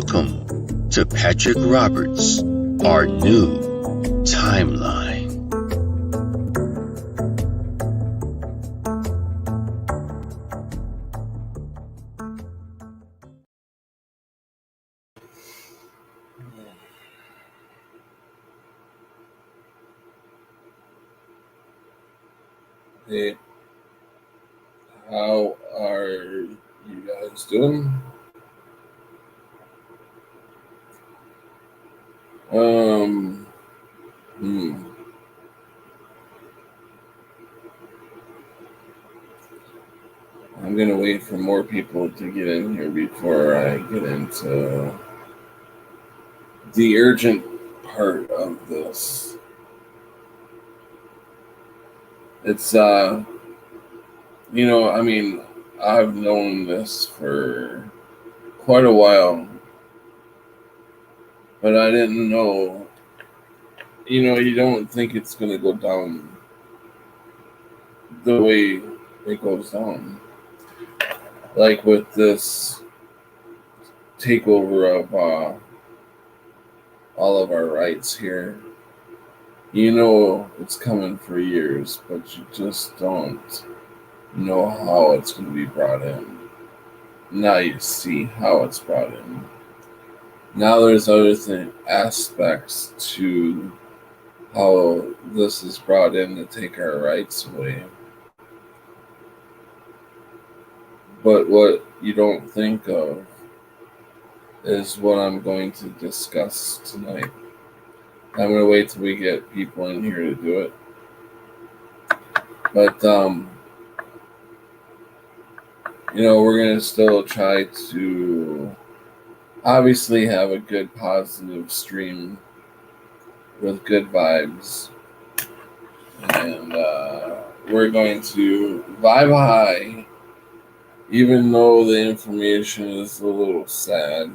Welcome to Patrick Roberts, our new timeline. Hey, how are you guys doing? Um, hmm. I'm gonna wait for more people to get in here before I get into the urgent part of this. It's I've known this for quite a while, but I didn't know. You don't think it's gonna go down the way it goes down, like with this takeover of all of our rights here. You know it's coming for years, but you just don't know how it's going to be brought in. Now you see how it's brought in. Now there's other aspects to how this is brought in to take our rights away. But what you don't think of is what I'm going to discuss tonight. I'm going to wait till we get people in here to do it. But, we're going to still try to obviously have a good positive stream with good vibes. And we're going to vibe high, even though the information is a little sad.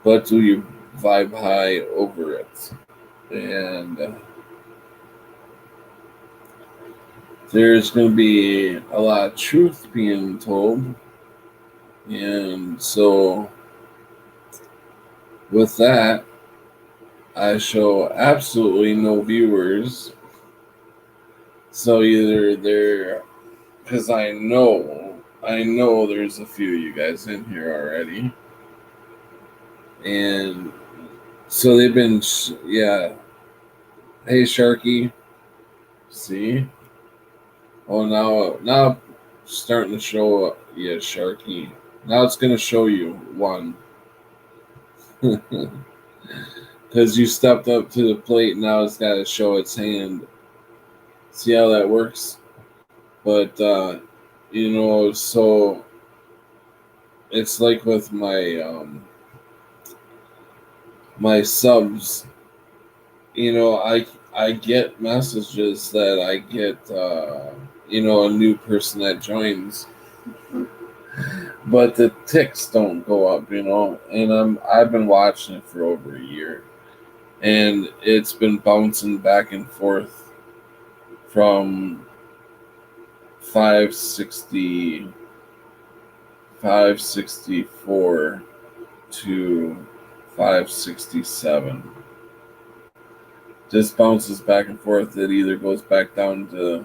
But do you vibe high over it? And there's going to be a lot of truth being told. And so, with that, I show absolutely no viewers. So either they're, because I know there's a few of you guys in here already. And so they've been, yeah. Hey, Sharky. See? Oh, now starting to show up. Yeah, Sharky. Now it's going to show you one. Because you stepped up to the plate, now it's got to show its hand. See how that works? But, so it's like with my subs, I get messages that I get, a new person that joins, but the ticks don't go up, and I've been watching it for over a year, and it's been bouncing back and forth from 564 to 567. Just bounces back and forth. It either goes back down to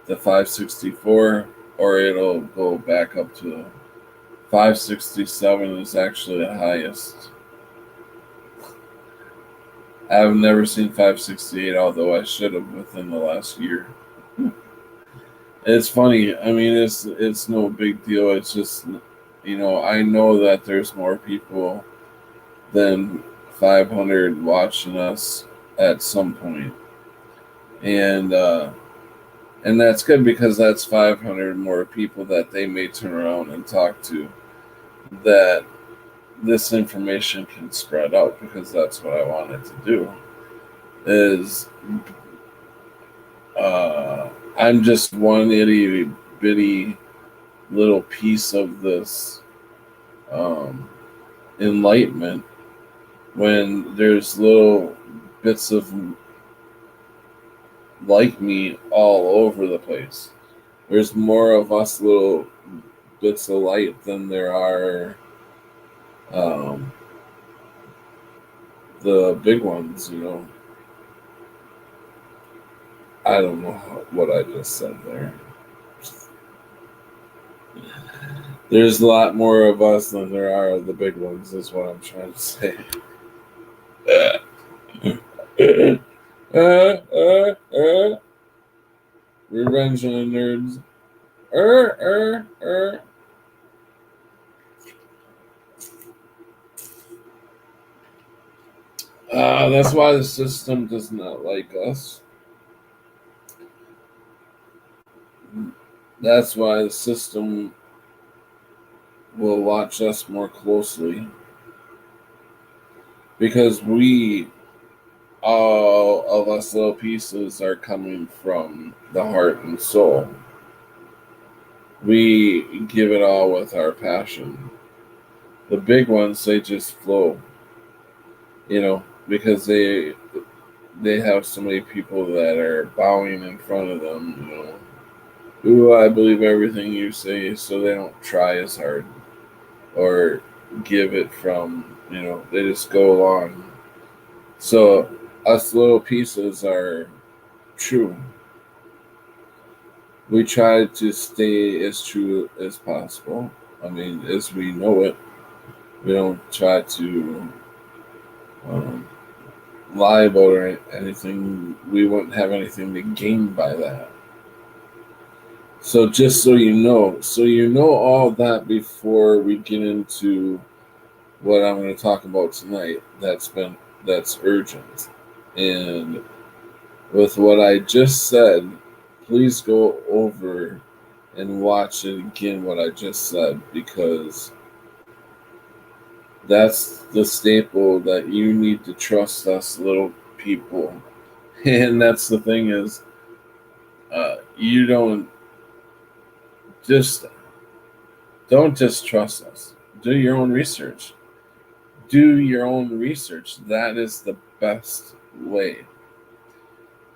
the 564 or it'll go back up to 567 is actually the highest. I've never seen 568, although I should have within the last year. It's funny. I mean, it's no big deal. It's just, I know that there's more people than 500 watching us at some point. And that's good because that's 500 more people that they may turn around and talk to, that this information can spread out, because that's what I wanted to do. Is I'm just one itty bitty little piece of this enlightenment, when there's little bits of like me all over the place. There's more of us little bits of light than there are Um, the big ones, I don't know what I just said there. There's a lot more of us than there are of the big ones, is what I'm trying to say. Revenge on the nerds. Er, er, er. That's why the system does not like us. That's why the system will watch us more closely. Because all of us little pieces, are coming from the heart and soul. We give it all with our passion. The big ones, they just flow, because they have so many people that are bowing in front of them, Ooh, I believe everything you say, so they don't try as hard or give it from, they just go along. So us little pieces are true. We try to stay as true as possible. I mean, as we know it, we don't try to um, lie about anything. We wouldn't have anything to gain by that. So just so you know all that before we get into what I'm going to talk about tonight. That's urgent, and with what I just said, please go over and watch it again. What I just said, because that's the staple that you need to trust us little people. And that's the thing is, you just don't just trust us. Do your own research. Do your own research. That is the best way.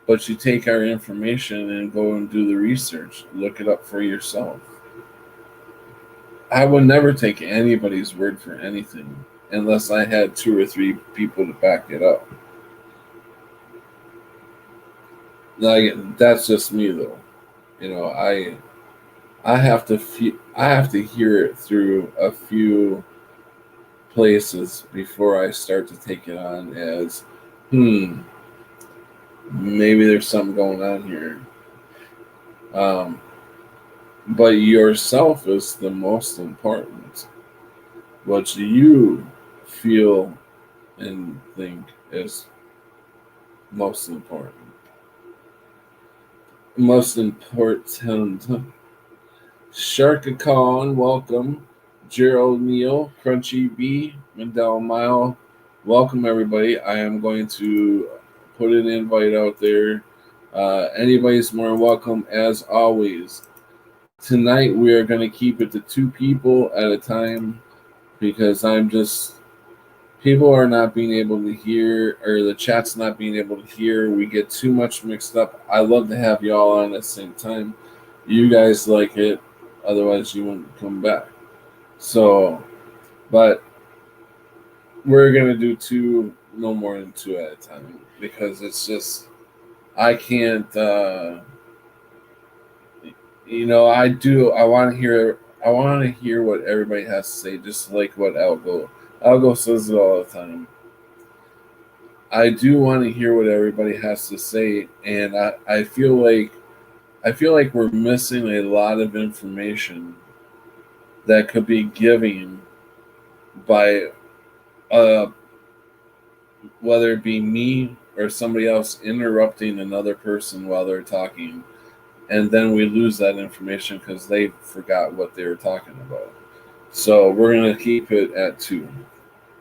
But you take our information and go and do the research. Look it up for yourself. I would never take anybody's word for anything unless I had 2 or 3 people to back it up. Like, that's just me, though. I have to hear it through a few places before I start to take it on as, maybe there's something going on here. But yourself is the most important. What you feel and think is most important. Most important. Sharka Khan, welcome. Gerald Neal, Crunchy B, Mandela Mile, welcome everybody. I am going to put an invite out there. Anybody's more welcome as always. Tonight we are going to keep it to 2 people at a time because people are not being able to hear, or the chat's not being able to hear. We get too much mixed up. I love to have y'all on at the same time. You guys like it, otherwise you wouldn't come back. So, but we're going to do 2, no more than 2 at a time, because it's just, I can't, I want to hear what everybody has to say, just like what Algo says it all the time. I do want to hear what everybody has to say, and I feel like we're missing a lot of information that could be given by whether it be me or somebody else interrupting another person while they're talking, and then we lose that information because they forgot what they were talking about. So we're going to keep it at 2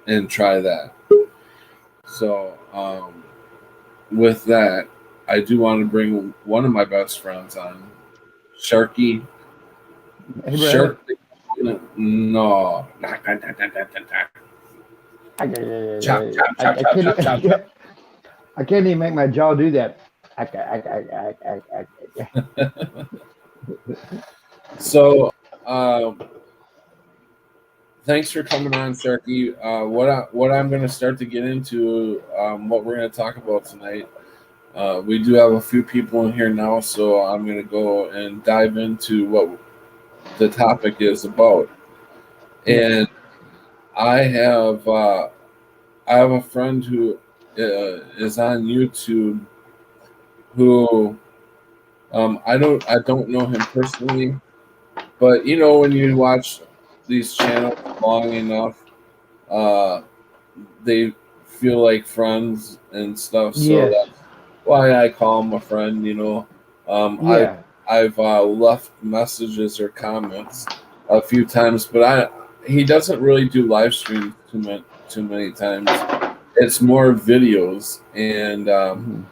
and try that. So with that, I do want to bring one of my best friends on, Sharky. Hey, Sharky. No. Chop, chop, chop, chop, chop, chop, chop. I can't even make my jaw do that. So, thanks for coming on, Sharky. What I'm going to start to get into, what we're going to talk about tonight. We do have a few people in here now, so I'm going to go and dive into what the topic is about. And I have a friend who is on YouTube who I don't know him personally, but you know when you watch these channels long enough, uh, they feel like friends and stuff. So Yes. that's why I call him a friend. You know, Yeah. I've left messages or comments a few times, but he doesn't really do live streams too many times. It's more videos, and Mhm.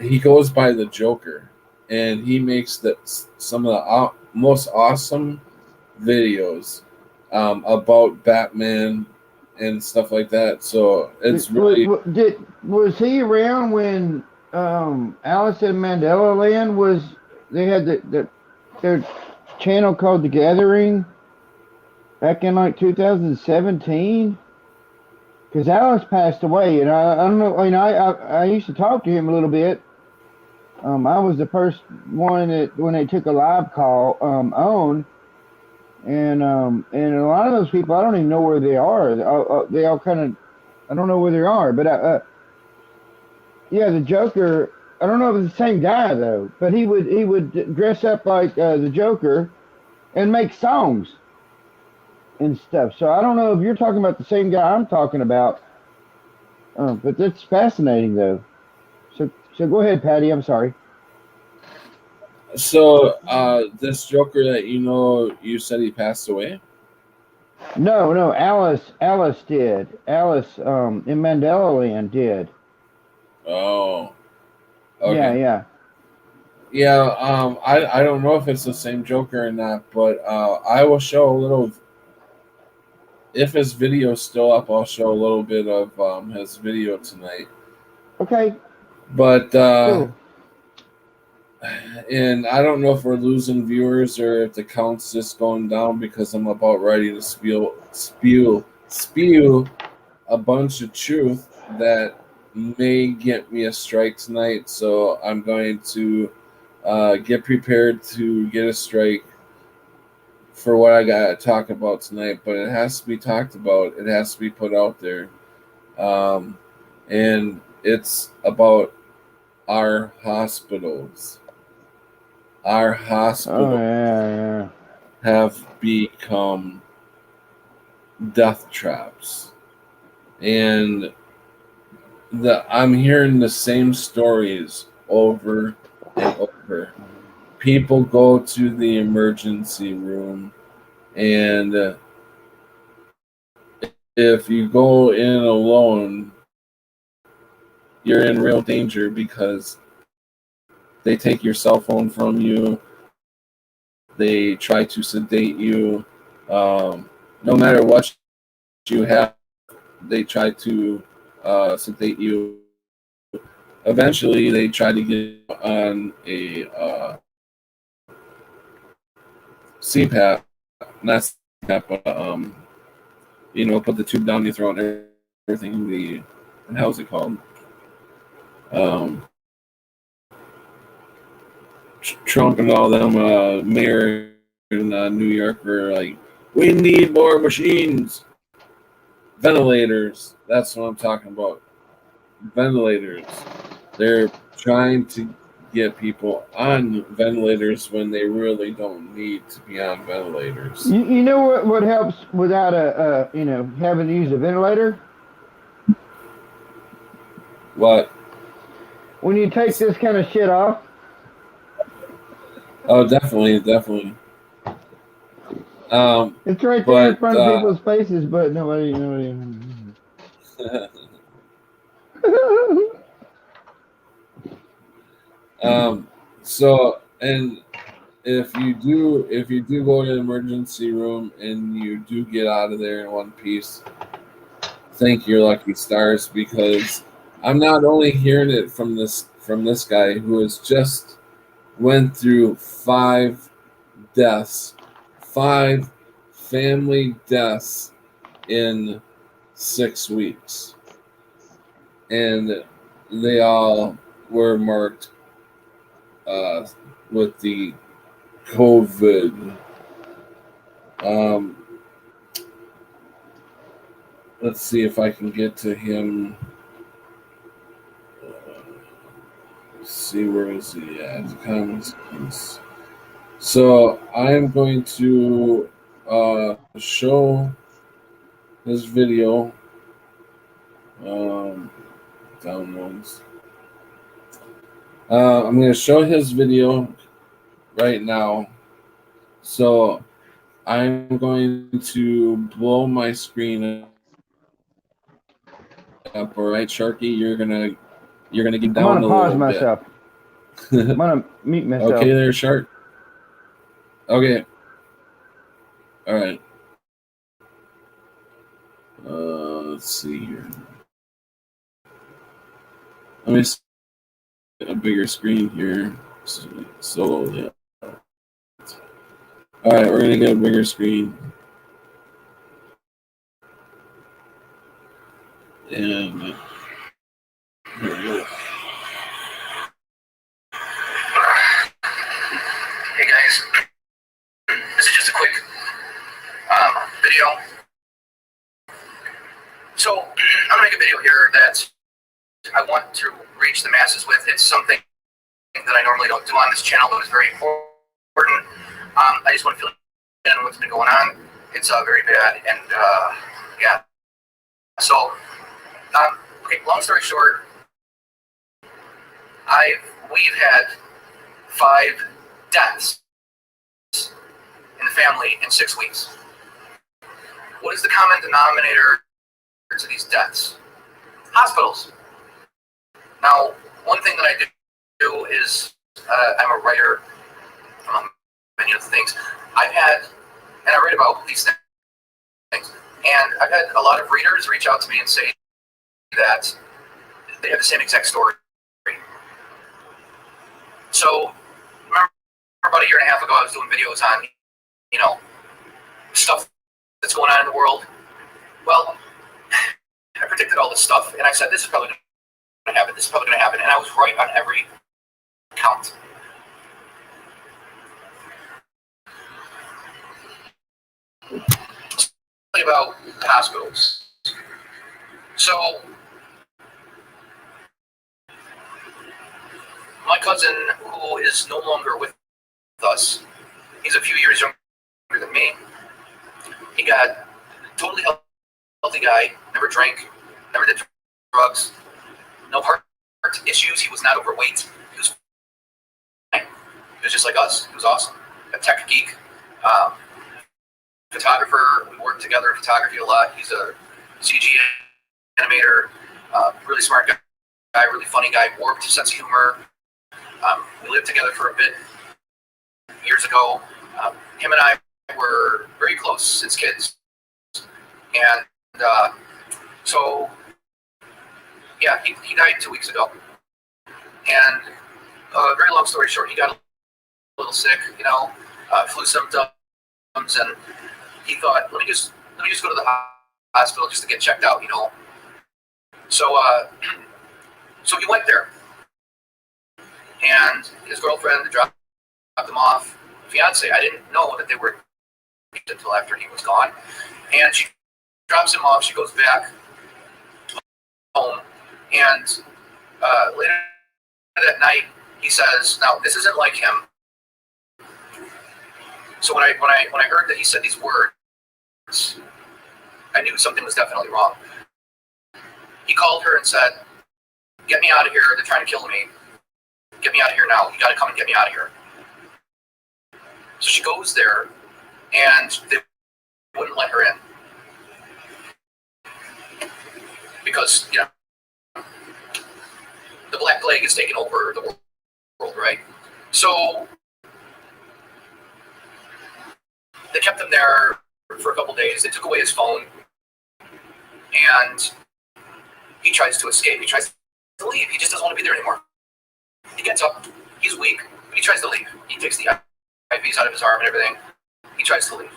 he goes by the Joker, and he makes some of the most awesome videos about Batman and stuff like that. So it's really Was he around when Alice in Mandela Land was? They had their channel called The Gathering back in like 2017. Because Alice passed away, and I don't know. I used to talk to him a little bit. I was the first one that when they took a live call on, and a lot of those people I don't even know where they are. They all kind of I don't know where they are, but yeah, the Joker. I don't know if it's the same guy though, but he would dress up like the Joker and make songs and stuff. So I don't know if you're talking about the same guy I'm talking about, but that's fascinating though. So go ahead, Patty. I'm sorry. so. This Joker that you said he passed away. No, Alice did. Alice in Mandela Land did. Oh, Yeah, okay. yeah. Yeah, I don't know if it's the same Joker or not, but I will show a little. If his video's still up, I'll show a little bit of his video tonight. Okay, But cool. and I don't know if we're losing viewers or if the count's just going down because I'm about ready to spew a bunch of truth that may get me a strike tonight. So I'm going to get prepared to get a strike for what I got to talk about tonight. But it has to be talked about. It has to be put out there, um, and it's about our hospitals. Our Oh hospitals yeah, have become death traps, and I'm hearing the same stories over and over. People go to the emergency room, and if you go in alone, you're in real danger because they take your cell phone from you. They try to sedate you. No matter what you have, they try to sedate you. Eventually, they try to get on a CPAP, not CPAP, but put the tube down your throat and everything. How's it called? Um, Trump and all them mayor in New York were like, we need more machines, ventilators. That's what I'm talking about. Ventilators. They're trying to get people on ventilators when they really don't need to be on ventilators. you know what helps without having to use a ventilator What? when you take this kind of shit off. Oh, definitely, definitely. It's right there in But front of people's faces, but nobody. so and if you do go to an emergency room and you do get out of there in one piece, thank your lucky stars, because I'm not only hearing it from this guy who has just went through 5 deaths, 5 family deaths in 6 weeks. And they all were marked with the COVID. Let's see if I can get to him. Let's see, where is he at? Comments. So I'm going to show his video. Downloads. I'm going to show his video right now. So I'm going to blow my screen up. All right, Sharky, you're gonna get I'm down gonna a pause little myself. I'm gonna mute myself. Okay, there, Shark. Okay. All right. Let's see here. Let me see a bigger screen here. So yeah. All right, we're gonna get a bigger screen. And here we go. Hey guys, this is just a quick video. So I'm gonna make a video here that I want to reach the masses with. It's something that I normally don't do on this channel, but it's very important. I just want to fill in what's been going on. It's very bad, and yeah. So, okay. Long story short, we've had 5 deaths in the family in 6 weeks. What is the common denominator to these deaths? Hospitals. Now, one thing that I do is I'm a writer, many other things. I've had, and I write about these things, and I've had a lot of readers reach out to me and say that they have the same exact story. So, remember about a year and a half ago, I was doing videos on, stuff that's going on in the world. Well, I predicted all this stuff, and I said, this is probably going to happen, this is probably going to happen, and I was right on every count. About hospitals. So, my cousin, who is no longer with us, he's a few years younger than me. He got totally healthy guy, never drank, never did drugs, no heart issues. He was not overweight. He was fine. He was just like us. He was awesome. A tech geek. Photographer. We worked together in photography a lot. He's a CG animator, really smart guy, really funny guy, warped sense of humor. We lived together for a bit years ago. Him and I were very close since kids. And so, yeah, he died 2 weeks ago. And very long story short, he got a little sick, flu symptoms, and he thought, let me just go to the hospital just to get checked out, So, so he went there, and his girlfriend dropped him off. Fiance, I didn't know that they were until after he was gone, and she drops him off. She goes back home, and later that night, he says, "Now this isn't like him." So when I heard that he said these words, I knew something was definitely wrong. He called her and said, "Get me out of here. They're trying to kill me. Get me out of here now. You got to come and get me out of here." So she goes there, and they wouldn't let her in because, the Black Plague is taking over the world, right? So they kept him there for a couple days. They took away his phone, and he tries to escape. He tries to leave. He just doesn't want to be there anymore. He gets up. He's weak, but he tries to leave. He takes the IVs out of his arm and everything. He tries to leave.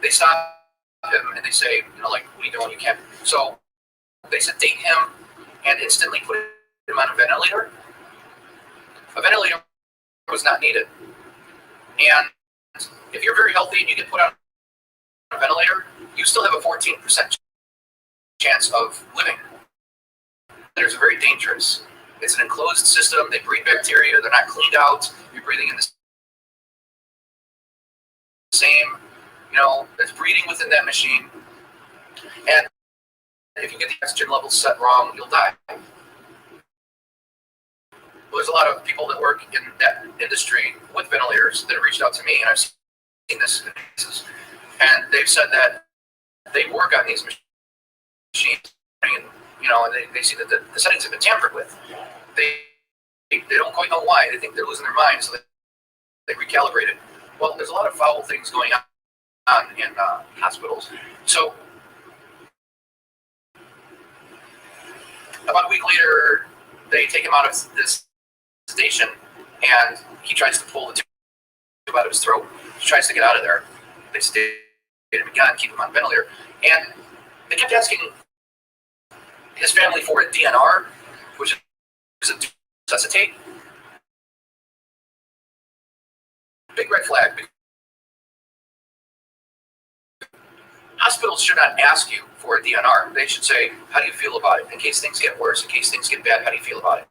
they stop him and they say, like, what are you doing? You can't. So they sedate him and instantly put him on a ventilator. A ventilator was not needed. And if you're very healthy and you get put on a ventilator, you still have a 14% chance of living. Ventilators are very dangerous. It's an enclosed system. They breed bacteria. They're not cleaned out. You're breathing in the same, it's breeding within that machine. And if you get the oxygen levels set wrong, you'll die. Well, there's a lot of people that work in that industry with ventilators that have reached out to me, and I've seen this in cases. And they've said that they work on these machines, and they see that the settings have been tampered with. They don't quite know why. They think they're losing their minds, so they recalibrate it. Well, there's a lot of foul things going on in hospitals. So about a week later, they take him out of this station, and he tries to pull the tube out of his throat. He tries to get out of there. They sedate him again, keep him on ventilator, and they kept asking his family for a DNR, which is a resuscitate. Big red flag. Hospitals should not ask you for a DNR. They should say, how do you feel about it? In case things get worse, in case things get bad, how do you feel about it?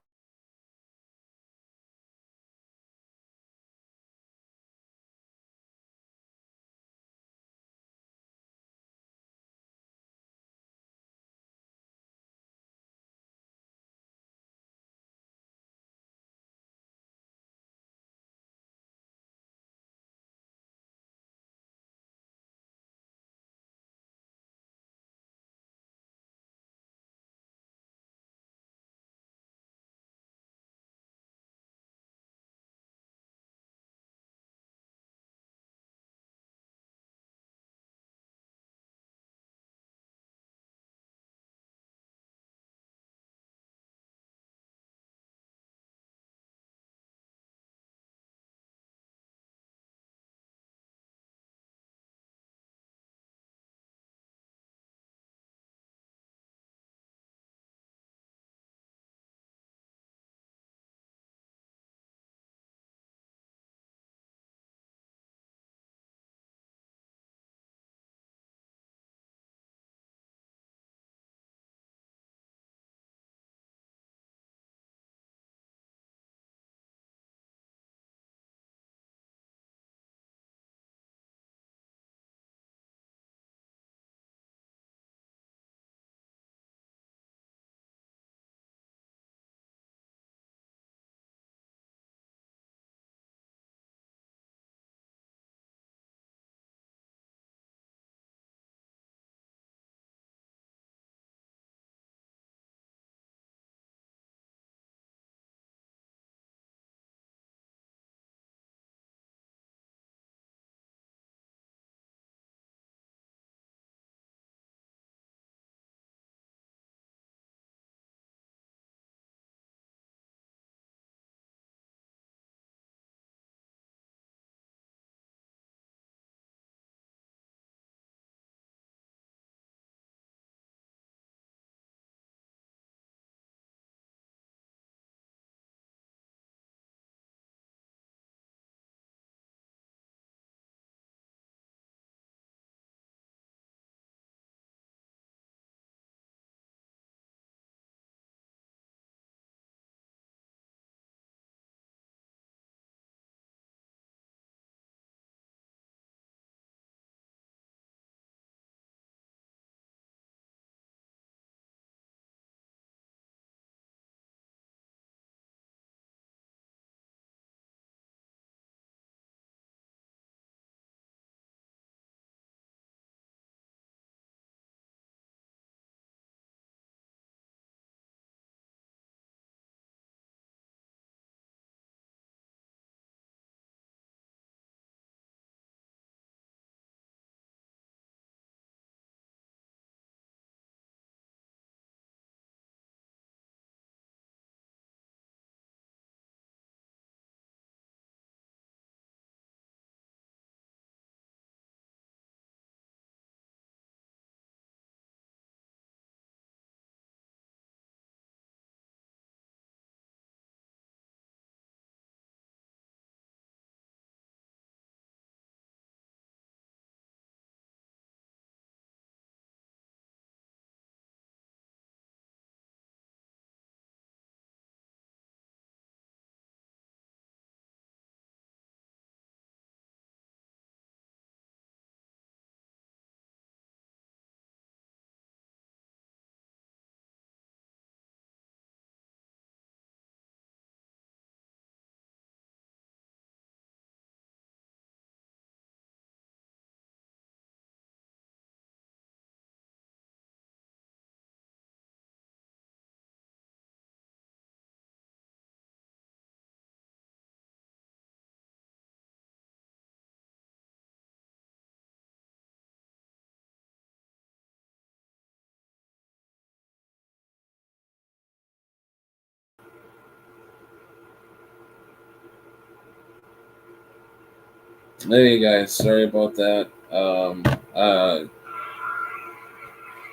Hey guys, sorry about that.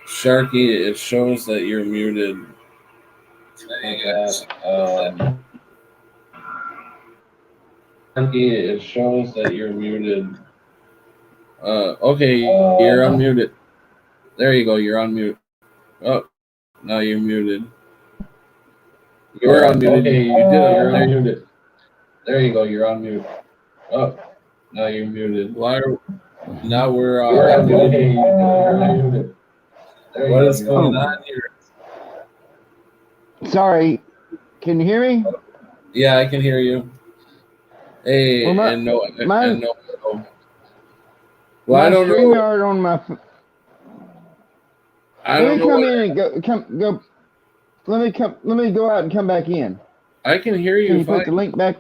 Sharky, it shows that you're muted. Hey guys, Sharky, it shows that you're muted. Okay, you're unmuted. There you go, you're on mute. Oh, now you're muted. You were unmuted. Okay, you did it. you're unmuted. There you go, you're on mute. Oh, now you're muted. Why are, now we're You're unmuted. Okay, you're unmuted. There what you is go, going Oh. on here? Sorry, can you hear me? Yeah, I can hear you. Hey, Well, and no. Well, I my don't know. StreamYard on my. I Let don't me know. come in and go. Let me go out and come back in. I can hear you Can you fine. put the link back?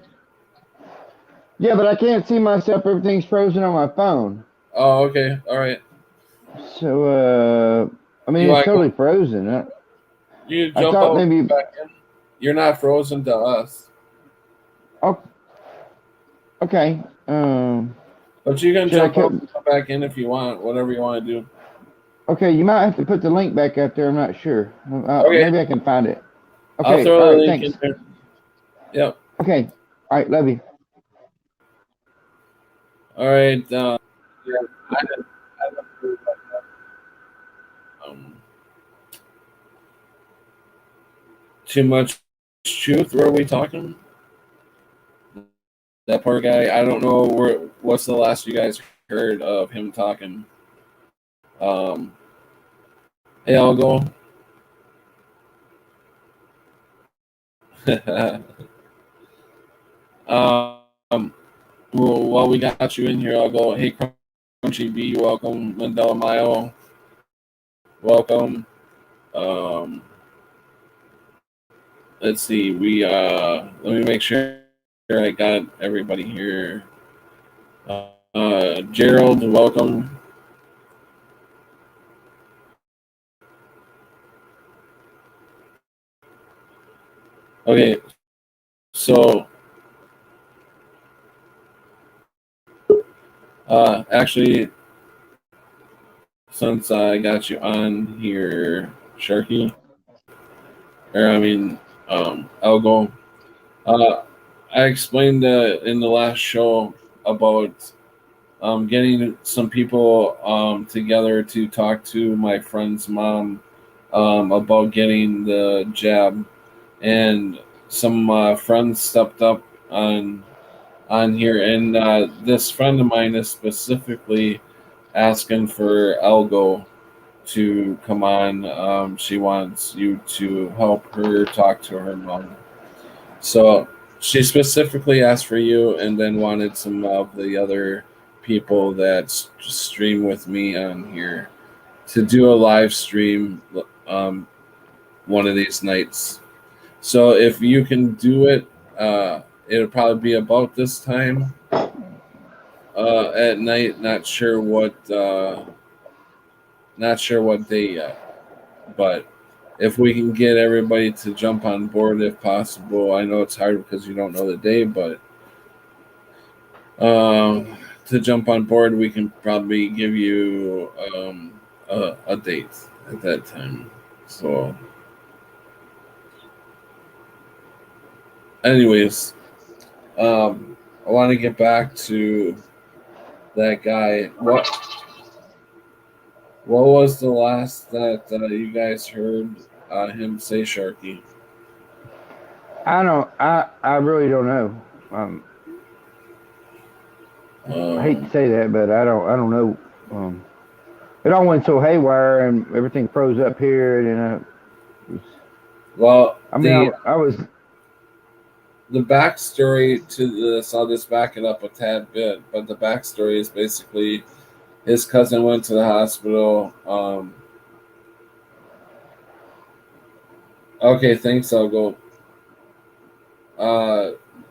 Yeah, but I can't see myself. Everything's frozen on my phone. Oh, okay. All right. So, I mean, You it's wanna totally frozen. You I jump thought out maybe. and back in. You're not frozen to us. Oh, okay. But you can Should I jump out and come back in if you want. Whatever you want to do. Okay, you might have to put the link back up there. I'm not sure. Okay. Maybe I can find it. Okay. I'll throw All the right. link Thanks. in there. Yep. Okay. All right. Love you. All right. Yeah, I didn't hear about that. Too much truth. Where are we talking? That poor guy. I don't know what's the last you guys heard of him talking. Hey, I'll go. Well, while we got you in here, I'll go. Hey, Crunchy B, welcome. Mandela Mayo, welcome. Let's see. Let me make sure I got everybody here. Gerald, welcome. Okay, so actually, since I got you on here, Sharky, or I mean, I'll go. I explained in the last show about getting some people together to talk to my friend's mom about getting the jab, and some friends stepped up on here, and this friend of mine is specifically asking for Algo to come on. She wants you to help her talk to her mom. So she specifically asked for you, and then wanted some of the other people that stream with me on here to do a live stream one of these nights. So if you can do it, it'll probably be about this time at night. Not sure what day yet, but if we can get everybody to jump on board if possible. I know it's hard because you don't know the day, but to jump on board, we can probably give you a date at that time. So, anyways, I want to get back to that guy. What was the last that you guys heard him say, Sharky? I really don't know. I hate to say that, but I don't know. It all went so haywire and everything froze up here, and well, I mean, I was. The backstory to this, I'll just back it up a tad bit, but the backstory is basically his cousin went to the hospital. Okay, thanks. I'll go.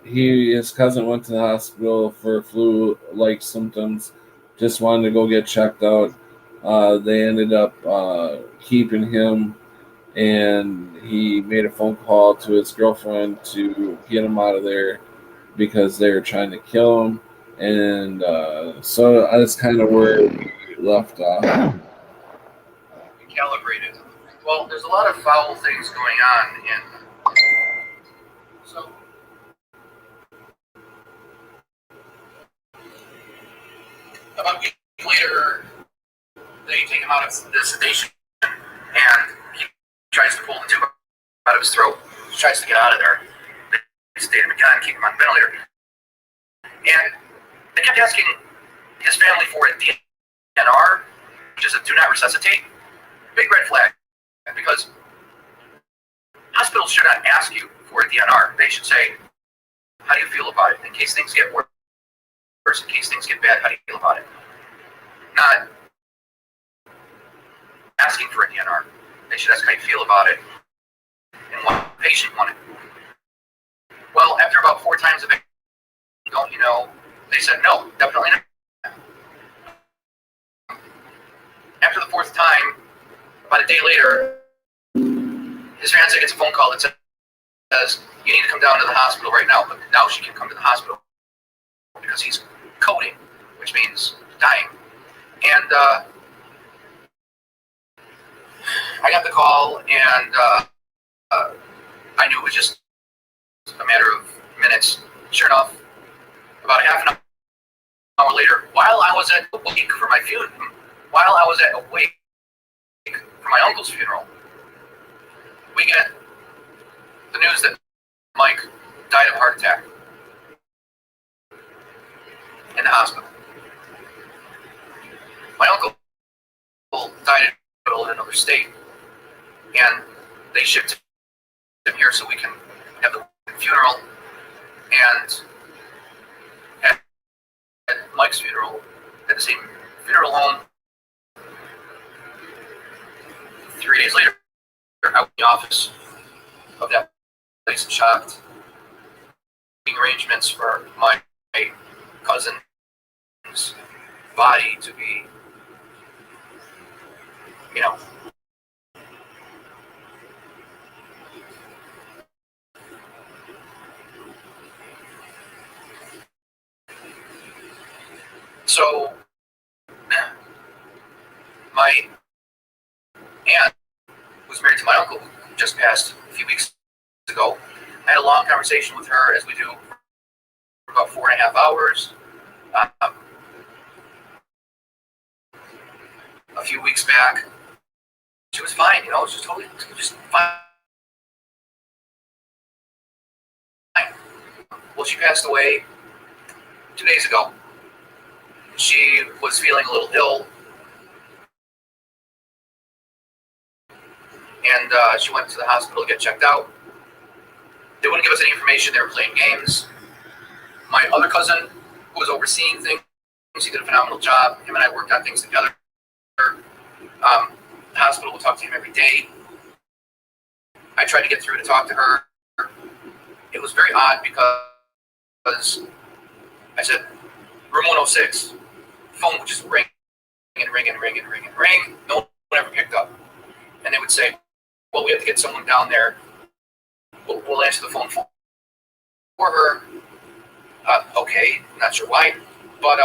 His cousin went to the hospital for flu-like symptoms. Just wanted to go get checked out. They ended up keeping him, and he made a phone call to his girlfriend to get him out of there because they were trying to kill him. And so that's kind of where we left off. Calibrated. Well, there's a lot of foul things going on, and so about a week later, they take him out of the sedation, and he tries to pull the tube out of his throat. He tries to get out of there. They sedate him again, keep him on the ventilator, and they kept asking his family for a DNR, which is a do not resuscitate. Big red flag, because hospitals should not ask you for a DNR. They should say, how do you feel about it? In case things get worse, in case things get bad, how do you feel about it? Not asking for a DNR. They should ask how you feel about it and what the patient wanted. Well, after about 4 times of it, they said, no, definitely not. After the 4th time, about a day later, his fiance gets a phone call that says, you need to come down to the hospital right now. But now she can come to the hospital because he's coding, which means dying. And I got the call, and I knew it was just a matter of minutes. Sure enough, about half an hour later, while I was at awake for my funeral, for my uncle's funeral, we get the news that Mike died of a heart attack in the hospital. My uncle died in another state, and they shipped him here so we can have the funeral and at Mike's funeral at the same funeral home. 3 days later, I was in the office of that place and shocked. Making arrangements for my cousin's body to be, So, my aunt, who's married to my uncle, who just passed a few weeks ago, I had a long conversation with her, as we do, for about 4.5 hours. A few weeks back, she was fine, she was totally just fine. Well, she passed away 2 days ago. She was feeling a little ill, and she went to the hospital to get checked out. They wouldn't give us any information. They were playing games. My other cousin, who was overseeing things, he did a phenomenal job. Him and I worked on things together. The hospital will talk to him every day. I tried to get through to talk to her. It was very odd because I said, room 106. Phone would just ring and ring and ring and ring and ring. No one ever picked up. And they would say, well, we have to get someone down there. We'll answer the phone for her. Okay, not sure why. But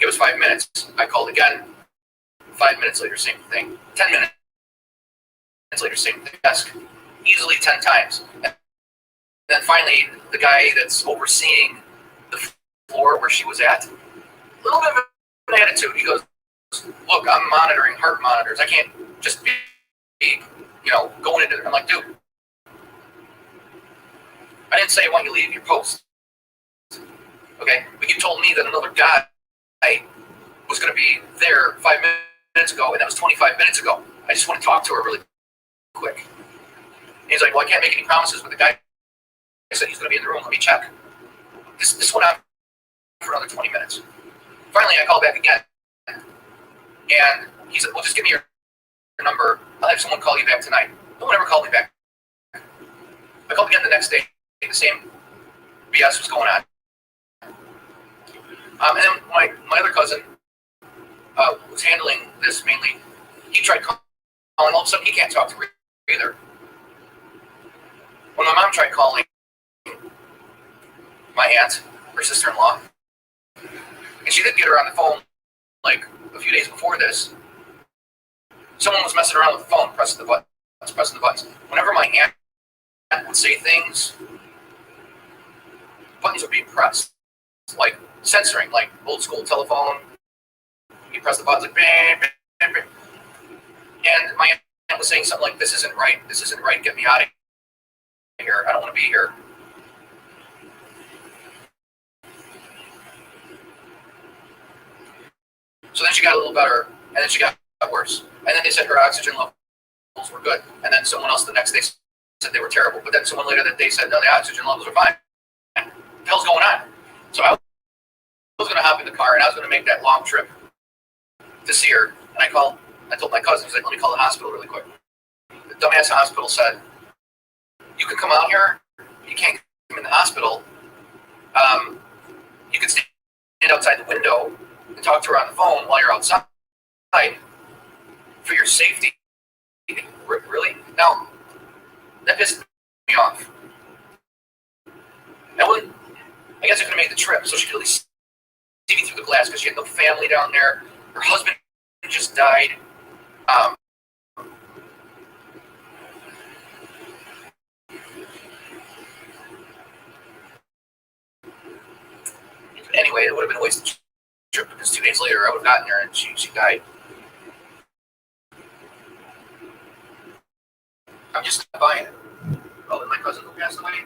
give us 5 minutes. I called again. 5 minutes later, same thing. 10 minutes later, same thing. Desk. Easily 10 times. And then finally, the guy that's overseeing the floor where she was at, a little bit of an attitude. He goes, look, I'm monitoring heart monitors. I can't just be going into it. I'm like, dude, I didn't say I want you to leave your post. Okay? But you told me that another guy was going to be there 5 minutes ago, and that was 25 minutes ago. I just want to talk to her really quick. And he's like, well, I can't make any promises, but the guy said he's going to be in the room. Let me check. This went on for another 20 minutes. Finally, I called back again, and he said, well, just give me your number. I'll have someone call you back tonight. No one ever called me back. I called again the next day. The same BS was going on. And then my other cousin was handling this mainly. He tried calling. All of a sudden, he can't talk to her either. When my mom tried calling my aunt, her sister-in-law, And she did get her on the phone like a few days before this. Someone was messing around with the phone, pressing the buttons. Whenever my aunt would say things, buttons would be pressed, like censoring, like old school telephone. You press the buttons like bam, bam, bam. And my aunt was saying something like, "This isn't right. This isn't right. Get me out of here. I don't want to be here." So then she got a little better, and then she got worse. And then they said her oxygen levels were good. And then someone else the next day said they were terrible. But then someone later that day said, no, the oxygen levels are fine. What the hell's going on? So I was going to hop in the car, and I was going to make that long trip to see her. And I told my cousin, he's like, let me call the hospital really quick. The dumbass hospital said, you can come out here. You can't come in the hospital. You can stand outside the window and talk to her on the phone while you're outside for your safety. Really? Now, that pissed me off. I guess I could have made the trip so she could at least see me through the glass because she had no family down there. Her husband just died. Anyway, it would have been a waste of trip because 2 days later I would have gotten her and she died. I'm just buying it. Oh, and my cousin who passed away.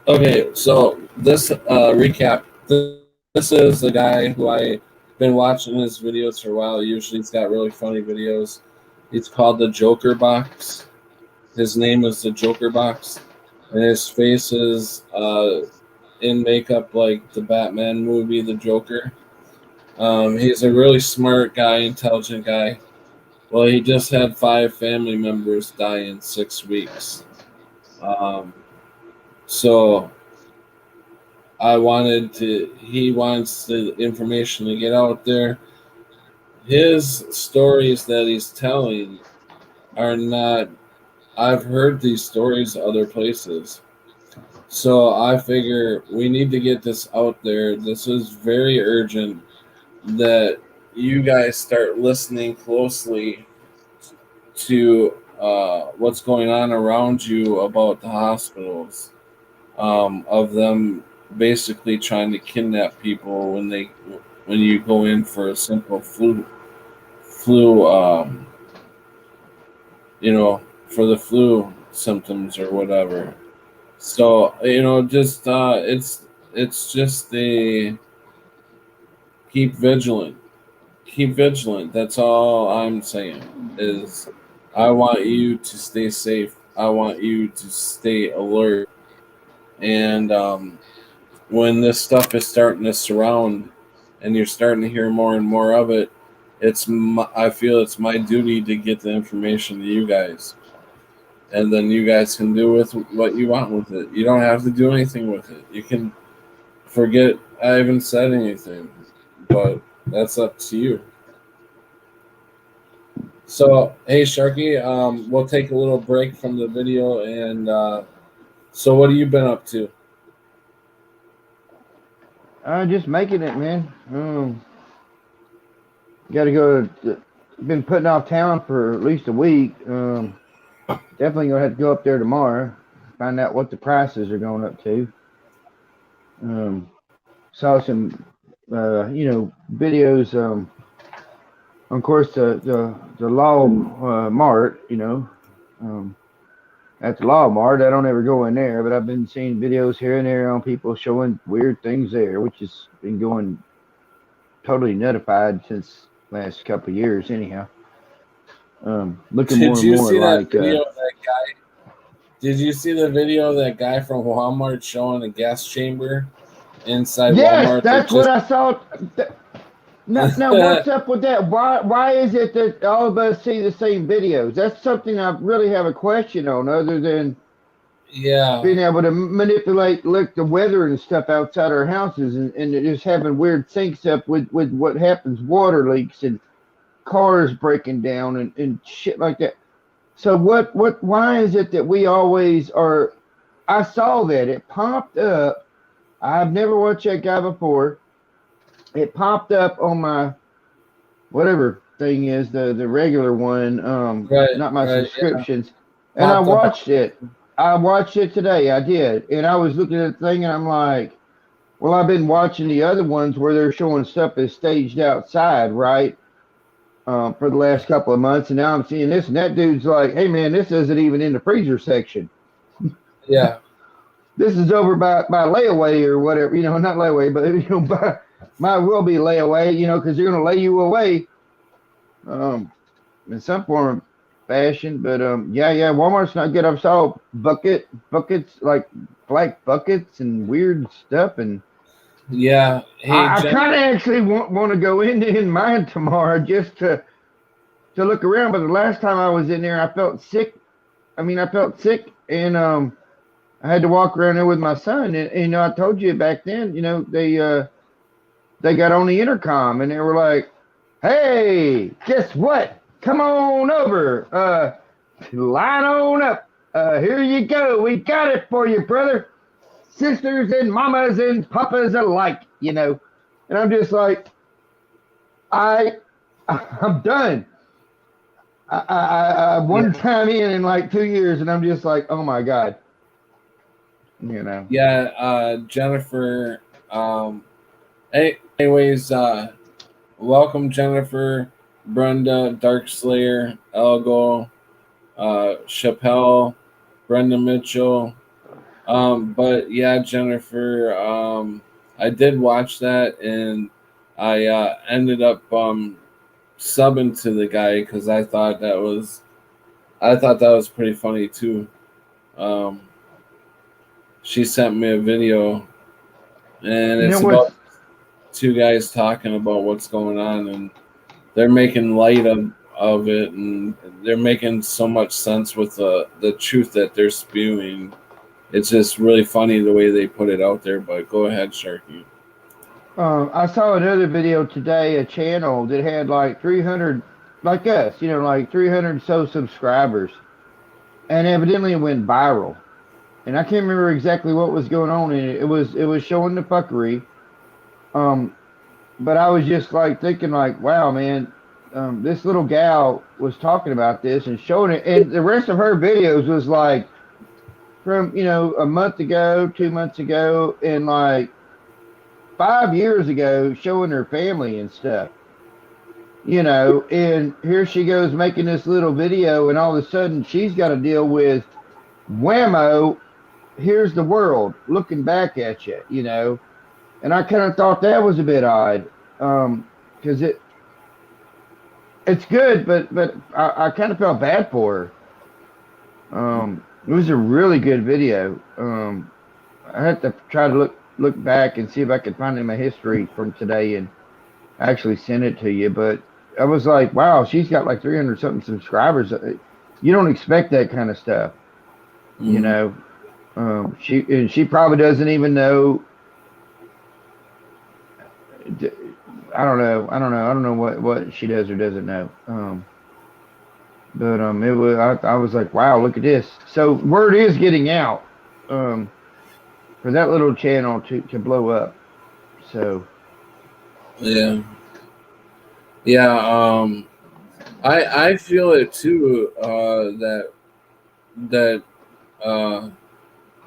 Okay, so this recap. This is the guy who I've been watching his videos for a while. Usually he's got really funny videos. It's called the Joker Box. His name is the Joker Box. And his face is in makeup like the Batman movie, the Joker. He's a really smart guy, intelligent guy. Well, he just had 5 family members die in 6 weeks. So he wants the information to get out there. His stories that he's telling are not, I've heard these stories other places. So I figure we need to get this out there. This is very urgent that you guys start listening closely to what's going on around you about the hospitals, of them basically trying to kidnap people when you go in for a simple flu, for the flu symptoms or whatever. So just it's just a keep vigilant. Keep vigilant. That's all I'm saying. Is I want you to stay safe. I want you to stay alert. And when this stuff is starting to surround, and you're starting to hear more and more of it, I feel it's my duty to get the information to you guys, and then you guys can do with what you want with it. You don't have to do anything with it. You can forget I even said anything, but that's up to you. So, hey, Sharky, we'll take a little break from the video, and so what have you been up to? Just making it, man. Got to go. Been putting off town for at least a week. Definitely gonna have to go up there tomorrow. Find out what the prices are going up to. Saw some, videos. Of course, the Law Mart. At the Law Mart, I don't ever go in there, but I've been seeing videos here and there on people showing weird things there, which has been going totally nuttified since last couple of years, anyhow. Looking more and more like. Did you see the video of that guy from Walmart showing a gas chamber inside Walmart? Yes, that's what I saw. Now, what's up with that? Why is it that all of us see the same videos? That's something I really have a question on, other than being able to manipulate the weather and stuff outside our houses, and just having weird syncs up with what happens, water leaks and cars breaking down and shit like that. So why is it that we always are? I saw that it popped up. I've never watched that guy before. it popped up on my whatever thing is the regular one, Right, not my right, yeah. subscriptions, and I Popped up. watched it. I watched it today. I did, and I was looking at the thing, and I'm like, well, I've been watching the other ones where they're showing stuff that's staged outside, right? For the last couple of months, and now I'm seeing this, and that dude's like, "Hey, man, this isn't even in the freezer section. Yeah, This is over by layaway or whatever, not layaway, but by, might well be layaway, because they're gonna lay you away, in some form of fashion. But yeah, Walmart's not good. I saw buckets like black buckets and weird stuff, and yeah. Hey, I Jen. kind of actually want to go in mine tomorrow just to look around. But the last time I was in there, I felt sick. I mean, I felt sick, and I had to walk around there with my son. And I told you back then, they got on the intercom and they were like, "Hey, guess what? Come on over. Line on up. Here you go. We got it for you, brother. Sisters and mamas and papas alike. And I'm just like, I'm done. I one time in like 2 years, and I'm just like, oh my god. Yeah, Jennifer. Anyways, welcome Jennifer, Brenda, Darkslayer, Elgo, Chappelle, Brenda Mitchell. But yeah, Jennifer, I did watch that, and I ended up subbing to the guy because I thought that was pretty funny too. Um, she sent me a video, and You know it's what's about two guys talking about what's going on, and they're making light of it, and they're making so much sense with the truth that they're spewing. It's just really funny the way they put it out there. But go ahead, Sharky. I saw another video today, a channel that had like 300, like us, like 300 so subscribers, and evidently it went viral. And I can't remember exactly what was going on in it. It was showing the fuckery. Um, but I was just like thinking, like, wow, man, this little gal was talking about this and showing it, and the rest of her videos was like from a month ago, 2 months ago, and like 5 years ago, showing her family and stuff. And here she goes making this little video, and all of a sudden she's got to deal with whammo. Here's the world looking back at you. And I kind of thought that was a bit odd, because it's good, but I kind of felt bad for her. It was a really good video. I had to try to look back and see if I could find in my history from today and actually send it to you. But I was like, wow, she's got like 300 something subscribers. You don't expect that kind of stuff, you know. She probably doesn't even know. I don't know what she does or doesn't know. But it was. I was like, wow, look at this. So word is getting out, for that little channel to blow up. So Yeah. I feel it too. That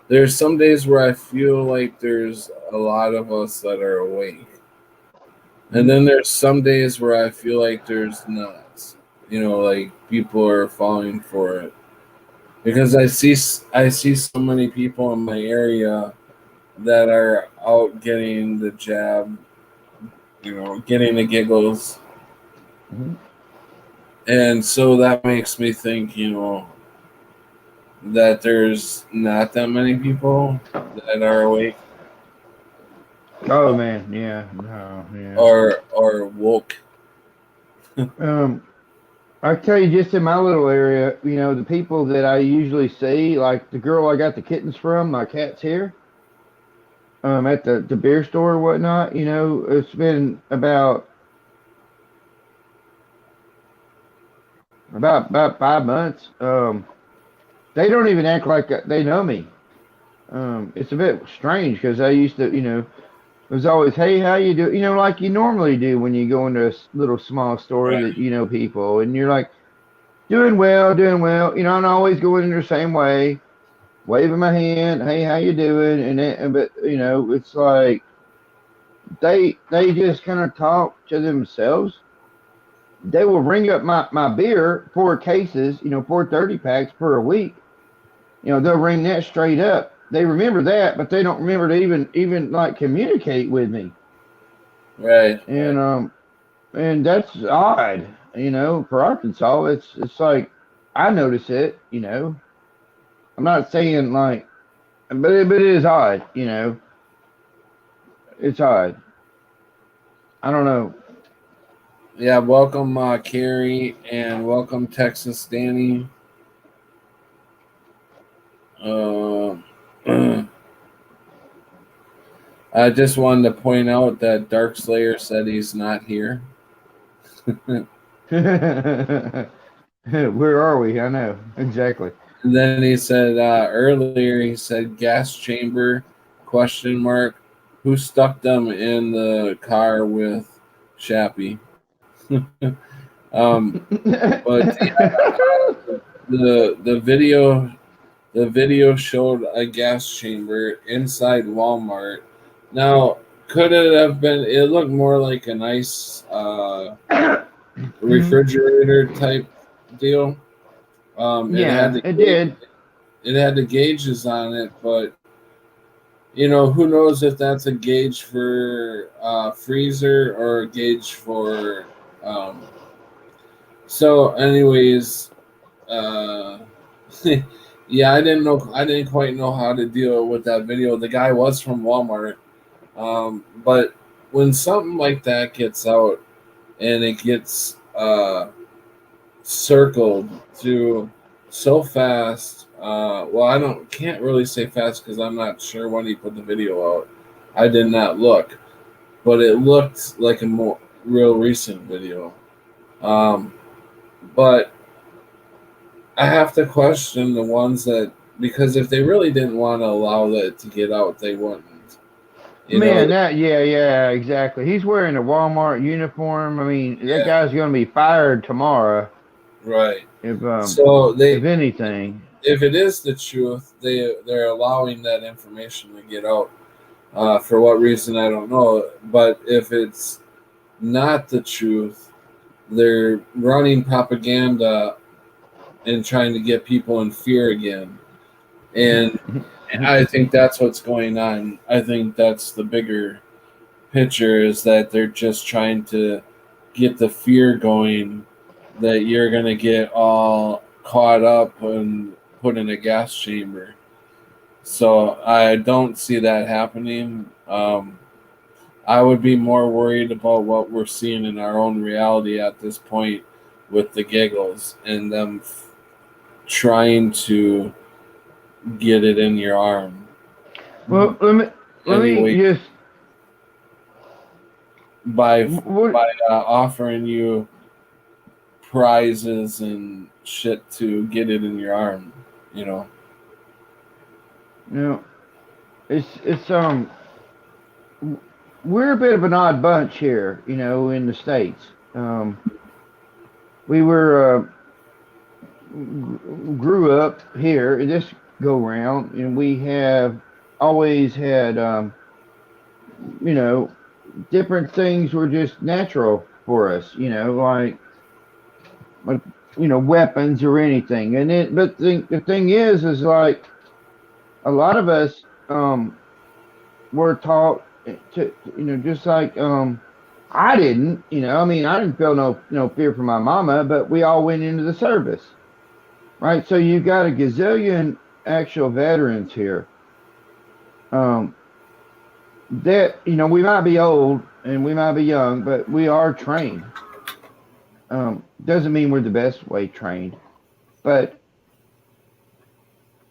there's some days where I feel like there's a lot of us that are awake, and then there's some days where I feel like there's not. Like people are falling for it because I see so many people in my area that are out getting the jab, getting the giggles. Mhm. And so that makes me think, that there's not that many people that are awake oh man, yeah, no, yeah. or woke. I tell you, just in my little area, the people that I usually see, like the girl I got the kittens from, my cat's here, at the beer store or whatnot. It's been about 5 months. They don't even act like they know me. It's a bit strange because I used to, It was always, hey, how you do? You know, like you normally do when you go into a little small store Right. that you know people, and you're like, doing well, doing well. You know, and I always go in the same way, waving my hand, hey, how you doing? But you know, it's like they just kind of talk to themselves. They will ring up my beer, 4 cases, you know, 4 30 packs per a week. You know, they'll ring that straight up. They remember that, but they don't remember to even like communicate with me. Right. And that's odd, you know, for Arkansas. It's like I notice it, you know. I'm not saying like, but it is odd, you know. It's odd. I don't know. Yeah, welcome, Carrie, and welcome, Texas Danny. Uh, I just wanted to point out that Dark Slayer said he's not here. Where are we? I know exactly. And then he said earlier, he said gas chamber, question mark. Who stuck them in the car with Shappy? But the video showed a gas chamber inside Walmart. Now, could it have been? It looked more like a nice refrigerator type deal. It had Yeah, the it did. it had the gauges on it, but you know who knows if that's a gauge for freezer or a gauge for. Um, so, anyways, uh, yeah, I didn't know. I didn't quite know how to deal with that video. The guy was from Walmart, but when something like that gets out and it gets circled through so fast. Well, I don't can't really say fast because I'm not sure when he put the video out. I did not look, but it looked like a more real recent video. Um, but I have to question the ones that because if they really didn't want to allow that to get out, they wouldn't. You know, Man, yeah, exactly. He's wearing a Walmart uniform. I mean, that yeah, guy's gonna be fired tomorrow right. if So if anything. if it is the truth, they're allowing that information to get out. For what reason, I don't know. But if it's not the truth, they're running propaganda and trying to get people in fear again. And I think that's what's going on. I think that's the bigger picture is that they're just trying to get the fear going that you're going to get all caught up and put in a gas chamber. So I don't see that happening. I would be more worried about what we're seeing in our own reality at this point with the giggles and them trying to get it in your arm. Well, let me Anyway, just by what offering you prizes and shit to get it in your arm, you know. you know. It's we're a bit of an odd bunch here, you know, in the states. We were grew up here this go round, and we have always had you know, different things were just natural for us, you know, like you know, weapons or anything. And it but the thing is like a lot of us were taught to, you know, just like I didn't, you know, I mean, I didn't feel no fear for my mama, but we all went into the service, right? So you got a gazillion actual veterans here. Um, that you know, we might be old and we might be young, but we are trained. Doesn't mean we're the best way trained, but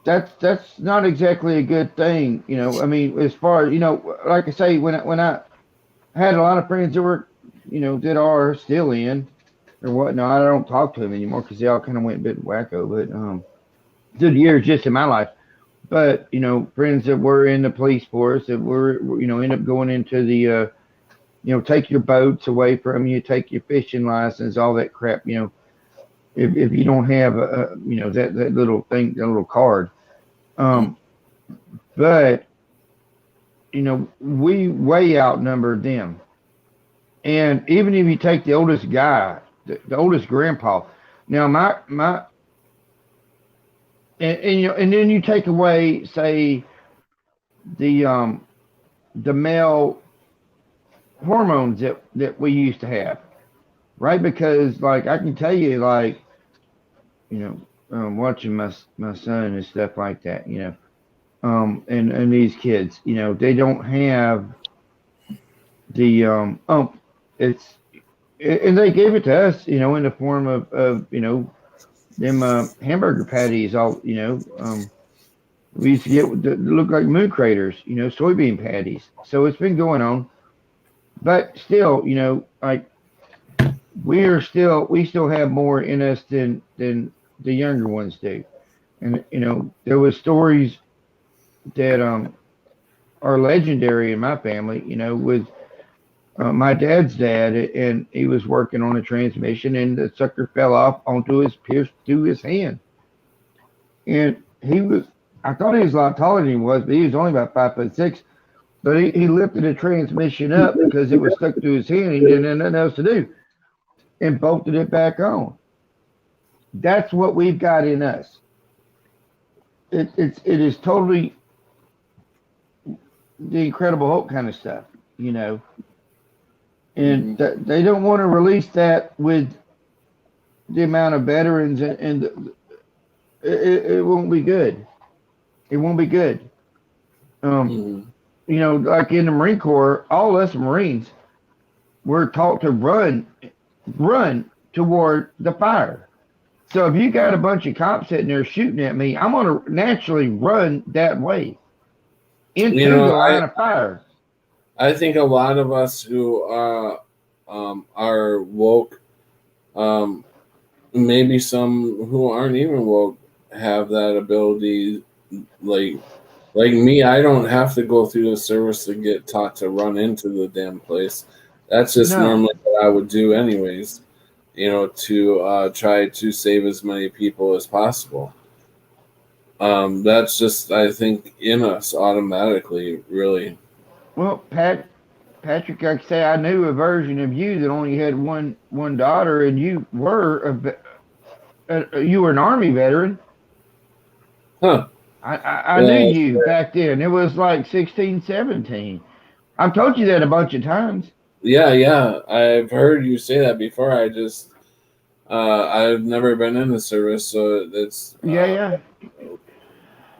that's not exactly a good thing, you know. I mean, as far as you know, like I say, when I had a lot of friends that were, you know, that are still in or whatnot. I don't talk to them anymore because they all kind of went a bit wacko. But good years just in my life. but friends that were in the police force that were end up going into the take your boats away from you, take your fishing license, all that crap. If you don't have that little thing, that little card. Um, but we way outnumbered them. And even if you take the oldest guy, the oldest grandpa, now my and then you take away, say, the the male hormones that we used to have, right? Because like I can tell you, like watching my son and stuff like that, and these kids, they don't have the it's and they gave it to us, in the form of them hamburger patties. All we used to get that look like moon craters, soybean patties. So it's been going on, but still, like we still have more in us than the younger ones do. And there was stories that are legendary in my family. With my dad's dad, and he was working on a transmission, and the sucker fell off onto his pierced through his hand. And he was, I thought he was a lot taller than he was, but he was only about 5'6". But he lifted the transmission up because it was stuck to his hand. He didn't have nothing else to do, and bolted it back on. That's what we've got in us. It is totally the Incredible Hulk kind of stuff, and they don't want to release that with the amount of veterans, and it won't be good. It won't be good. Like in the Marine Corps, all us Marines were taught to run toward the fire. So if you got a bunch of cops sitting there shooting at me, I'm gonna naturally run that way into the line of fire. I think a lot of us who are woke, maybe some who aren't even woke, have that ability. Like me, I don't have to go through the service to get taught to run into the damn place. That's just normally what I would do anyways, to try to save as many people as possible. That's just, I think, in us automatically, really. Well, Patrick, like I say, I knew a version of you that only had one daughter, and you were an Army veteran. Huh. I knew you back then. It was like 16, 17. I've told you that a bunch of times. Yeah. I've heard you say that before. I've never been in the service, so it's a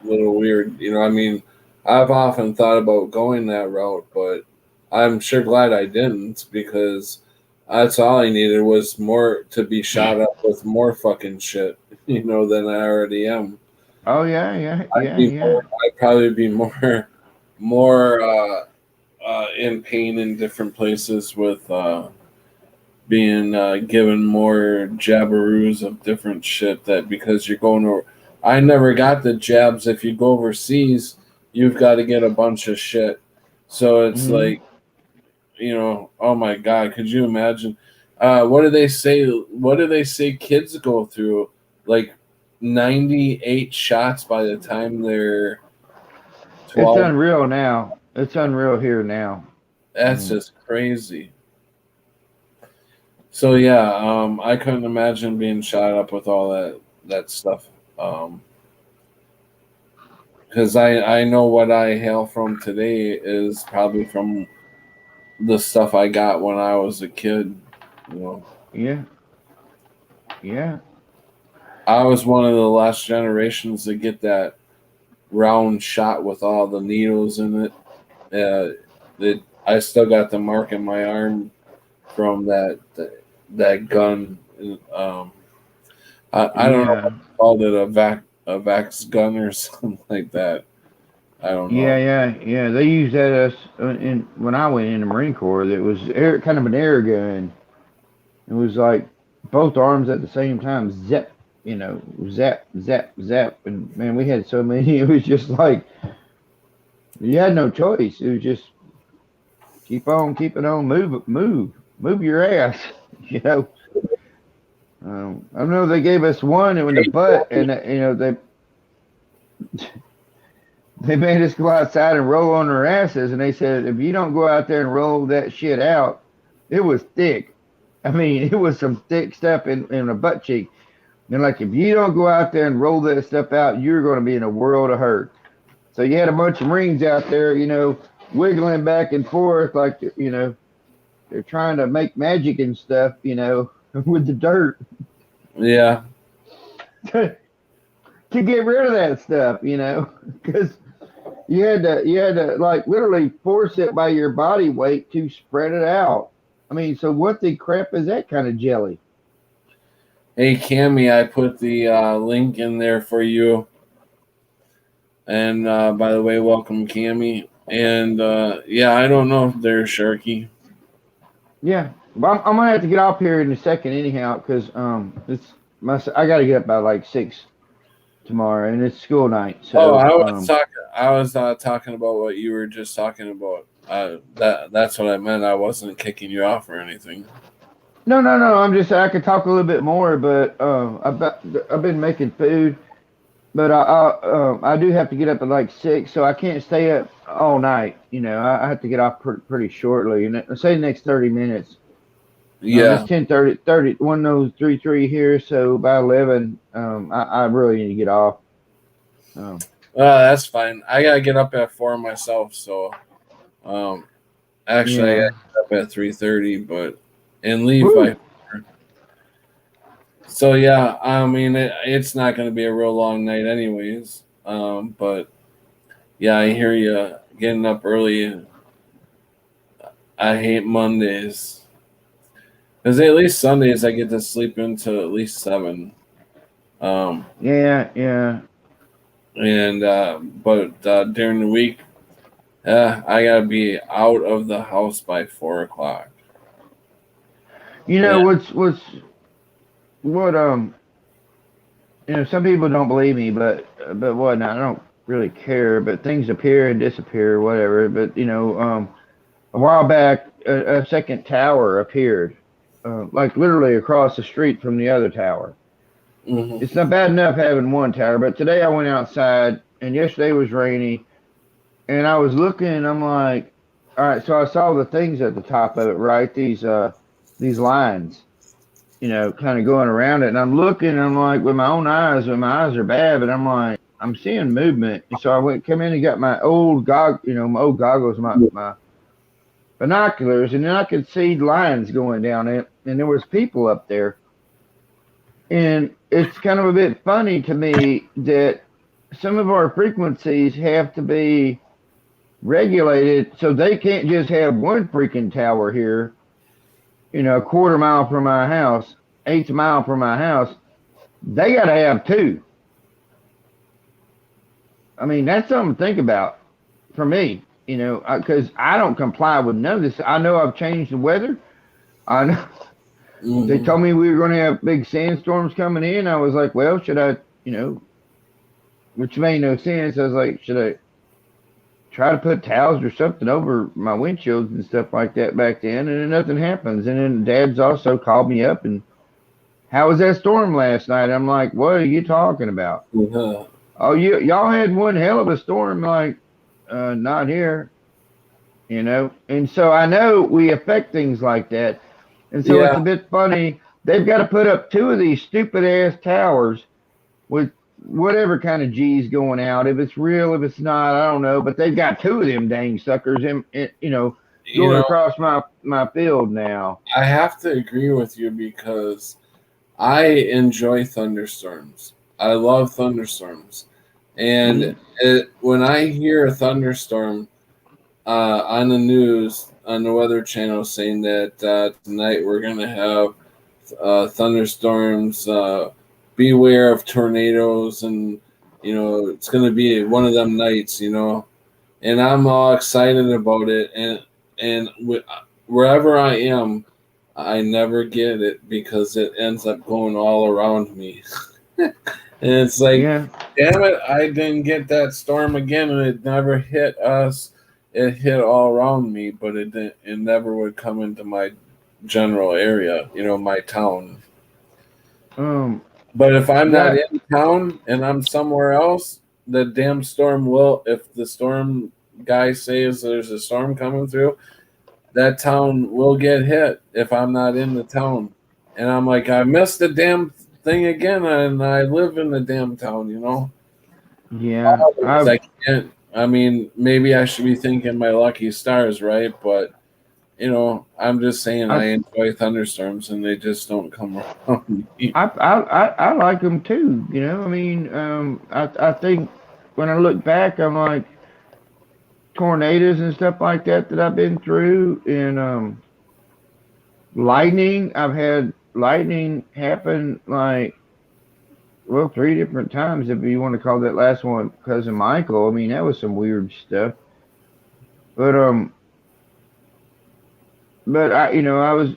little weird. I mean, I've often thought about going that route, but I'm sure glad I didn't, because that's all I needed was more to be shot up with more fucking shit, than I already am. Oh yeah. I'd probably be more in pain in different places with being given more jabberoos of different shit, that because you're going over. I never got the jabs. If you go overseas, you've got to get a bunch of shit. So it's like, oh my God, could you imagine? What do they say? What do they say kids go through? Like 98 shots by the time they're 12. It's unreal now. It's unreal here now. That's just crazy. So yeah, I couldn't imagine being shot up with all that stuff. Because I know what I hail from today is probably from the stuff I got when I was a kid. Yeah. I was one of the last generations to get that round shot with all the needles in it. I still got the mark in my arm from that gun. I don't know what they called it, a Vax gun or something like that. I don't know. Yeah. They used that when I went in the Marine Corps. It was kind of an air gun. It was like both arms at the same time. Zip. you know, zap, zap, zap, and man, we had so many. It was just like you had no choice. It was just keep on keeping on, move your ass. You know. I know they gave us one in the butt, and you know they made us go outside and roll on our asses, and they said if you don't go out there and roll that shit out, it was thick. I mean, it was some thick stuff in a butt cheek. And like, if you don't go out there and roll that stuff out, you're going to be in a world of hurt. So you had a bunch of Marines out there, you know, wiggling back and forth like, you know, they're trying to make magic and stuff, you know, with the dirt Yeah. to get rid of that stuff, you know, because you had to like literally force it by your body weight to spread it out. I mean, so what the crap is that kind of jelly? Hey, Cammy, I put the link in there for you. And by the way, welcome, Cammy. And yeah, I don't know if they're Sharky. Yeah, well, I'm gonna have to get off here in a second anyhow, because I got to get up by like 6 tomorrow, and it's school night. So I was talking about what you were just talking about. That's what I meant. I wasn't kicking you off or anything. no, I could talk a little bit more, but I've been making food, but I do have to get up at like 6, so I can't stay up all night. You know, I have to get off pretty shortly, and say the next 30 minutes. Yeah. It's 10:30, 1:03 here, so by 11, I really need to get off. That's fine. I gotta get up at 4 myself, so actually I Yeah. gotta get up at 3:30, but and leave Woo. by 4. So yeah, I mean it's not gonna be a real long night anyways. But yeah, I hear you getting up early. I hate Mondays. Because at least Sundays I get to sleep into at least 7. Yeah. And but during the week, I gotta be out of the house by 4 o'clock. You know Yeah. what you know, some people don't believe me, but what? I don't really care. But things appear and disappear, whatever. But you know, a while back, a second tower appeared, like literally across the street from the other tower. Mm-hmm. It's not bad enough having one tower, but today I went outside, and yesterday was rainy, and I was looking, and I'm like, all right, so I saw the things at the top of it, right? These lines, you know, kind of going around it. And I'm looking, and I'm like, with my own eyes, and my eyes are bad, but I'm like, I'm seeing movement. And so come in and got my old my old goggles, my binoculars, and then I could see lines going down it, and there was people up there. And it's kind of a bit funny to me that some of our frequencies have to be regulated, so they can't just have one freaking tower here, you know, a quarter mile from my house, eighth mile from my house. They got to have 2. I mean, that's something to think about for me, you know, because I don't comply with none of this. I know I've changed the weather. I know they told me we were going to have big sandstorms coming in. I was like, well, should I, you know, which made no sense. I was like, should I try to put towels or something over my windshields and stuff like that back then? And then nothing happens. And then Dad's also called me up and, how was that storm last night? I'm like, what are you talking about? Uh-huh. Oh, y'all had one hell of a storm. Like, not here, you know. And so I know we affect things like that. And so it's a bit funny. They've got to put up 2 of these stupid ass towers with whatever kind of G's going out. If it's real, if it's not, I don't know. But they've got 2 of them dang suckers, going across my field now. I have to agree with you because I enjoy thunderstorms. I love thunderstorms. And when I hear a thunderstorm on the news, on the Weather Channel, saying that tonight we're going to have thunderstorms, beware of tornadoes, and, you know, it's going to be one of them nights, you know. And I'm all excited about it. And wherever I am, I never get it because it ends up going all around me. And it's like, Yeah. damn it, I didn't get that storm again, and it never hit us. It hit all around me, but it didn't. It never would come into my general area, my town. But if I'm not That in town and I'm somewhere else, the damn storm will. If the storm guy says there's a storm coming through, that town will get hit if I'm not in the town. And I'm like, I missed the damn thing again, and I live in the damn town. yeah. I can't. I mean, maybe I should be thanking my lucky stars, right? But I'm just saying I I enjoy thunderstorms, and they just don't come around me. I like them too. I mean, I think when I look back, I'm like tornadoes and stuff like that I've been through, and lightning. I've had lightning happen like, well, 3 different times if you want to call that last one cousin Michael. I mean, that was some weird stuff. But I was.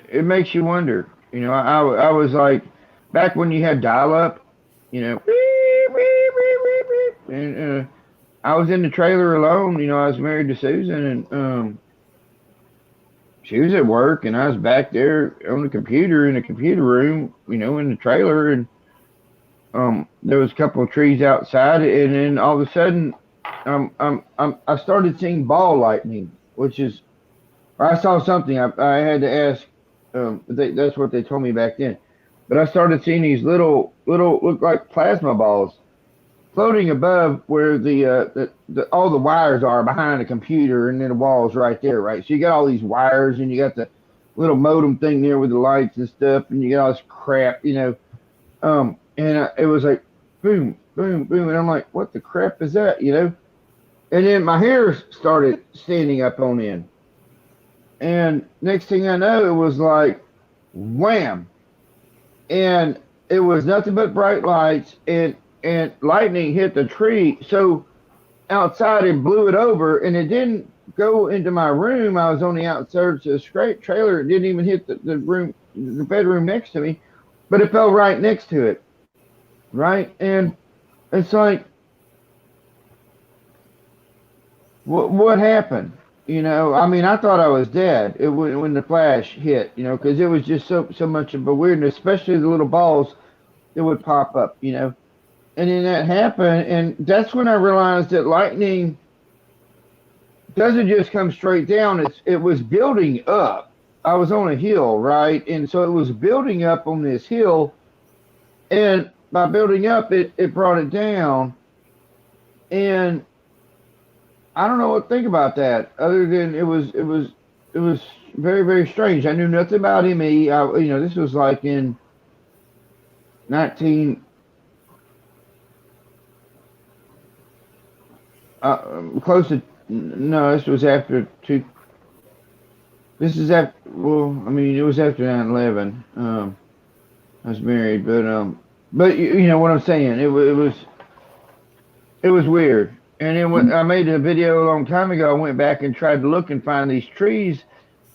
It makes you wonder. I was like, back when you had dial up. Beep, beep, beep, beep, beep, and I was in the trailer alone. I was married to Susan, and she was at work, and I was back there on the computer in the computer room. In the trailer, and there was a couple of trees outside, and then all of a sudden, I started seeing ball lightning, which is, or I saw something. I had to ask. That's what they told me back then. But I started seeing these little look like plasma balls floating above where the all the wires are behind the computer, and then the wall's right there, right? So you got all these wires, and you got the little modem thing there with the lights and stuff, and you got all this crap. It was like boom, boom, boom, and I'm like, what the crap is that? And then my hair started standing up on end, and next thing I know, it was like wham, and it was nothing but bright lights, and lightning hit the tree. So outside and blew it over, and it didn't go into my room. I was on the outskirts of the straight trailer. It didn't even hit the room, the bedroom next to me, but it fell right next to it, right? And it's like, what happened? I mean, I thought I was dead when the flash hit, because it was just so much of a weirdness, especially the little balls that would pop up. And then that happened, and that's when I realized that lightning doesn't just come straight down. It was building up. I was on a hill, right? And so it was building up on this hill, and by building up, it brought it down. And I don't know what to think about that, other than it was very, very strange. I knew nothing about ME. This was like in 19 close to, no, this was after two. This is after, well, I mean, it was after 9/11. I was married, but you know what I'm saying. It was weird. And then when I made a video a long time ago, I went back and tried to look and find these trees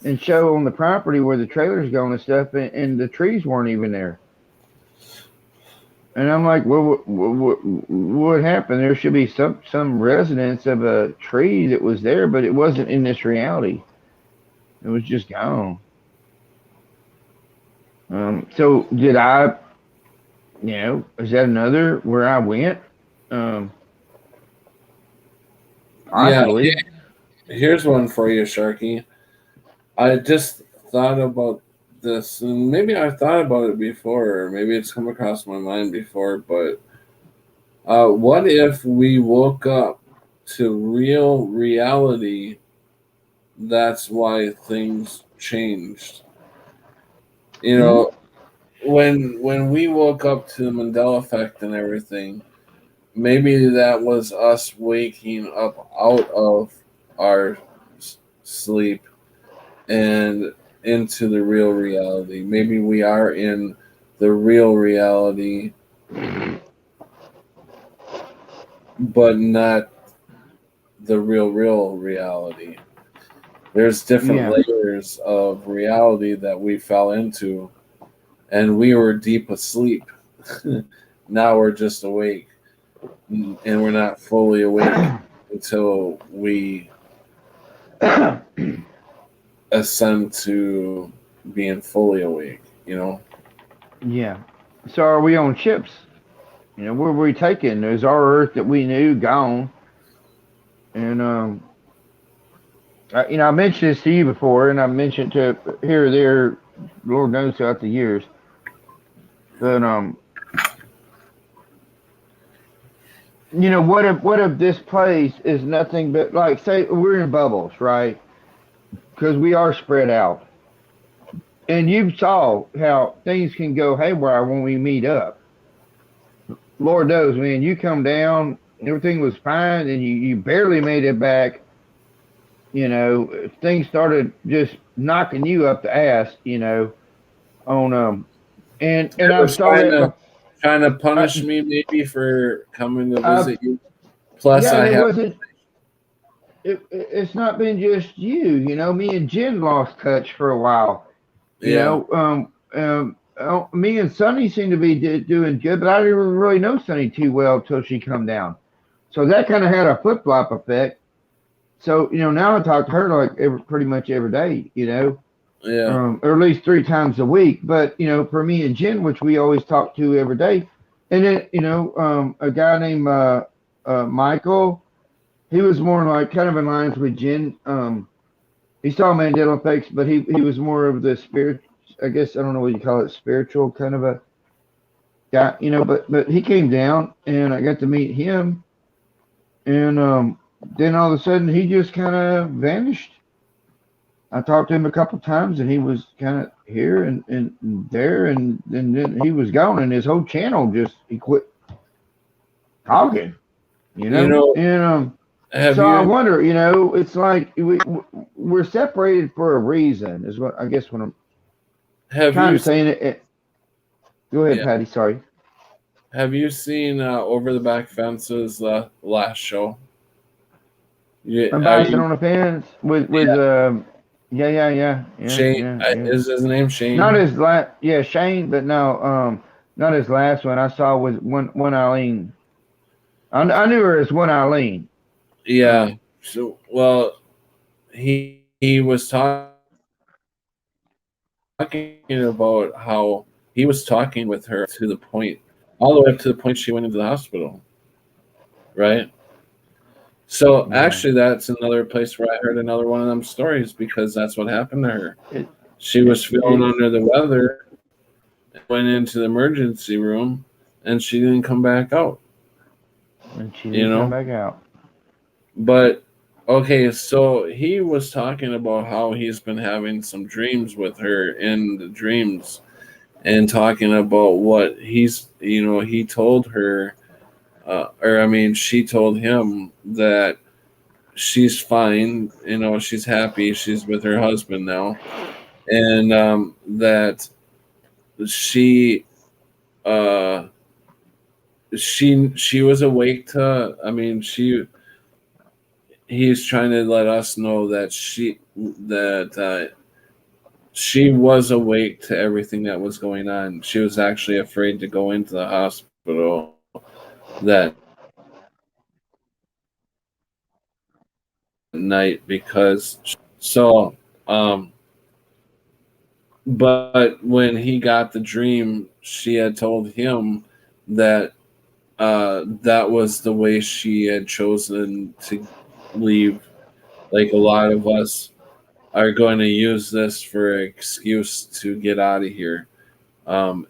and show on the property where the trailer's going and stuff, and the trees weren't even there. And I'm like, well, what happened? There should be some resonance of a tree that was there, but it wasn't in this reality. It was just gone. So did I? Is that another where I went? Possibly. Yeah. Here's one for you, Sharky. I just thought about this, and maybe I've thought about it before, or maybe it's come across my mind before, but what if we woke up to real reality? That's why things changed. When we woke up to the Mandela effect and everything, maybe that was us waking up out of our sleep and into the real reality. Maybe we are in the real reality, but not the real reality. There's different layers of reality that we fell into, and we were deep asleep. now we're just awake, and we're not fully awake until we ascend to being fully awake. Yeah. So are we on ships? Where were we taking? Is our Earth that we knew gone? And I mentioned this to you before, and I mentioned to here or there, Lord knows throughout the years. But what if this place is nothing but, like, say we're in bubbles, right? Because we are spread out, and you saw how things can go haywire when we meet up. Lord knows, man, you come down, everything was fine, and you barely made it back. Things started just knocking you up the ass. On and It I'm was sorry, but trying to punish I, me maybe for coming to I, visit you. Plus, yeah, I and it have wasn't. It's not been just you. Me and Jen lost touch for a while. yeah. Me and Sunny seem to be doing good, but I didn't really know Sunny too well till she come down. So that kind of had a flip flop effect. So now I talk to her like pretty much every day. Yeah. Or at least 3 times a week. But for me and Jen, which we always talk to every day, and then a guy named Michael, he was more like kind of in lines with Jen. He saw Mandela effects, but he was more of the spirit. I guess I don't know what you call it, spiritual kind of a guy. But he came down, and I got to meet him, and then all of a sudden he just kind of vanished. I talked to him a couple times, and he was kind of here and there, and then he was gone, and his whole channel just he quit talking, You know, and have so I you wonder, it's like we're separated for a reason, is what I guess what I'm have kind you of saying. Go ahead, yeah Patty. Sorry. have you seen Over the Back Fences last show? I'm Are bouncing you on the fence with yeah Shane? yeah. Is his name Not Shane? his last, yeah, Shane, but no, not his last one. I saw was one Eileen. I knew her as one Eileen. Yeah. Um, So well, he was talking about how he was talking with her to the point, all the way up to the point she went into the hospital, right? So yeah, actually, that's another place where I heard another one of them stories because that's what happened to her. it She it was feeling it's under the weather, went into the emergency room, and she didn't come back out. and she You didn't come know, back out. but okay, so he was talking about how he's been having some dreams with her in the dreams, and talking about what he told her, or I mean, she told him that she's fine, she's happy, she's with her husband now, and that she uh she was awake to, I mean, he's trying to let us know that she was awake to everything that was going on. She was actually afraid to go into the hospital that night because so but when he got the dream, she had told him that that was the way she had chosen to leave. Like a lot of us are going to use this for an excuse to get out of here,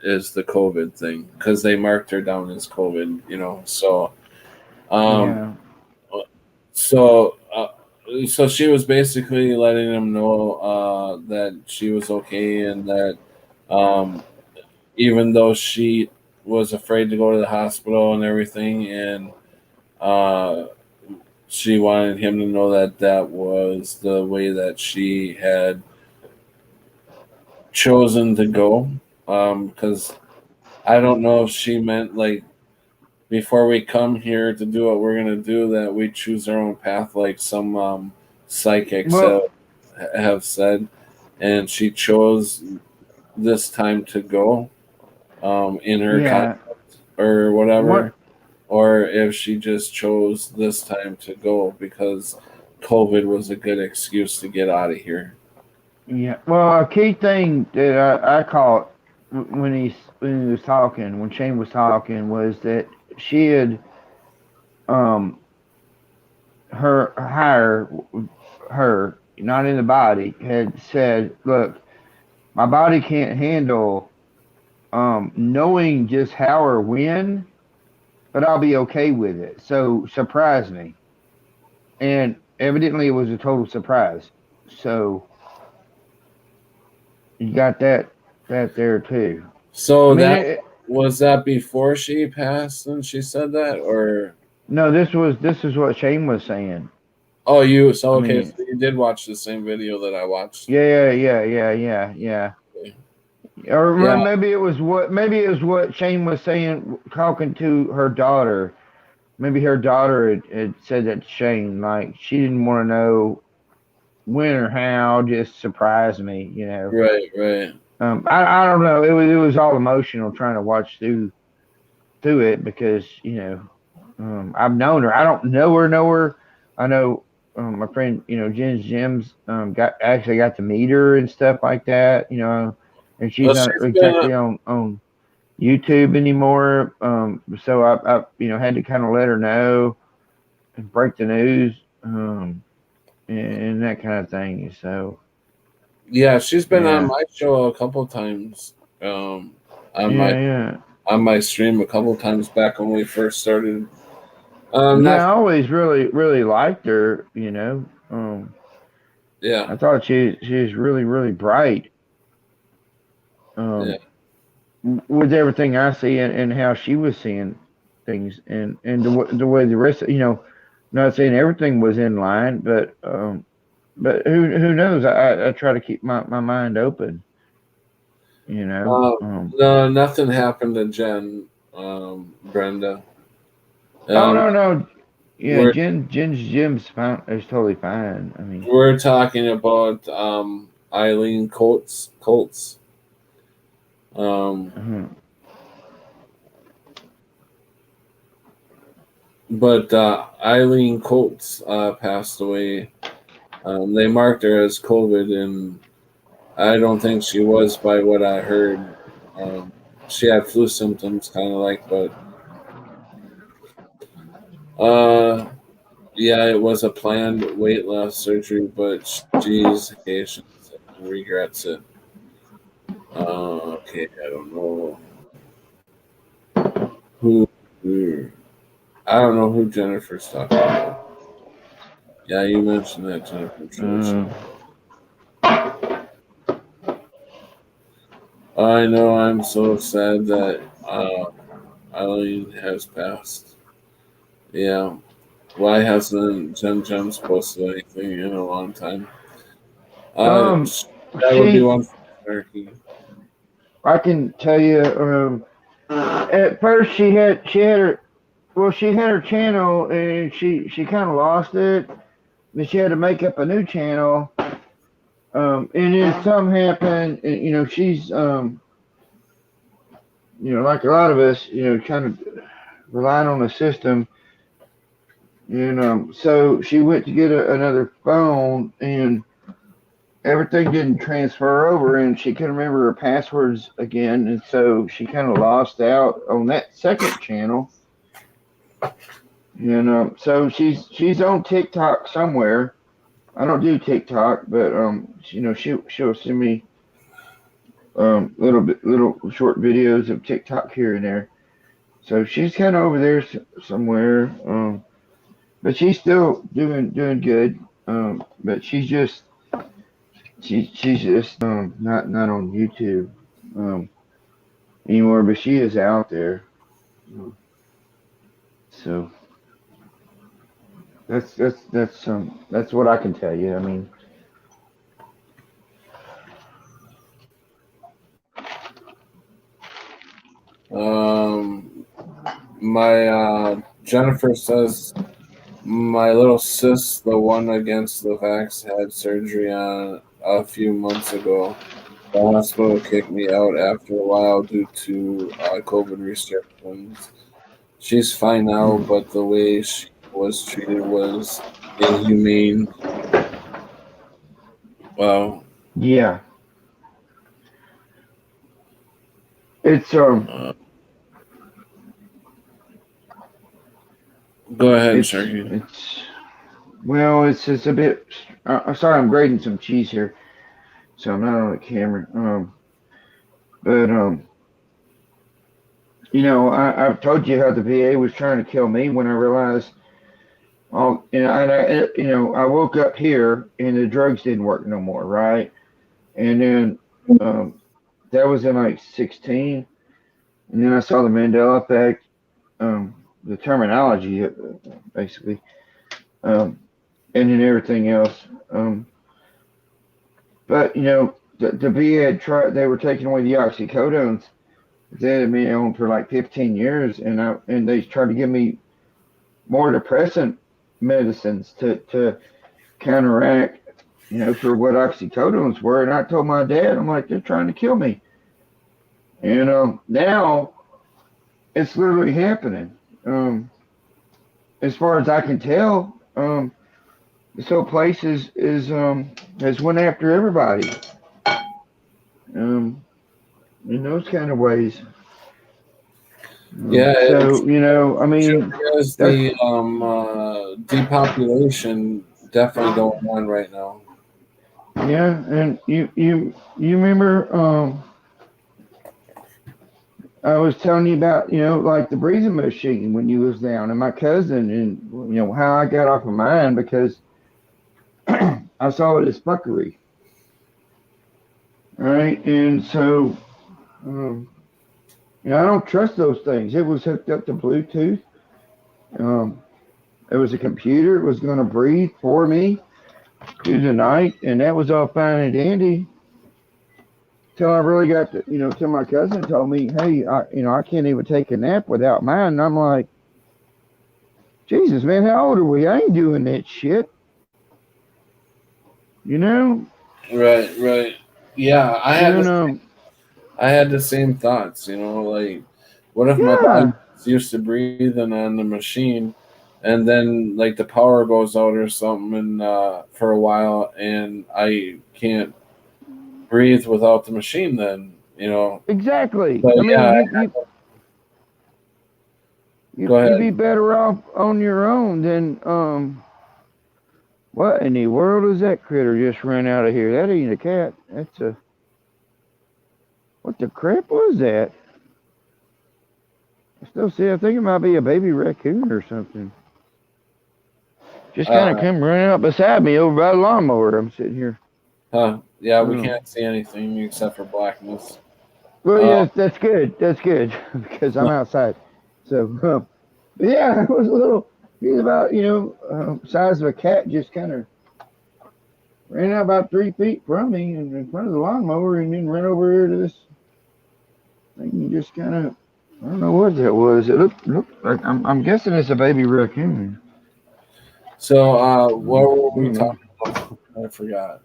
is the COVID thing, because they marked her down as COVID. Um, Yeah, so so she was basically letting him know that she was okay, and that um, even though she was afraid to go to the hospital and everything, and uh, she wanted him to know that that was the way that she had chosen to go. Because I don't know if she meant like before we come here to do what we're gonna do that we choose our own path, like some psychics well, have said, and she chose this time to go in her yeah, concept. or whatever, What? or if she just chose this time to go because COVID was a good excuse to get out of here. Yeah. Well, a key thing that I caught when he was talking, when Shane was talking, was that she had um her not in the body had said, "Look, my body can't handle knowing just how or when, but I'll be okay with it. So surprise me." And evidently, it was a total surprise. So you got that there too. I So mean, that was that before she passed and she said that, or no, this is what Shane was saying. oh, you so I okay, mean, so you did watch the same video that I watched. yeah. Okay. Or Yeah, maybe it was what Shane was saying, talking to her daughter. Maybe her daughter had said that to Shane, like she didn't want to know when or how, just surprise me, you know. right. I don't know. It was all emotional trying to watch through it because I've known her. I don't know her. I know my friend, Jen's Jim's got to meet her and stuff like that, and she's Well, not she's been exactly on YouTube anymore. So I had to kind of let her know and break the news, and that kind of thing. So yeah, she's been on yeah, my show a couple times. On my yeah. on my stream a couple times back when we first started. Yeah, Not I always really liked her. yeah, I thought she was really bright. yeah. Um, with everything I see and how she was seeing things and the way the rest, not saying everything was in line, but who knows? I try to keep my mind open. You know. Um, no, nothing happened to Jen, Brenda. Oh Um, no. Yeah, we're Jim's fine. Is totally fine. I mean. we're talking about Eileen Colts. Um, Uh-huh. but Eileen Colts passed away. They marked her as COVID, and I don't think she was, by what I heard. Um, she had flu symptoms, kind of like, but uh, yeah, it was a planned weight loss surgery, but she's Haitian and regrets it. Okay, I don't know who, who. I don't know who Jennifer's talking about. Yeah, you mentioned that Jennifer Trish. Uh, I know. I'm so sad that Eileen has passed. Yeah. Why hasn't Jen Gems posted anything in a long time? um, That would be she. one for Snarky. I can tell you. At first, she had her channel and she kind of lost it. But she had to make up a new channel. And then something happened. And, she's like a lot of us, kind of relying on the system. So she went to get another phone and everything didn't transfer over and she couldn't remember her passwords again and so she kind of lost out on that second channel. So she's on TikTok somewhere. I don't do TikTok, but she'll send me little short videos of TikTok here and there. So she's kind of over there somewhere. But she's still doing good. But she's just not on YouTube um anymore. But she is out there. So that's what I can tell you. I mean. Um, my Jennifer says my little sis, the one against the vax, had surgery on a few months ago. The hospital kicked me out after a while due to COVID restrictions. She's fine now, but the way she was treated was inhumane. Wow. Yeah, it's Uh, Go ahead, Sharky. it's a bit. Sorry, I'm grating some cheese here, so I'm not on the camera. But I've told you how the VA was trying to kill me when I realized. I woke up here and the drugs didn't work no more, right? And then um, that was in like 16, and then I saw the Mandela effect, the terminology, basically, um, and then everything else. But the VA had tried; they were taking away the oxycodones that had been on for like 15 years, and they tried to give me more depressant medicines to counteract, for what oxycodones were. And I told my dad, I'm like, they're trying to kill me. And now it's literally happening. As far as I can tell, this whole place has went after everybody. In those kind of ways. Yeah, So I mean, because the depopulation definitely going on right now. yeah, and you remember I was telling you about like the breathing machine when you was down, and my cousin, and how I got off of mine because I saw it as fuckery, right? And so I don't trust those things. It was hooked up to Bluetooth. Um, it was a computer. It was going to breathe for me through the night, and that was all fine and dandy. Till I really got to, till my cousin told me, hey, I can't even take a nap without mine. And I'm like, Jesus, man, how old are we? I ain't doing that shit. Right. Yeah, I had the same thoughts. Like, what if my Yeah, body is used to breathing on the machine, and then like the power goes out or something, and for a while, and I can't breathe without the machine? Then exactly. But I mean, yeah, go you'd be ahead. better off on your own than what in the world is that critter just ran out of here? That ain't a cat. What the crap was that? I still see. I think it might be a baby raccoon or something. Just kind of Uh, come running up beside me over by the lawnmower. I'm sitting here. yeah, we Oh. can't see anything except for blackness. Well, Uh, yes, that's good. That's good because I'm outside. So, but yeah, it was a little. He's about size of a cat. Just kind of ran out about 3 feet from me and in front of the lawnmower, and then ran over here to this thing. And just kind of. I don't know what that was. It looked like I'm guessing it's a baby raccoon. so, what were I we don't know. talking about? I forgot.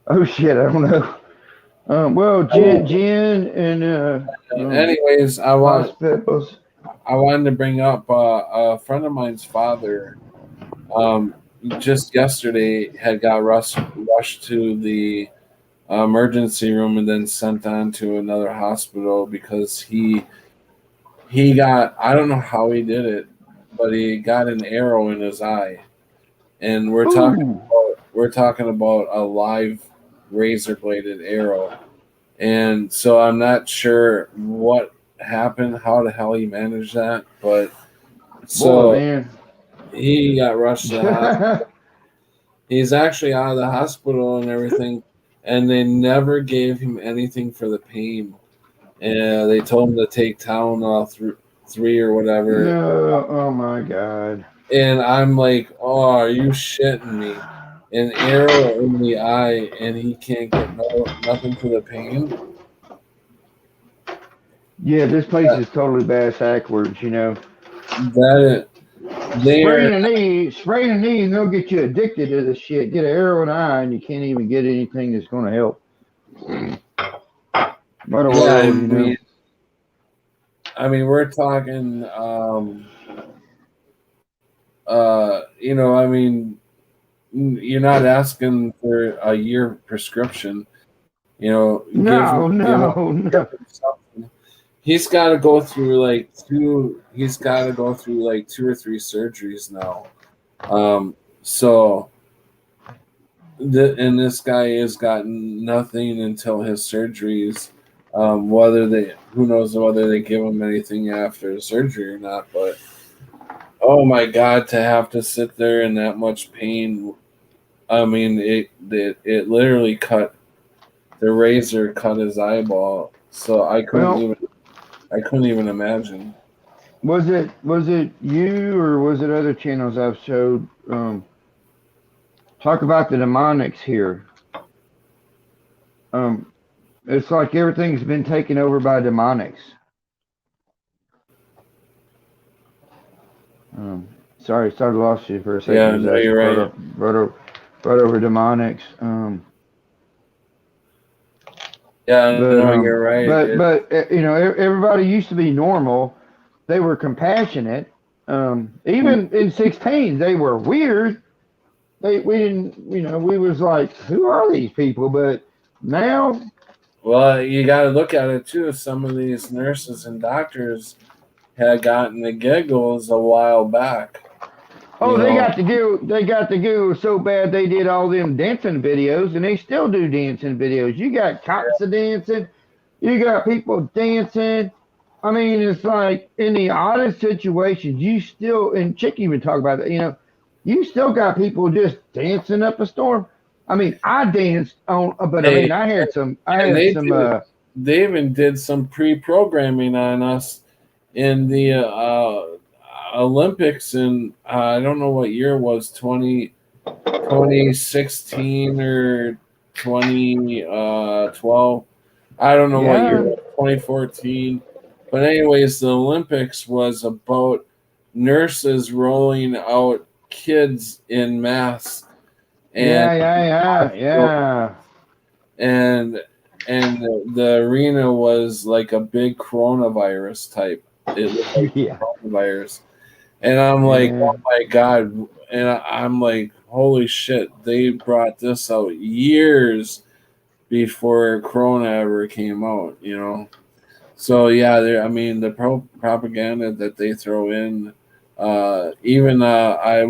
Oh shit, I don't know. Well, Jen and Anyways, hospitals. I wanted to bring up a friend of mine's father. Um, just yesterday had got rushed to the emergency room and then sent on to another hospital because he got, I don't know how he did it, but he got an arrow in his eye, and Ooh, we're talking about a live razor bladed arrow. And so I'm not sure what happened, how the hell he managed that, but boy, so man. he got rushed to the hospital. He's actually out of the hospital and everything, and they never gave him anything for the pain. And they told him to take Tylenol through 3 or whatever. No, oh my God. And I'm like, oh, are you shitting me? An arrow in the eye, and he can't get nothing for the pain. Yeah, this place is totally backwards. That Sprain there, a knee, and they'll get you addicted to this shit. Get an arrow in the eye, and you can't even get anything that's going to help. What a Yeah, world, you know. I mean, we're talking, you know, I mean, you're not asking for a year prescription. You know, No, give him no. something. He's got to go through like two. He's got to go through like 2 or 3 surgeries now. So and this guy has gotten nothing until his surgeries. Who knows whether they give him anything after the surgery or not, but oh my God, to have to sit there in that much pain. I mean, it literally the razor cut his eyeball. So I couldn't Well, even imagine. was it you or was it other channels I've showed? Talk about the demonics here. It's like everything's been taken over by demonics. Sorry, lost you for a second. Yeah, no, you're right. Brought over demonics. Yeah, But no, you're right. you know, everybody used to be normal. They were compassionate. Even in 16s, they were weird. We didn't, you know, we was like, who are these people? But now, Well, you got to look at it too. Some of these nurses and doctors had gotten the giggles a while back. oh, they got the goo so bad they did all them dancing videos, and they still do dancing videos. You got cops dancing, you got people dancing. I mean, it's like in the oddest situations, you still, and Chick even talk about that, you know, you still got people just dancing up a storm. I mean, I danced on, but I mean, I And had some, they even did some pre-programming on us in the Olympics in I don't know what year it was, 2016 or 2012. I don't know what year yeah, it was, 2014. But anyways, the Olympics was about nurses rolling out kids in mass, and yeah. and the arena was like a big coronavirus type. It looked like Yeah, coronavirus, and I'm like, yeah. oh my God, and I'm like, holy shit, they brought this out years before Corona ever came out, you know. So yeah, I mean, the propaganda that they throw in. Even I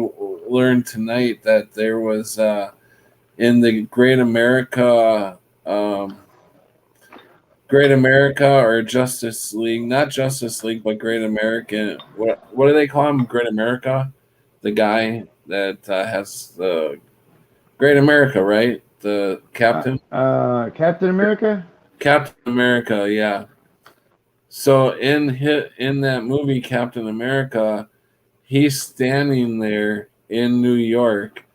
learned tonight that there was in the Great America or Justice League, not Justice League, but Great American. What do they call him? Great America, the guy that has the Great America, right? The captain, Captain America. Captain America, yeah. So in that movie, Captain America, he's standing there in New York,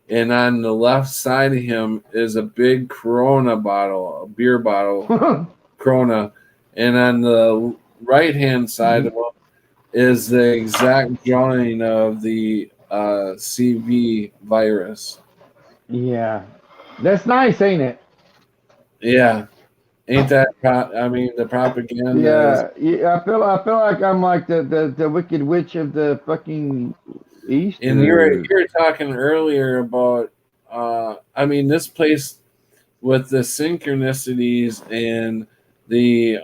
and on the left side of him is a big Corona bottle, a beer bottle, Corona, and on the right hand side of him is the exact drawing of the CV virus. Yeah, that's nice, ain't it? Yeah, ain't that? I mean, the propaganda is. Yeah. I feel like I'm like the wicked witch of the fucking east. And you were talking earlier about. I mean, this place with the synchronicities and the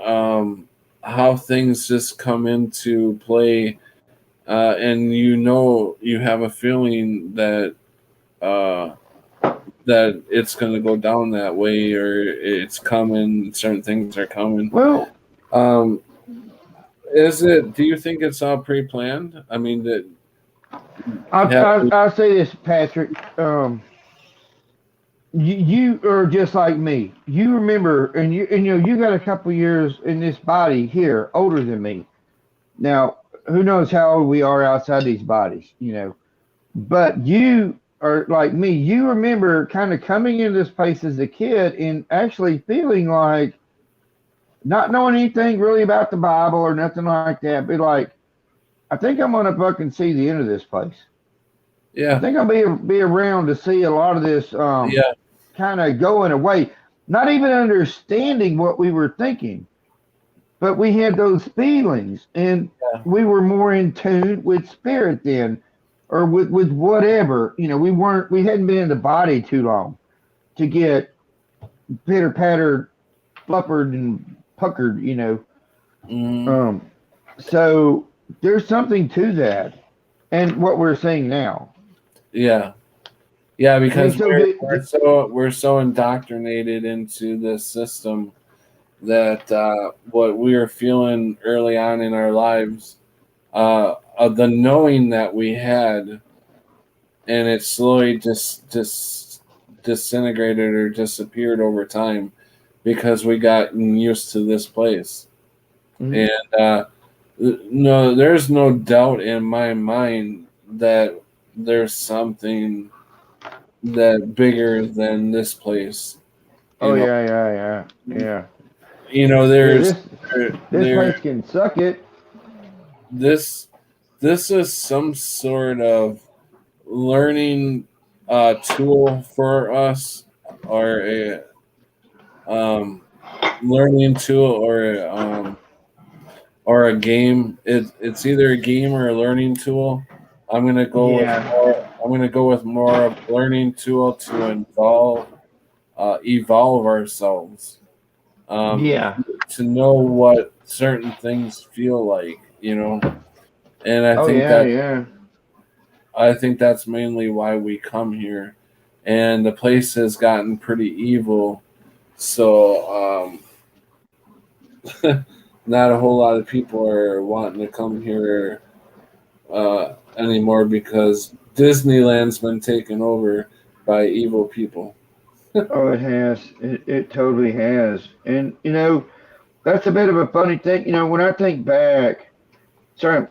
how things just come into play, and you have a feeling that that it's going to go down that way, or it's coming. Certain things are coming. Well, Um, is it? Do you think it's all pre-planned? I mean, that I'll say this, Patrick. You are just like me. You remember, and you know, you got a couple years in this body here, older than me. Now, who knows how old we are outside these bodies, you know? But you are like me. You remember kind of coming into this place as a kid and actually feeling like not knowing anything really about the Bible or nothing like that, but like, I think I'm gonna fucking see the end of this place. I yeah, think I'll be around to see a lot of this yeah, kind of going away. not even understanding what we were thinking, but we had those feelings, and Yeah. we were more in tune with spirit then, or with whatever. We hadn't been in the body too long to get pitter pattered, fluffered, and puckered. Mhm. Um, so there's something to that, and what we're seeing now. Yeah. Yeah, I mean, because so we're so indoctrinated into this system that what we were feeling early on in our lives, the knowing that we had, and it slowly just disintegrated or disappeared over time because we got used to this place. Mhm. And no, there's no doubt in my mind that there's something that bigger than this place. Oh You know, yeah, yeah, yeah, yeah, yeah. there's This there place can suck it. this this is some sort of learning tool for us, or a learning tool, or a game. It's either a game or a learning tool. I'm gonna go with Yeah, more. I'm gonna go with more of a learning tool to evolve ourselves, yeah. to know what certain things feel like, And Oh yeah, yeah. I think that's mainly why we come here, and the place has gotten pretty evil. So not a whole lot of people are wanting to come here anymore because Disneyland's been taken over by evil people. Oh, it has. It totally has. And that's a bit of a funny thing. When I think back. Sorry,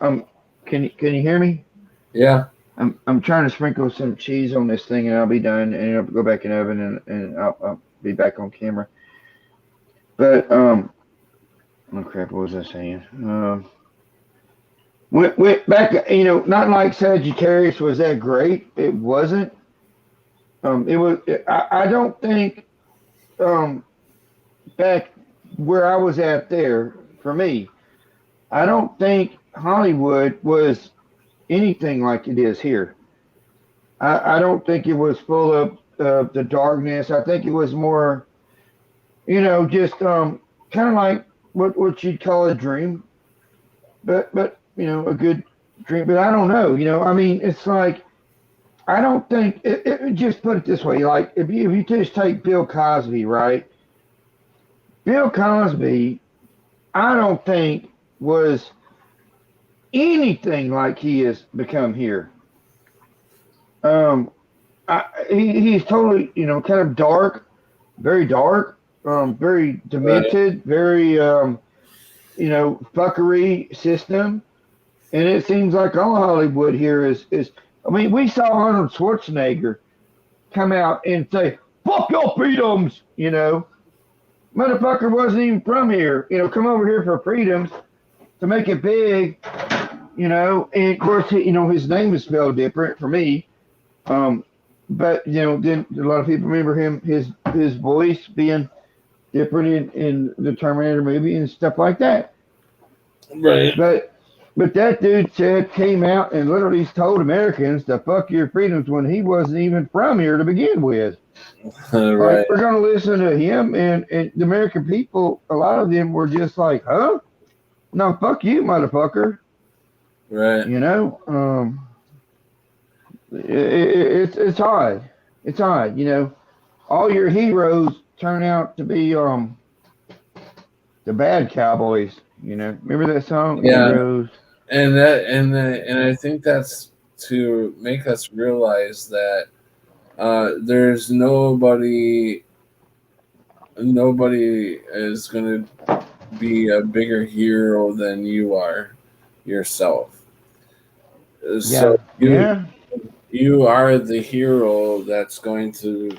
can you hear me? Yeah, I'm trying to sprinkle some cheese on this thing, and I'll be done, and it'll go back in the oven, and I'll be back on camera. But oh crap, what was I saying? Went back. Not like Sagittarius was that great. It wasn't. It was. I don't think um back where I was at there for me. I don't think Hollywood was anything like it is here. I don't think it was full of the darkness. I think it was more, just kind of like what you'd call a dream, but a good dream. But I don't know. I mean, it's like I don't think just put it this way. Like if you just take Bill Cosby, right? Bill Cosby, I don't think was anything like he has become here. Um, he's totally, kind of dark, very right, demented, very, fuckery system. And it seems like all Hollywood here is. I mean, we saw Arnold Schwarzenegger come out and say, "Fuck your freedoms," motherfucker wasn't even from here. Come over here for freedoms to make it big. And of course, his name is spelled different for me. Um, but then a lot of people remember his voice being different in the Terminator movie and stuff like that. right, But that dude came out and literally told Americans to fuck your freedoms when he wasn't even from here to begin with. right, Like we're gonna listen to him, and the American people, a lot of them were just like, huh? No, fuck you, motherfucker. right. You know, it's odd. It's odd. All your heroes turn out to be the bad cowboys. Remember that song, Yeah, Heroes? and I think that's to make us realize that there's nobody is going to be a bigger hero than you are yourself. So Yeah, yeah, you are the hero that's going to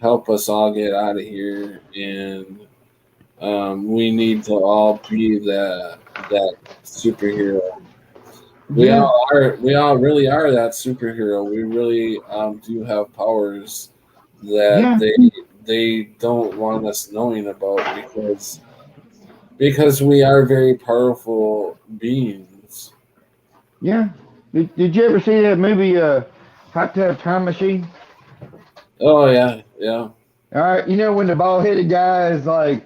help us all get out of here, and we need to all be that superhero. We yeah, all are. We all really are that superhero. We really do have powers that yeah. they don't want us knowing about because we are very powerful beings. Yeah. Did you ever see that movie, Hot Tub Time Machine? Oh yeah, yeah. All right, you know when the bald-headed guy is like,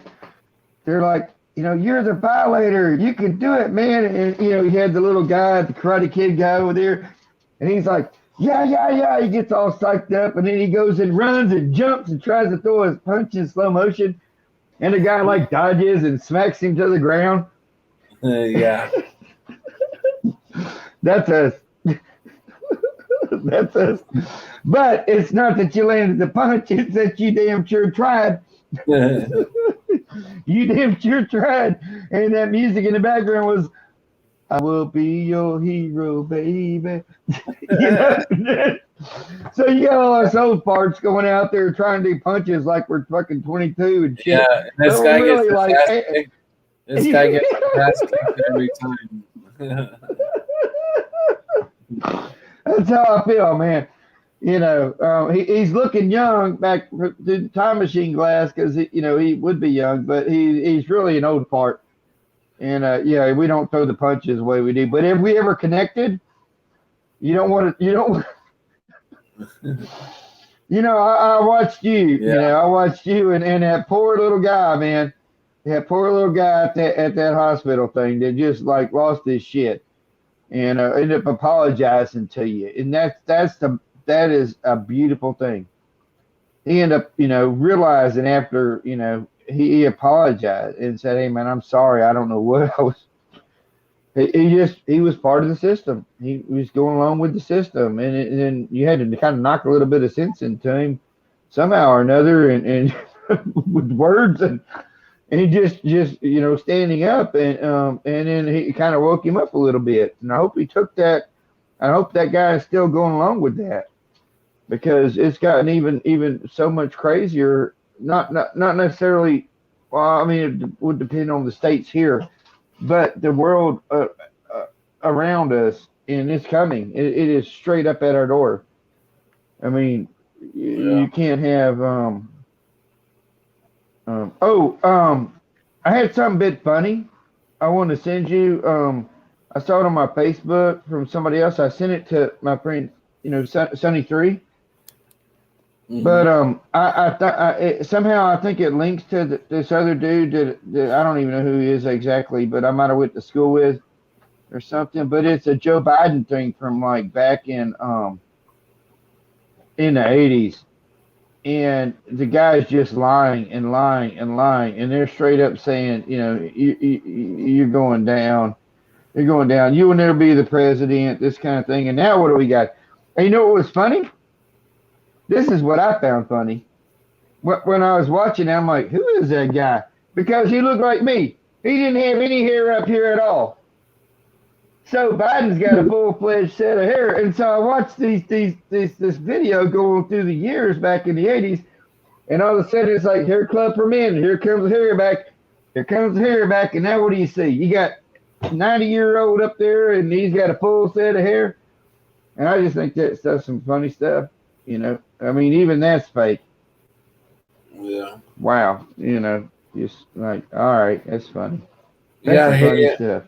they're like, you're the violator. You can do it, man. And he had the little guy, the Karate Kid guy over there, and he's like, yeah, yeah, yeah. He gets all psyched up, and then he goes and runs and jumps and tries to throw his punch in slow motion, and the guy like dodges and smacks him to the ground. Yeah. That's us. That's us. But it's not that you landed the punch; it's that you damn sure tried. You damn sure tried. And that music in the background was, I will be your hero, baby. So you got all our soul parts going out there trying to do punches like we're fucking 22 and shit. Yeah, and this But guy really, gets the ass kicked every time. That's how I feel, man. He's looking young back through the time machine glass because he would be young, but he's really an old part. And yeah, we don't throw the punches the way we do. But if we ever connected, you don't want to. You don't. I watched you. Yeah. I watched you and that poor little guy, man. That poor little guy at that hospital thing that just like lost his shit and ended up apologizing to you. And that is a beautiful thing. He ended up, realizing after, he apologized and said, "Hey man, I'm sorry. I don't know what I was." He was part of the system. He was going along with the system, and then you had to kind of knock a little bit of sense into him somehow or another, and with words, and he just standing up, and then he kind of woke him up a little bit. And I hope he took that. I hope that guy is still going along with that, because it's gotten even so much crazier. Not necessarily. Well, I mean, it would depend on the states here. But the world around us, and it's coming. It is straight up at our door. I mean, you can't have. I had something a bit funny. I want to send you. I saw it on my Facebook from somebody else. I sent it to my friend, Sunny3. Mm-hmm. But somehow I think it links to this other dude that I don't even know who he is exactly, but I might have went to school with or something. But it's a Joe Biden thing from like back in the 80s, and the guy's just lying and lying and lying, and they're straight up saying, you're going down, you're going down, you will never be the president, this kind of thing. And now what do we got? And you know what was funny? This is what I found funny. When I was watching it, I'm like, who is that guy? Because he looked like me. He didn't have any hair up here at all. So Biden's got a full-fledged set of hair. And so I watched this video going through the years back in the 80s, and all of a sudden it's like hair club for men. Here comes the hair back. Here comes the hair back. And now what do you see? You got 90-year-old up there, and he's got a full set of hair. And I just think that's some funny stuff. I mean, even that's fake. Yeah. Wow. Just like, all right, that's funny. That's funny stuff.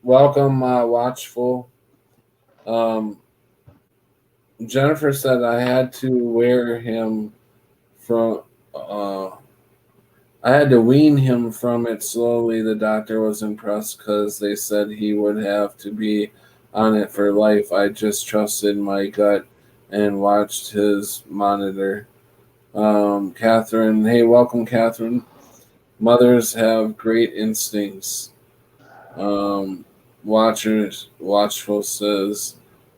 Welcome, Watchful. Jennifer said I had to wear him from. I had to wean him from it slowly. The doctor was impressed because they said he would have to be on it for life. I just trusted my gut and watched his monitor. Catherine, hey, welcome, Catherine. Mothers have great instincts. Watchful says,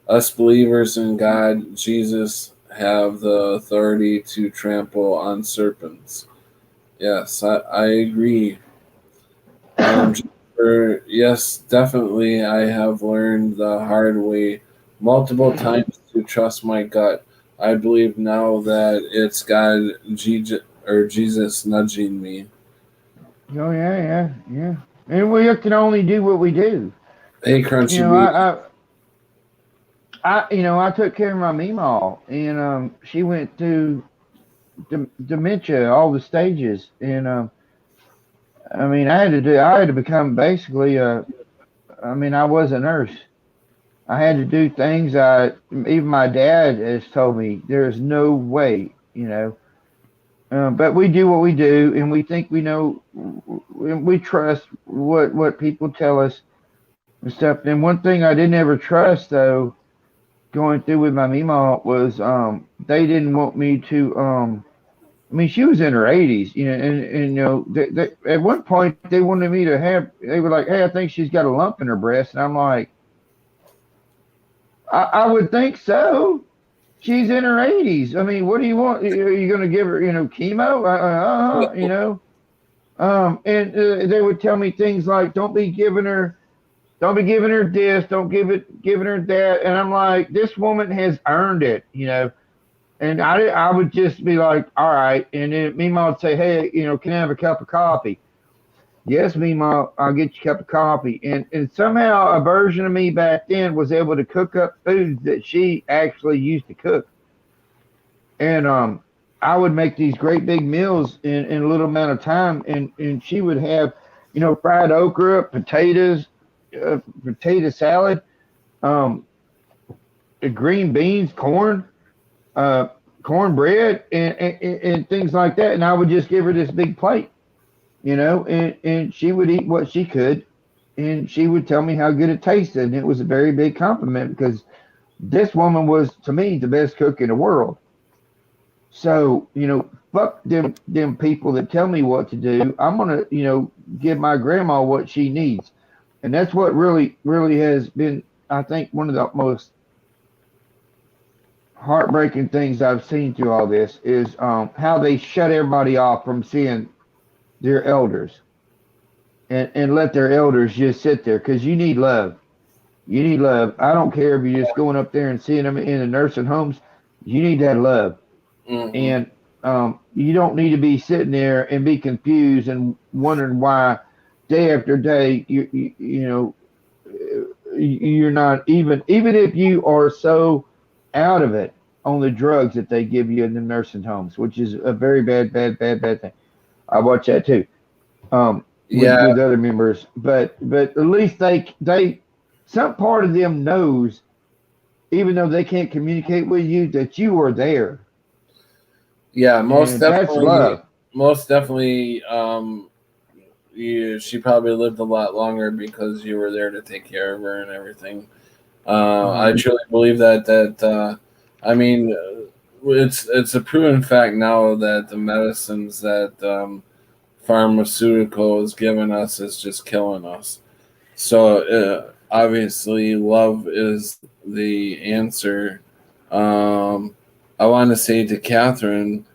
us believers in God, Jesus, have the authority to trample on serpents. Yes, I agree. Yes, definitely. I have learned the hard way multiple times to trust my gut. I believe now that it's God, Jesus nudging me. Oh yeah. And we can only do what we do. Hey, Crunchy. I took care of my Meemaw, and she went through dementia, all the stages, and I mean, I had to become basically I mean, I was a nurse. I had to do things even my dad has told me there's no way, you know. But we do what we do, and we think we know, and we trust what people tell us and stuff. And one thing I didn't ever trust though, going through with my Mima was they didn't want me to I mean, she was in her 80s, you know, and you know, at one point they wanted me to have. They were like, "Hey, I think she's got a lump in her breast," and I'm like, "I would think so. She's in her 80s. I mean, what do you want? Are you going to give her, you know, chemo? You know." And they would tell me things like, don't be giving her this, don't giving her that," and I'm like, "This woman has earned it," you know. And I would just be like, all right. And then Mima would say, hey, you know, can I have a cup of coffee? Yes, Mima, I'll get you a cup of coffee. And somehow a version of me back then was able to cook up foods that she actually used to cook. And I would make these great big meals in a little amount of time. And she would have, you know, fried okra, potatoes, potato salad, um, green beans, corn, cornbread and things like that. And I would just give her this big plate, you know, and she would eat what she could, and she would tell me how good it tasted. And it was a very big compliment because this woman was, to me, the best cook in the world. So, you know, fuck them people that tell me what to do. I'm gonna, you know, give my grandma what she needs. And that's what really has been, I think, one of the most heartbreaking things I've seen through all this is how they shut everybody off from seeing their elders and let their elders just sit there because you need love. You need love. I don't care if you're just going up there and seeing them in the nursing homes. You need that love. Mm-hmm. And you don't need to be sitting there and be confused and wondering why day after day you know you're not even if you are so out of it on the drugs that they give you in the nursing homes, which is a very bad thing. I watch that too, with other members, but at least they some part of them knows, even though they can't communicate with you, that you are there. Yeah, most And definitely. that's love. Most definitely. She probably lived a lot longer because you were there to take care of her and everything. I truly believe that. I mean, it's a proven fact now that the medicines that pharmaceutical is giving us is just killing us. So obviously, love is the answer. I want to say to Catherine,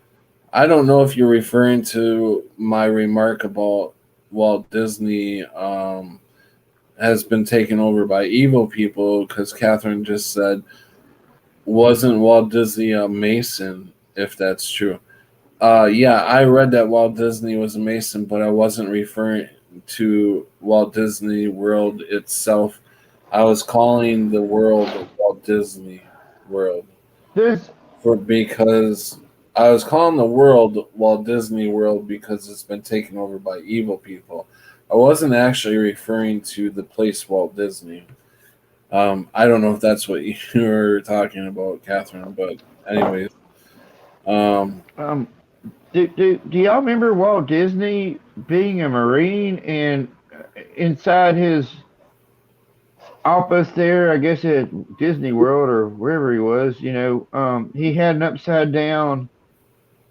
I don't know if you're referring to my remark about Walt Disney has been taken over by evil people, because Catherine just said, wasn't Walt Disney a Mason, if that's true? Yeah, I read that Walt Disney was a Mason, but I wasn't referring to Walt Disney World itself. I was calling the world Walt Disney World. There's Because I was calling the world Walt Disney World because it's been taken over by evil people. I wasn't actually referring to the place Walt Disney. I don't know if that's what you were talking about, Catherine, but anyways. Do y'all remember Walt Disney being a Marine and inside his office there, I guess at Disney World or wherever he was, you know, he had an upside down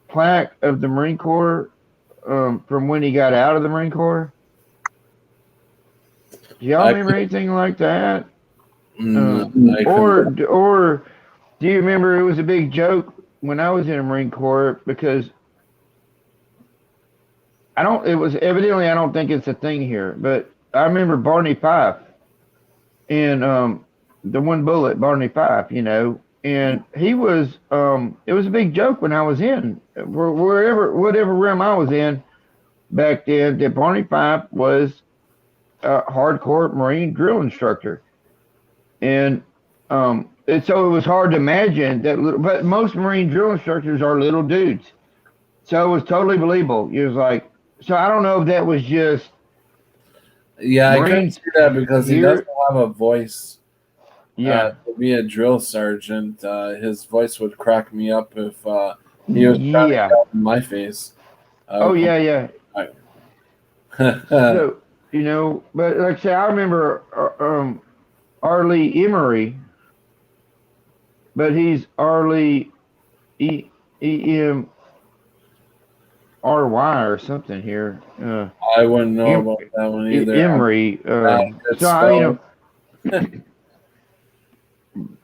plaque of the Marine Corps from when he got out of the Marine Corps. Do y'all remember anything like that? Or do you remember it was a big joke when I was in the Marine Corps, because I don't think it's a thing here, but I remember Barney Fife and the one bullet, Barney Fife, you know, and he was it was a big joke when I was in whatever realm I was in back then, that Barney Fife was a hardcore Marine drill instructor. And so it was hard to imagine that but most Marine drill instructors are little dudes. So it was totally believable. It was like, so I don't know if that was just Yeah, I couldn't Marine see that because he doesn't here. have a voice. Yeah, To be a drill sergeant, his voice would crack me up if he was trying to yeah. yell in my face. I Oh would come yeah, yeah. back. So but like I say, I remember Arlie Emery, but he's Arlie EMRY or something here. I wouldn't know Em, about that one either. I'm Emery. not a good So I speller.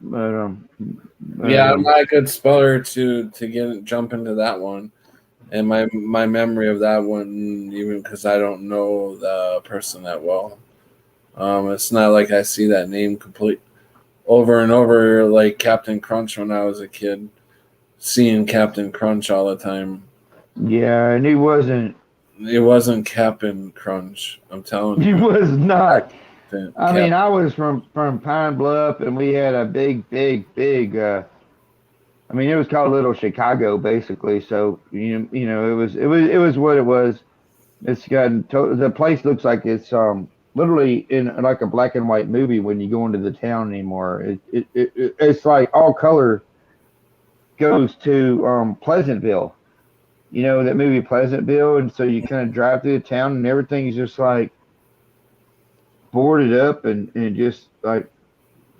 but Yeah, I'm um, not a good speller to jump into that one. And my memory of that one, even because I don't know the person that well, it's not like I see that name complete over and over like Captain Crunch when I was a kid, seeing Captain Crunch all the time. yeah, and he wasn't. It wasn't Captain Crunch. I'm telling He you, was not. I mean, Cap. I was from Pine Bluff, and we had a big. I mean, it was called Little Chicago, basically. So it was what it was. It's the place looks like it's literally in like a black and white movie when you go into the town anymore. It's like all color goes to Pleasantville. You know that movie Pleasantville, and so you kind of drive through the town and everything's just like boarded up and just like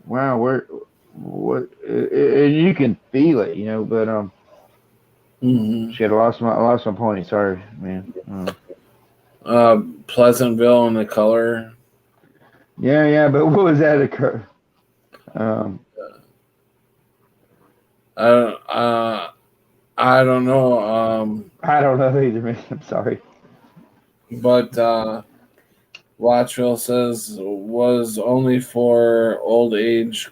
wow, where what and you can feel it, but Hmm. shit, I lost my point. Sorry, man. Pleasantville and the color. Yeah, but what was that occur? Um, I I don't know. I don't know either, man. I'm sorry. But Watchville says was only for old age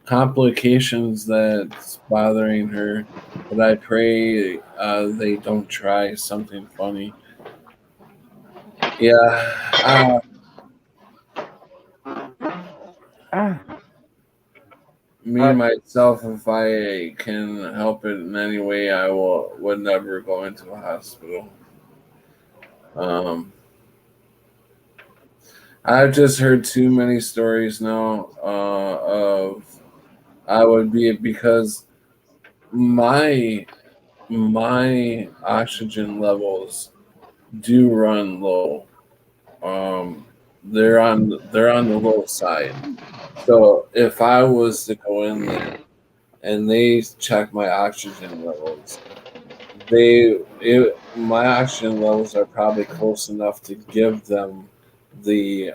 complications that's bothering her. But I pray they don't try something funny. Yeah, Ah, me myself, if I can help it in any way, I would never go into a hospital. Um, I've just heard too many stories now of I would be because my my oxygen levels do run low. Um, they're on the low side. So if I was to go in there and they check my oxygen levels, my oxygen levels are probably close enough to give them the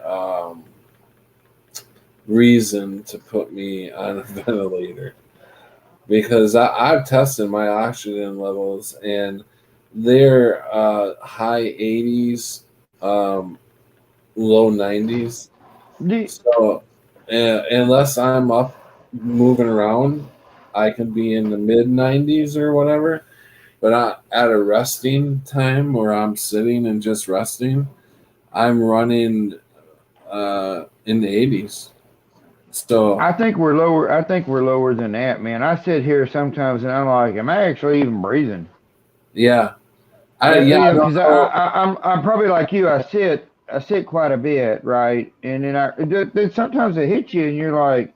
reason to put me on a ventilator because I've tested my oxygen levels and they're high 80s, low 90s. do, So unless I'm up moving around, I can be in the mid 90s or whatever. But at a resting time where I'm sitting and just resting, I'm running in the 80s. So I think we're lower. I think we're lower than that, man. I sit here sometimes and I'm like, am I actually even breathing? yeah, I don't Because know. I'm probably like you. I sit quite a bit, right? And then sometimes it hits you and you're like,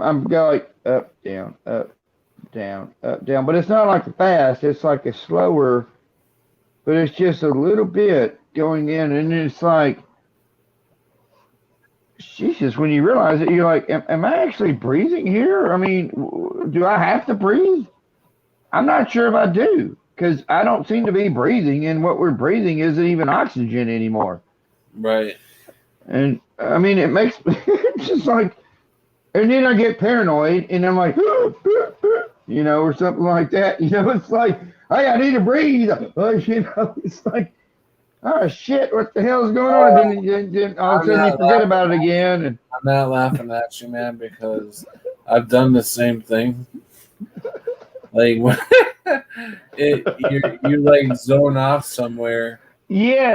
I'm going up, down, up, down, up, down. But it's not like fast. It's like a slower, but it's just a little bit going in, and it's like, Jesus. When you realize it, you're like, am I actually breathing here? I mean, do I have to breathe? I'm not sure if I do, because I don't seem to be breathing, and what we're breathing isn't even oxygen anymore. Right. And I mean, it makes it's just like, and then I get paranoid, and I'm like, or something like that. It's like, hey, I need to breathe. It's like, oh shit, what the hell's going on? Then all of a I'm sudden you not forget laughing. about it again, and I'm not laughing at you, man, because I've done the same thing. Like when you like zone off somewhere,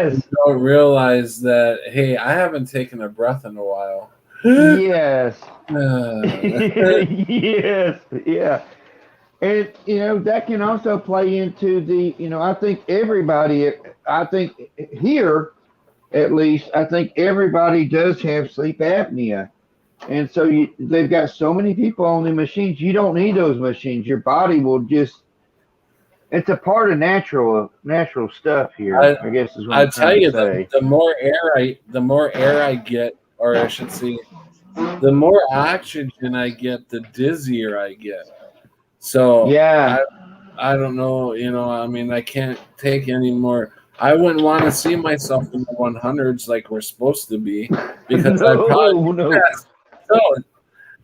you yes, don't realize that hey, I haven't taken a breath in a while. yes, Uh, yes, yeah. And that can also play into the, I think here at least, I think everybody does have sleep apnea. And so they've got so many people on the machines. You don't need those machines. Your body will just, it's a part of natural stuff here, I I guess is what I I'm tell trying to you, say. the more air I get, or I should say, the more oxygen I get, the dizzier I get. So Yeah. I don't know, I mean, I can't take any more. I wouldn't want to see myself in the 100s like we're supposed to be, because I'd probably No, be no. fast. So,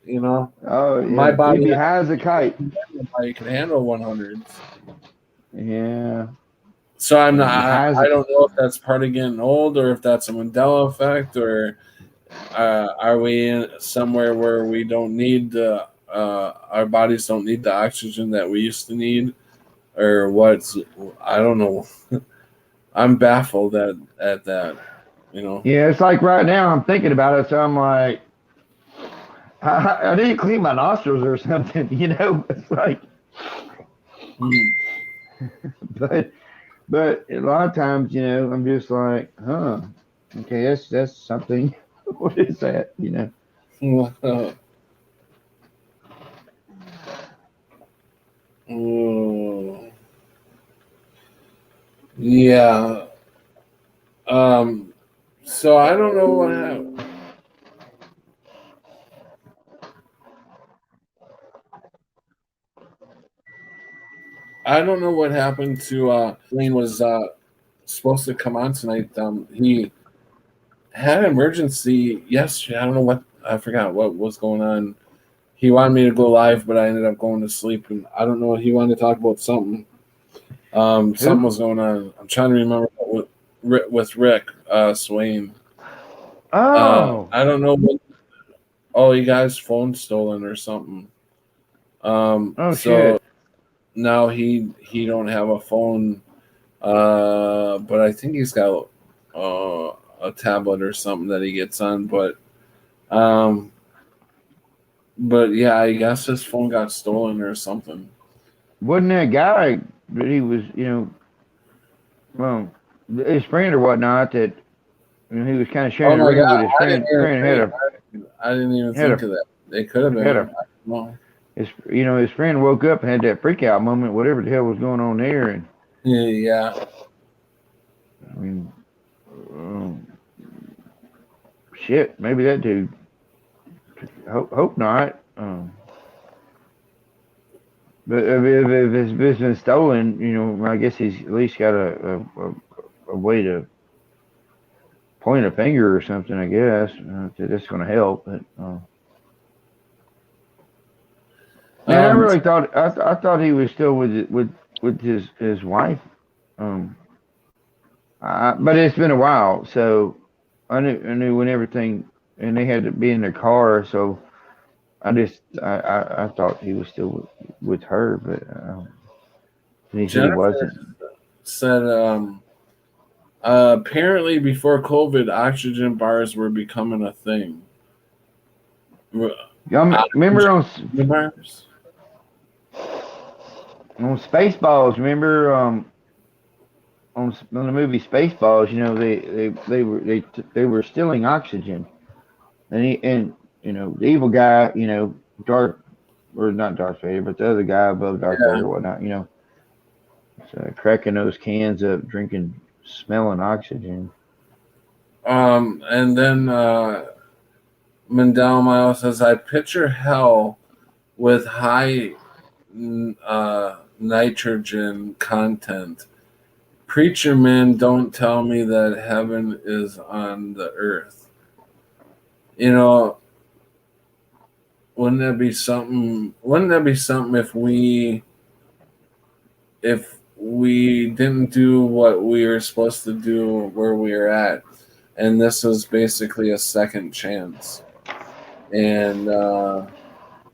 you know, Oh my yeah. You'd body, be high as a kite. my body can handle 100s. Yeah. So I'm not. You'd be high as I a don't know if that's part of getting old, or if that's a Mandela effect, or are we in somewhere where we don't need our bodies don't need the oxygen that we used to need, or what's, I don't know. I'm baffled at that. Yeah, it's like right now I'm thinking about it, so I'm like, I didn't clean my nostrils or something, It's like, Hmm. but a lot of times, I'm just like, huh, okay, that's something. What is that? Oh, yeah. Um. So I don't know what happened. I don't know what happened to Lane was supposed to come on tonight. He had an emergency yesterday. I don't know what, I forgot what was going on. He wanted me to go live, but I ended up going to sleep, and I don't know. He wanted to talk about something. Something Who? was going on. I'm trying to remember with Rick Swain. Oh, I don't know what. Oh, he got his phone stolen or something. oh So shit. now he don't have a phone. But I think he's got a tablet or something that he gets on. Um, but yeah, I guess his phone got stolen or something. Wasn't that guy that he was, well, his friend or whatnot that he was kind of Oh sharing a my room with god, his I didn't friend. even Friend think. I didn't even had think a of that. It could have had been. a I don't know. his friend woke up and had that freak out moment, whatever the hell was going on there, and Yeah. I mean, um, shit, maybe that dude. Hope not. But if his business stolen, I guess he's at least got a way to point a finger or something. I guess that's going to help. But man, I Um. really thought I thought he was still with his wife. Um, but it's been a while, so I knew when everything, and they had to be in their car, so I thought he was still with her, but he Jennifer wasn't. said, apparently before COVID, oxygen bars were becoming a thing. Y'all remember Oxygen bars? on Spaceballs? Remember on the movie Spaceballs? They were stealing oxygen, and the evil guy, Darth, or not Darth Vader, but the other guy above Darth Yeah. Vader, whatnot, cracking those cans up, drinking, smelling oxygen. And then Mandela Mile says, I picture hell with high nitrogen content. Preacher man, don't tell me that heaven is on the earth. You know, wouldn't that be something? Wouldn't that be something if we didn't do what we were supposed to do where we are at, and this was basically a second chance? And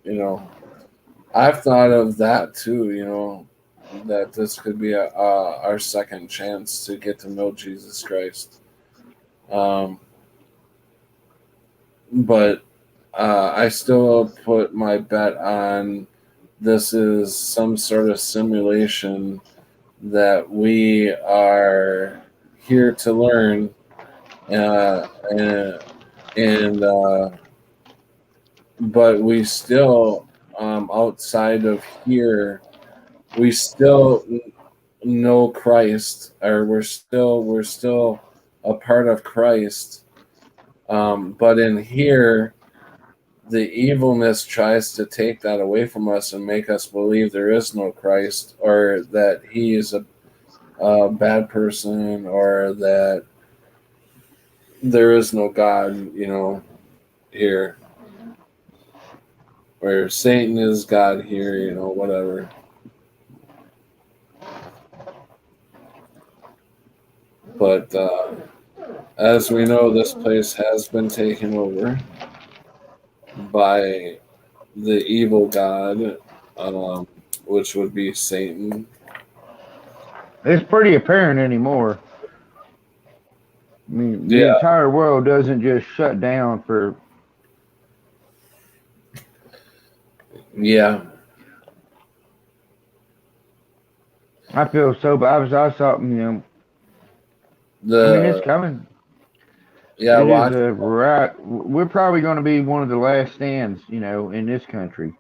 you know, I've thought of that too. That this could be our second chance to get to know Jesus Christ. Um, but I still put my bet on this is some sort of simulation that we are here to learn, uh, and, and but we still, outside of here, we still know Christ, or we're still a part of Christ. But in here, the evilness tries to take that away from us and make us believe there is no Christ, or that he is a bad person, or that there is no God, here, where Satan is God here, whatever. But as we know, this place has been taken over by the evil God, um, which would be Satan. It's pretty apparent anymore. I mean, the Yeah, entire world doesn't just shut down for. yeah. I feel so bad. I saw, I mean, it's The coming. yeah, It is watch. a right. We're probably going to be one of the last stands, in this country.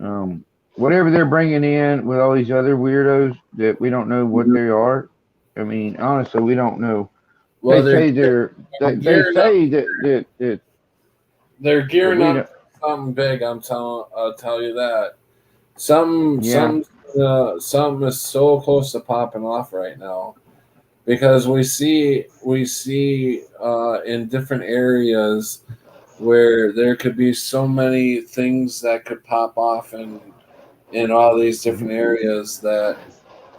Um, Whatever they're bringing in with all these other weirdos that we don't know what they are. I mean, honestly, we don't know. Well, They say they gearing up. say that They're but gearing we up don't. for something big. I'll tell you that. Some Yeah, some something is so close to popping off right now, because we see in different areas where there could be so many things that could pop off in all these different areas, that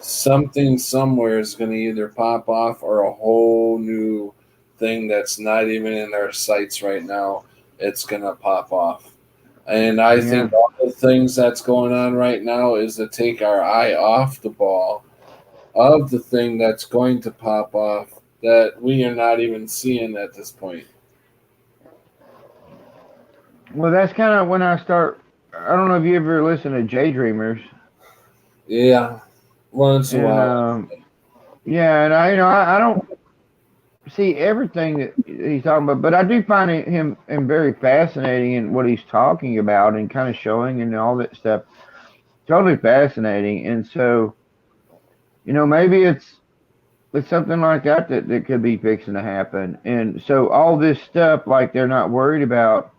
something somewhere is going to either pop off, or a whole new thing that's not even in our sights right now, it's going to pop off. And I yeah. think all the things that's going on right now is to take our eye off the ball of the thing that's going to pop off, that we are not even seeing at this point. Well, that's kind of when I start. I don't know if you ever listen to J Dreamers, Yeah, once in a and while. yeah, and I don't see everything that he's talking about, but I do find him very fascinating in what he's talking about and kind of showing and all that stuff. Totally fascinating, and so maybe it's something like that could be fixing to happen, and so all this stuff like they're not worried about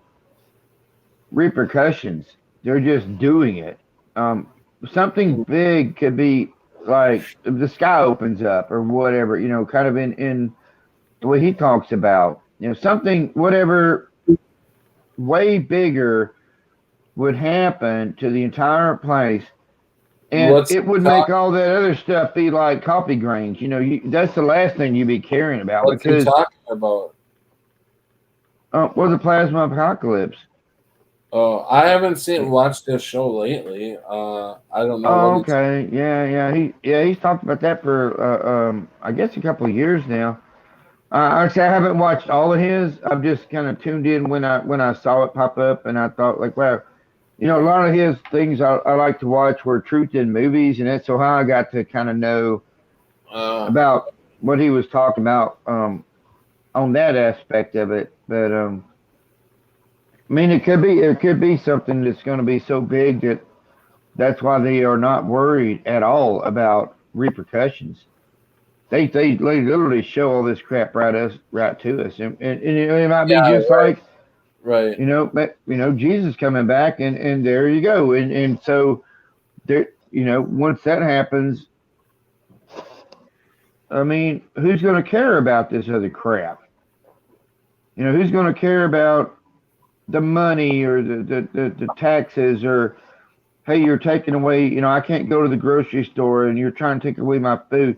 repercussions. They're just doing it. Um, Something big could be like the sky opens up or whatever, kind of in the way he talks about, something, whatever, way bigger would happen to the entire place. And What's it would make all that other stuff be like coffee grains. That's the last thing you'd be caring about what's he because, talking about? well, the plasma apocalypse. Oh, I haven't watched this show lately. I don't know what Oh, he's. okay. He's talked about that for I guess a couple of years now. Actually, I haven't watched all of his. I've just kind of tuned in when I saw it pop up, and I thought like, wow, a lot of his things I like to watch were truth in movies, and that's so how I got to kind of know Uh, about what he was talking about on that aspect of it. But I mean, it could be something that's going to be so big that that's why they are not worried at all about repercussions. They literally show all this crap right to us, and it might be yeah, just right, like right. Jesus coming back, and there you go, and so there, once that happens, I mean, who's going to care about this other crap? Who's going to care about the money or the taxes or hey, you're taking away, I can't go to the grocery store and you're trying to take away my food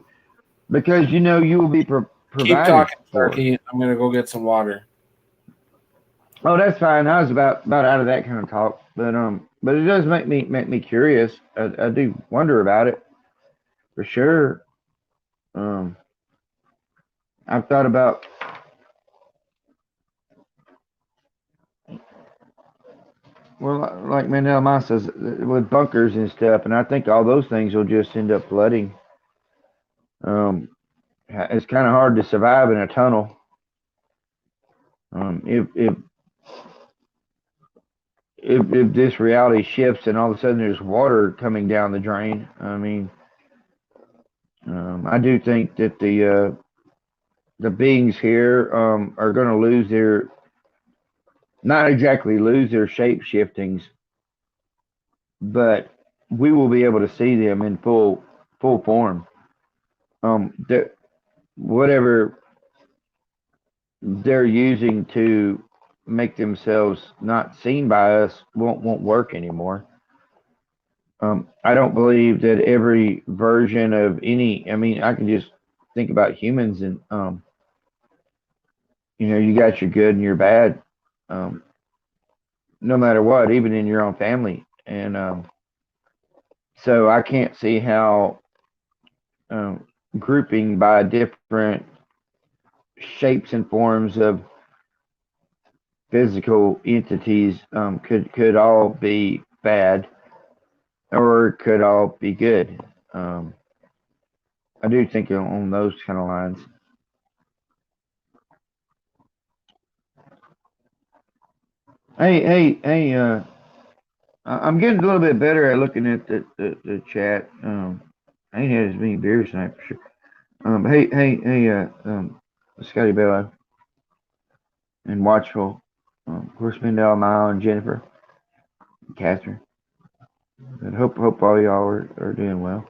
because you will be Keep provided talking, for. Sparky. I'm gonna go get some water. Oh, that's fine. I was about out of that kind of talk, but it does make me curious. I do wonder about it for sure. Um, I've thought about Well, like Mandela Mine says, with bunkers and stuff, and I think all those things will just end up flooding. Um, it's kind of hard to survive in a tunnel. If if this reality shifts and all of a sudden there's water coming down the drain, I mean, I do think that the beings here are going to lose their, not exactly lose their shape shiftings, but we will be able to see them in full form. Whatever they're using to make themselves not seen by us won't work anymore. I don't believe that every version of any. I mean, I can just think about humans, and you got your good and your bad, um, no matter what, even in your own family, and so I can't see how um, grouping by different shapes and forms of physical entities could all be bad or could all be good. Um, I do think on those kind of lines. Hey! I'm getting a little bit better at looking at the chat. I ain't had as many beers tonight for sure. Scotty Bello and Watchful, of course, Mandela, Mile, and Jennifer, and Catherine. And hope all y'all are doing well.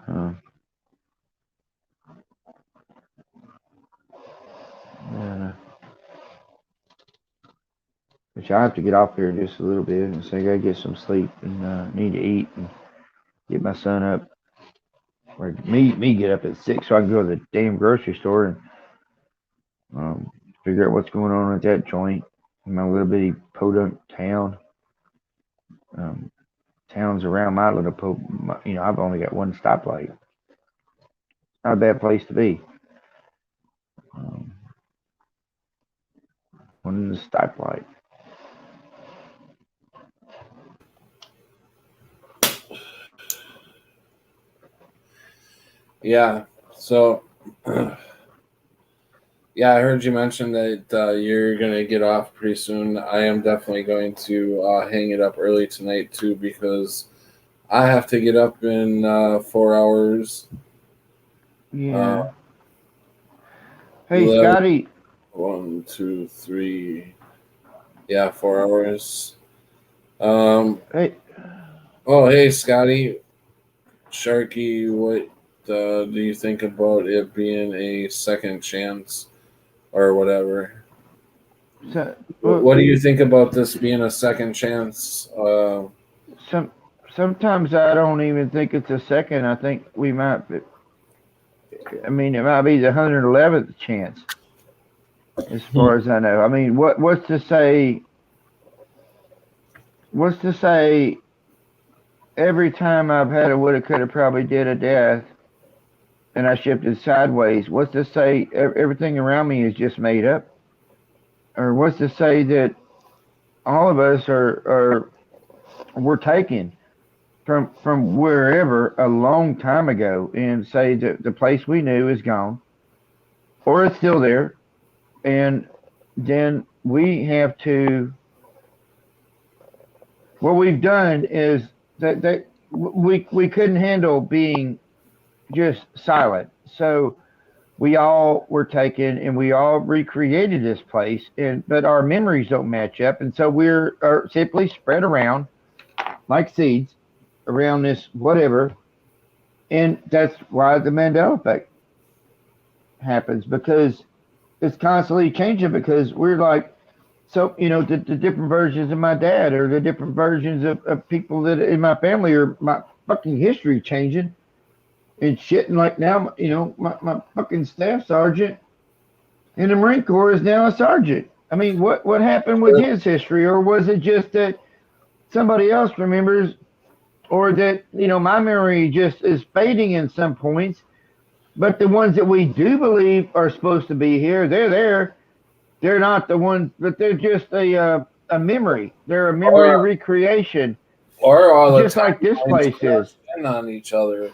And, which I have to get off here just a little bit, and so I gotta get some sleep and need to eat and get my son up. Or me get up at 6 so I can go to the damn grocery store and figure out what's going on at that joint in my little bitty podunk town. Towns around my little I've only got one stoplight. Not a bad place to be. One stoplight. Yeah. So, yeah, I heard you mention that you're going to get off pretty soon. I am definitely going to hang it up early tonight, too, because I have to get up in 4 hours. Yeah. Hey, 11, Scotty. 1, 2, 3. Yeah, 4 hours. Hey. Oh, hey, Scotty. Sharky, what do you think about it being a second chance or whatever? So, What do you think about this being a second chance? Sometimes I don't even think it's a second. I think we might. I mean, it might be the 111th chance, as far as I know. I mean, what's to say? What's to say? Every time I've had a woulda, coulda, probably did a death, and I shifted sideways. What's to say everything around me is just made up? Or what's to say that all of us we're taken from wherever a long time ago, and say that the place we knew is gone, or it's still there, and then we have to. What we've done is that we couldn't handle being just silent, so we all were taken and we all recreated this place, but our memories don't match up, and so we're simply spread around like seeds around this whatever, and that's why the Mandela effect happens, because it's constantly changing, because we're like, so the different versions of my dad, or the different versions of people that in my family, or my fucking history changing and shit. And like now, my fucking staff sergeant in the Marine Corps is now a sergeant. I mean, what happened with his history? Or was it just that somebody else remembers, or that, my memory just is fading in some points, but the ones that we do believe are supposed to be here, they're there. They're not the ones, but they're just a memory. They're a memory recreation, or all the just like this place is. spin on each other.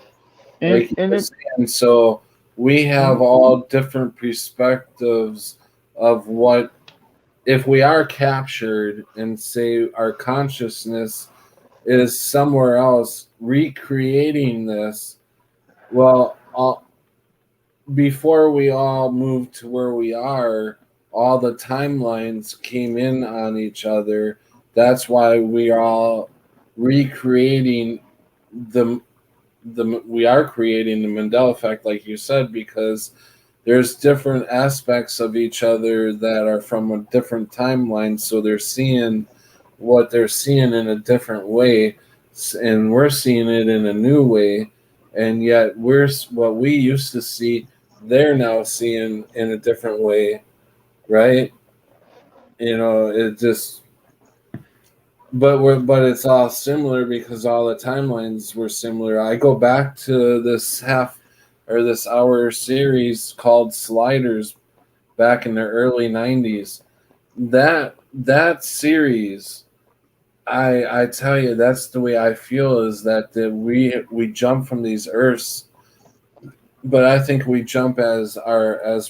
And Like you were saying, so we have all different perspectives of what if we are captured and say our consciousness is somewhere else recreating this. Well, before we all moved to where we are, all the timelines came in on each other. That's why we are all recreating the we are creating the Mandela effect, like you said, because there's different aspects of each other that are from a different timeline, so they're seeing what they're seeing in a different way, and we're seeing it in a new way, and yet we're what we used to see, they're now seeing in a different way, right? You know, it just but it's all similar because all the timelines were similar. I go back to this this hour series called Sliders back in the early 90s. That series, I tell you, that's the way I feel, is that we jump from these earths, but I think we jump as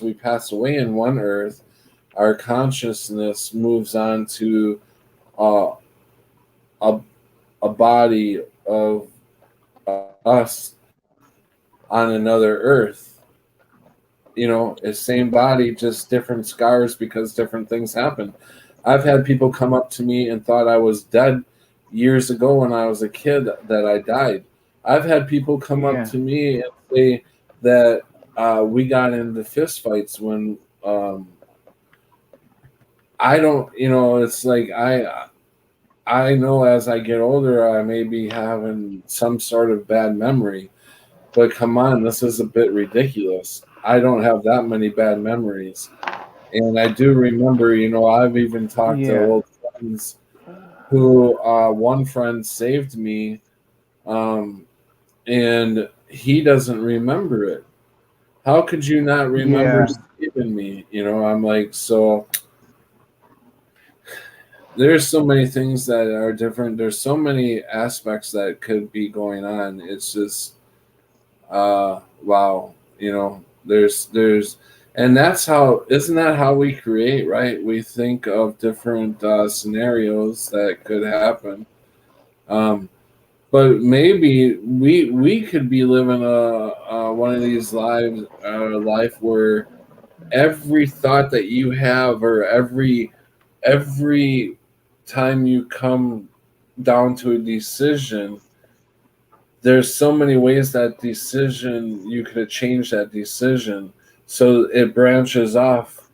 we pass away in one earth, our consciousness moves on to uh, a body of us on another earth. You know, it's same body, just different scars because different things happen. I've had people come up to me and thought I was dead years ago when I was a kid, that I died. I've had people come up to me and say that we got into fist fights when I don't, you know, it's like I know as I get older, I may be having some sort of bad memory, but come on, this is a bit ridiculous. I don't have that many bad memories. And I do remember, you know, I've even talked to old friends who, one friend saved me, and he doesn't remember it. How could you not remember saving me? You know, I'm like, so there's so many things that are different. There's so many aspects that could be going on. It's just, wow, you know, and that's how, isn't that how we create, right? We think of different scenarios that could happen. But maybe we could be living one of these life where every thought that you have, or every time you come down to a decision, there's so many ways that decision you could have changed that decision, so it branches off.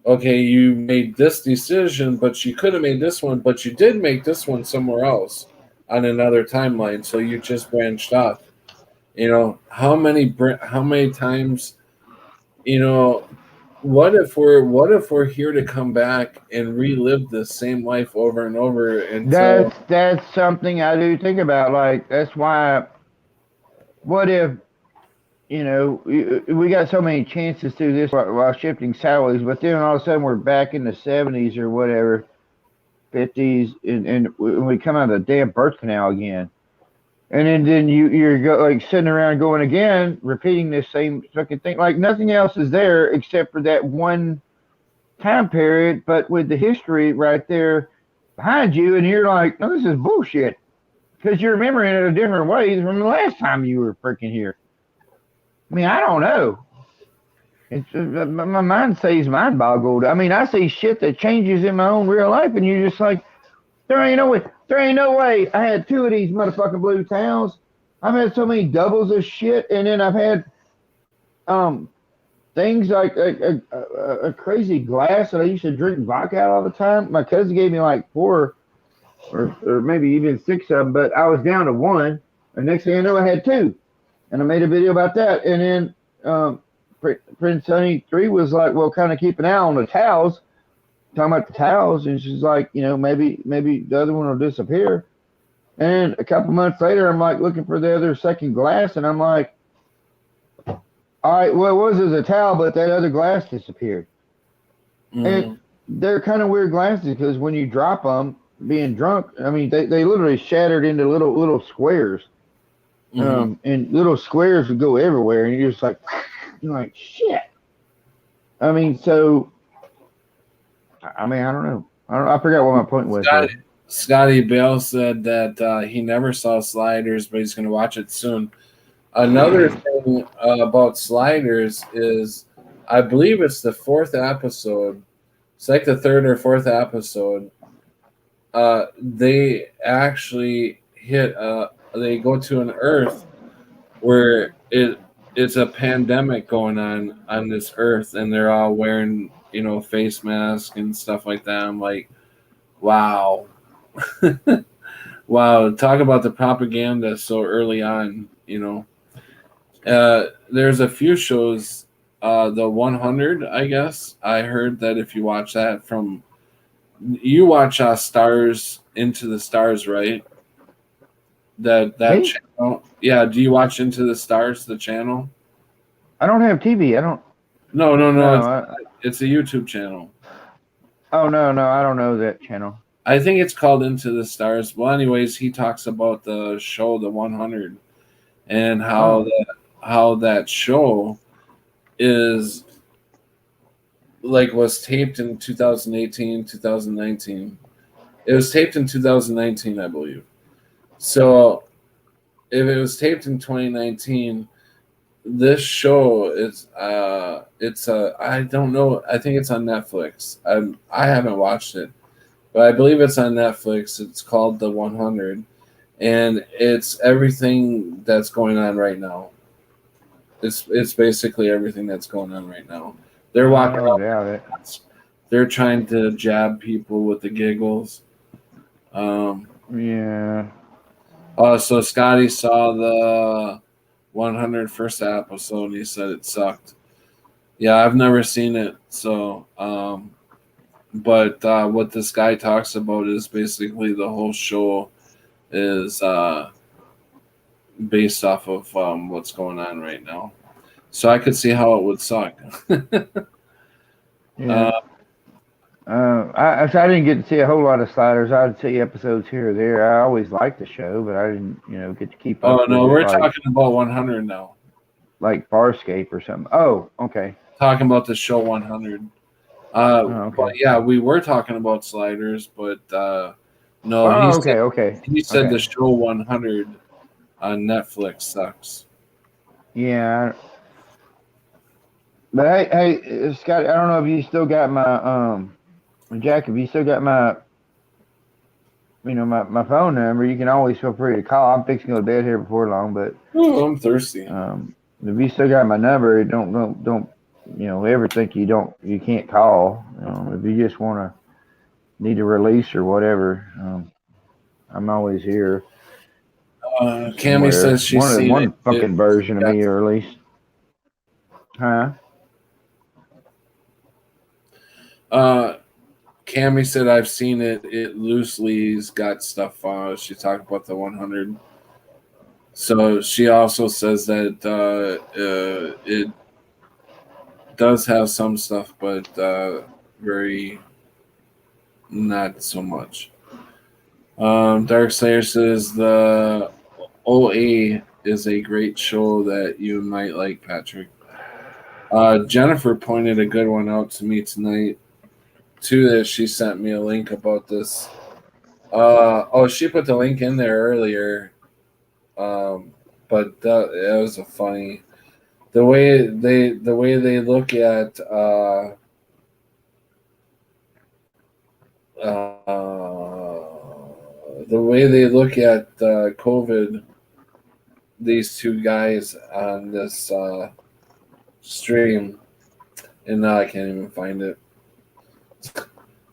Okay, you made this decision, but you could have made this one, but you did make this one somewhere else on another timeline, so you just branched off. You know, how many times, you know, what if we're here to come back and relive the same life over and over until that's something I do think about. Like, that's why. What if, you know, we got so many chances to do this while shifting salaries, but then all of a sudden we're back in the 70s or whatever, 50s, and we come out of the damn birth canal again. And then you're like sitting around going again, repeating this same fucking thing. Like nothing else is there except for that one time period, but with the history right there behind you, and you're like, no, this is bullshit. Because you're remembering it a different way from the last time you were freaking here. I mean, I don't know. It's my mind stays mind boggled. I mean, I see shit that changes in my own real life, and you're just like, there ain't no way. There ain't no way. I had 2 of these motherfucking blue towels. I've had so many doubles of shit, and then I've had things like a crazy glass that I used to drink vodka out all the time. My cousin gave me like 4 or maybe even 6 of them, but I was down to 1. And next thing I know, I had 2. And I made a video about that. And then Prince Honey 3 was like, well, kind of keep an eye on the towels, talking about the towels. And she's like, you know, maybe the other one will disappear. And a couple months later, I'm like looking for the other second glass. And I'm like, all right, well, it was as a towel, but that other glass disappeared. Mm-hmm. they're kind of weird glasses because when you drop them, being drunk, I mean, they literally shattered into little squares. Mhm. And little squares would go everywhere, and you're like, shit. I mean, so I mean, I don't know. I forgot what my point was Scotty, here. Scotty Bale said that he never saw Sliders, but he's going to watch it soon. Another thing about Sliders is, I believe it's the fourth episode. It's like the third or fourth episode. They actually hit. They go to an Earth where it's a pandemic going on this Earth, and they're all wearing face masks and stuff like that. I'm like, wow. Wow, talk about the propaganda so early on. There's a few shows, the 100, I guess. I heard that if you watch that you watch Stars Into the Stars, right? That Me? channel. Yeah, do you watch Into the Stars, the channel? I don't have TV. I don't. No, no, no. No. It's a YouTube channel. Oh no, I don't know that channel. I think it's called Into the Stars. Well, anyways, he talks about the show, the 100, and Oh, how that show is was taped in 2018, 2019. It was taped in 2019, I believe. So if it was taped in 2019, this show is I don't know. I think it's on Netflix. I haven't watched it, but I believe it's on Netflix. It's called The 100, and it's everything that's going on right now. It's basically everything that's going on right now. They're I walking don't around. doubt it. They're trying to jab people with the giggles. Yeah. So Scotty saw the 100 first episode. And he said it sucked. Yeah, I've never seen it. So, but what this guy talks about is basically the whole show is based off of what's going on right now. So I could see how it would suck. Yeah. I didn't get to see a whole lot of Sliders. I'd see episodes here or there. I always liked the show, but I didn't, get to keep Oh up with no, it we're talking about 100 now. like Farscape or something. Oh, okay. Talking about the show 100. Oh, But okay. yeah, we were talking about Sliders, but no, Oh, okay. he said the show 100 on Netflix sucks. Yeah. But hey, Scott, I don't know if you still got my Jack. If you still got my my phone number, you can always feel free to call. I'm fixing to go to bed here before long, but Oh, I'm thirsty. if you still got my number, don't ever think you can't call. If you just want to need a release or whatever, I'm always here. Cammy says she's seen one fucking version of me or at least. Huh? Cammy said I've seen it. It loosely's got stuff on it. She talked about the 100. So she also says that it does have some stuff, but very not so much. Dark Slayer says the OA is a great show that you might like, Patrick. Jennifer pointed a good one out to me tonight, too, that she sent me a link about this. She put the link in there earlier, but it was a funny the way they look at COVID. These two guys on this stream, and now I can't even find it.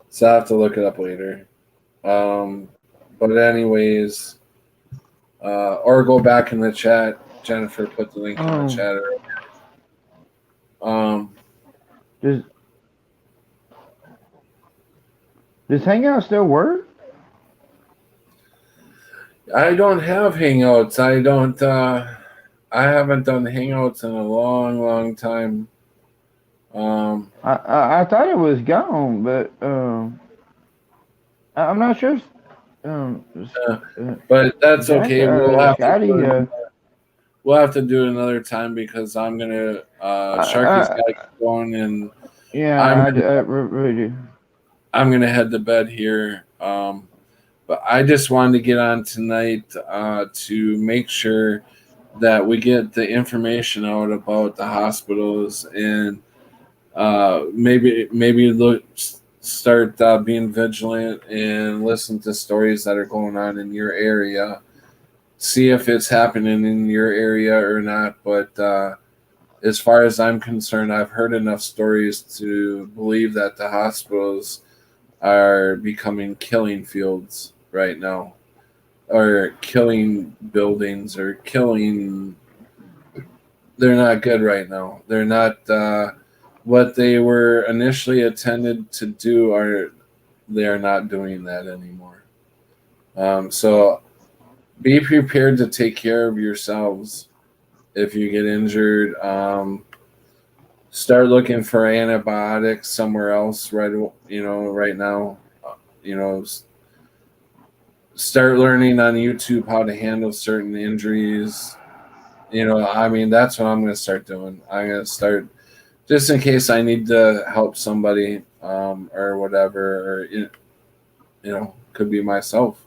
So I have to look it up later. But anyways, or go back in the chat. Jennifer put the link in the chat earlier. Does Hangout still work? I don't have Hangouts. I haven't done Hangouts in a long, long time. I thought it was gone, but I'm not sure. Um, uh, but that's okay. Scotty. We'll have to do it another time because I'm gonna Sharky's got to get going, and Yeah, I'm I really do. I'm gonna head to bed here. But I just wanted to get on tonight to make sure that we get the information out about the hospitals and maybe look start being vigilant and listen to stories that are going on in your area. See if it's happening in your area or not. But as far as I'm concerned, I've heard enough stories to believe that the hospitals are becoming killing fields right now, or killing buildings, or killing. They're not good right now. They're not what they were initially intended to do. They are not doing that anymore. So be prepared to take care of yourselves if you get injured. Start looking for antibiotics somewhere else. Right now. You know, start learning on YouTube how to handle certain injuries. I mean, that's what I'm going to start doing. I'm going to start just in case I need to help somebody or whatever, or could be myself.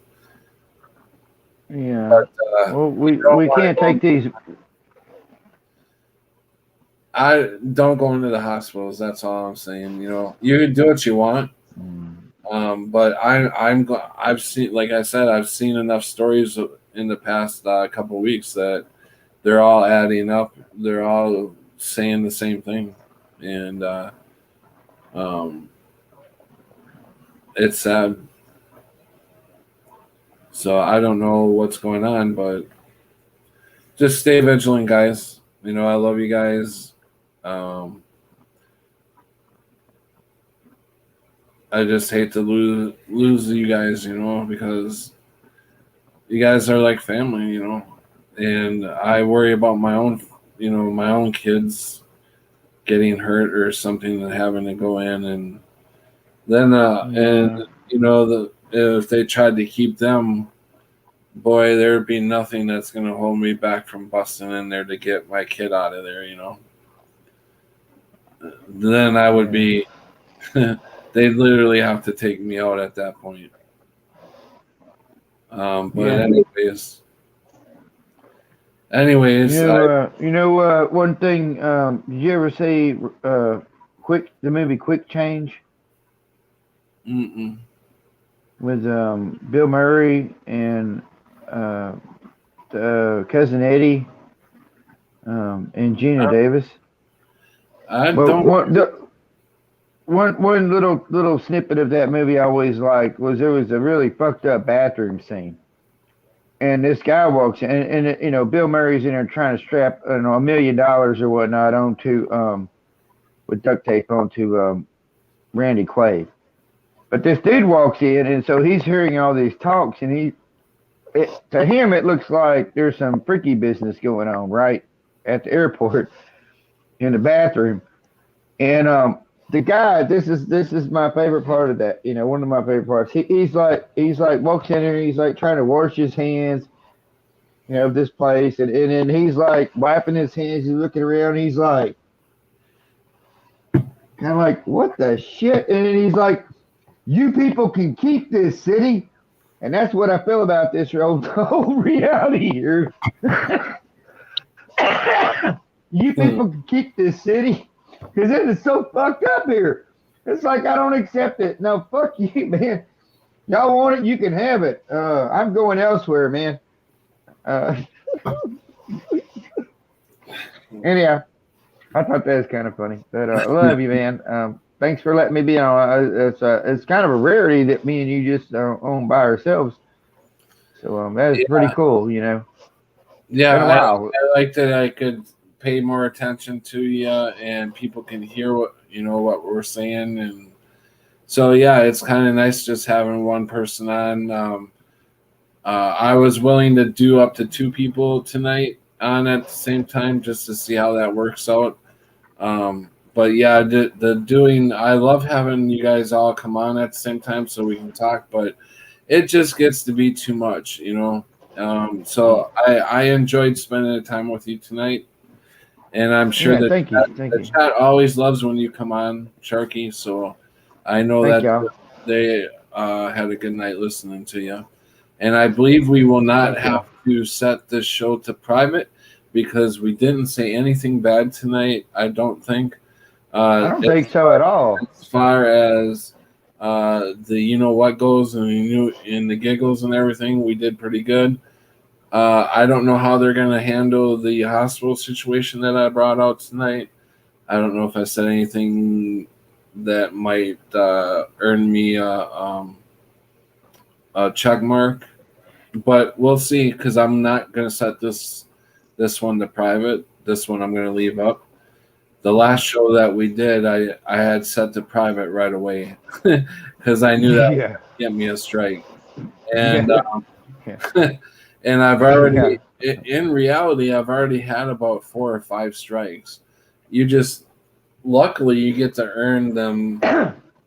Yeah. But Well, you don't we want to can't take these. I don't go into the hospitals. That's all I'm saying. You can do what you want. But I've seen, like I said, I've seen enough stories in the past couple weeks that they're all adding up. They're all saying the same thing, and it's sad. So I don't know what's going on, but just stay vigilant, guys. I love you guys. I just hate to lose you guys, because you guys are like family, and I worry about my own kids getting hurt or something and having to go in, and then and if they tried to keep them, boy, there'd be nothing that's going to hold me back from busting in there to get my kid out of there. Then I would be they'd literally have to take me out at that point. But anyways, one thing. Did you ever see the movie Quick Change mm-mm. with Bill Murray and cousin Eddie and Gina Davis? I don't. One little snippet of that movie I always liked was there was a really fucked up bathroom scene, and this guy walks in, and Bill Murray's in there trying to strap $1 million or whatnot onto with duct tape onto Randy Quaid, but this dude walks in, and so he's hearing all these talks, and to him it looks like there's some freaky business going on right at the airport in the bathroom, and the guy, this is my favorite part of that. One of my favorite parts. He's like walks in there. He's like trying to wash his hands. Of this place, and then he's like wiping his hands. He's looking around. He's like, kind of like, what the shit? And then he's like, you people can keep this city, and that's what I feel about this whole reality here. You people can keep this city. Because it is so fucked up here. It's like, I don't accept it. No, fuck you, man. Y'all want it, you can have it. I'm going elsewhere, man. Anyhow, I thought that was kind of funny. But I love you, man. Thanks for letting me be on. It's kind of a rarity that me and you just own by ourselves. So that is pretty cool, Yeah, I like that I could pay more attention to you and people can hear what we're saying, and so it's kind of nice just having one person on. I was willing to do up to 2 people tonight on at the same time just to see how that works out, but yeah, the doing. I love having you guys all come on at the same time so we can talk, but it just gets to be too much, you know. So I enjoyed spending the time with you tonight, and I'm sure Yeah, that thank you, thank the you, chat always loves when you come on, Sharky. So I know thank that y'all, they had a good night listening to you. And I believe we will not thank y'all. have to set this show to private because we didn't say anything bad tonight. I don't think. I don't think so at all. As far as the you know what goes and the giggles and everything, we did pretty good. I don't know how they're going to handle the hospital situation that I brought out tonight. I don't know if I said anything that might earn me a check mark, but we'll see because I'm not going to set this one to private. This one I'm going to leave up. The last show that we did, I had set to private right away because I knew that Yeah, would get me a strike. yeah, And yeah, and I've yeah. already, in reality, I've already had about 4 or 5 strikes. You just, luckily, you get to earn them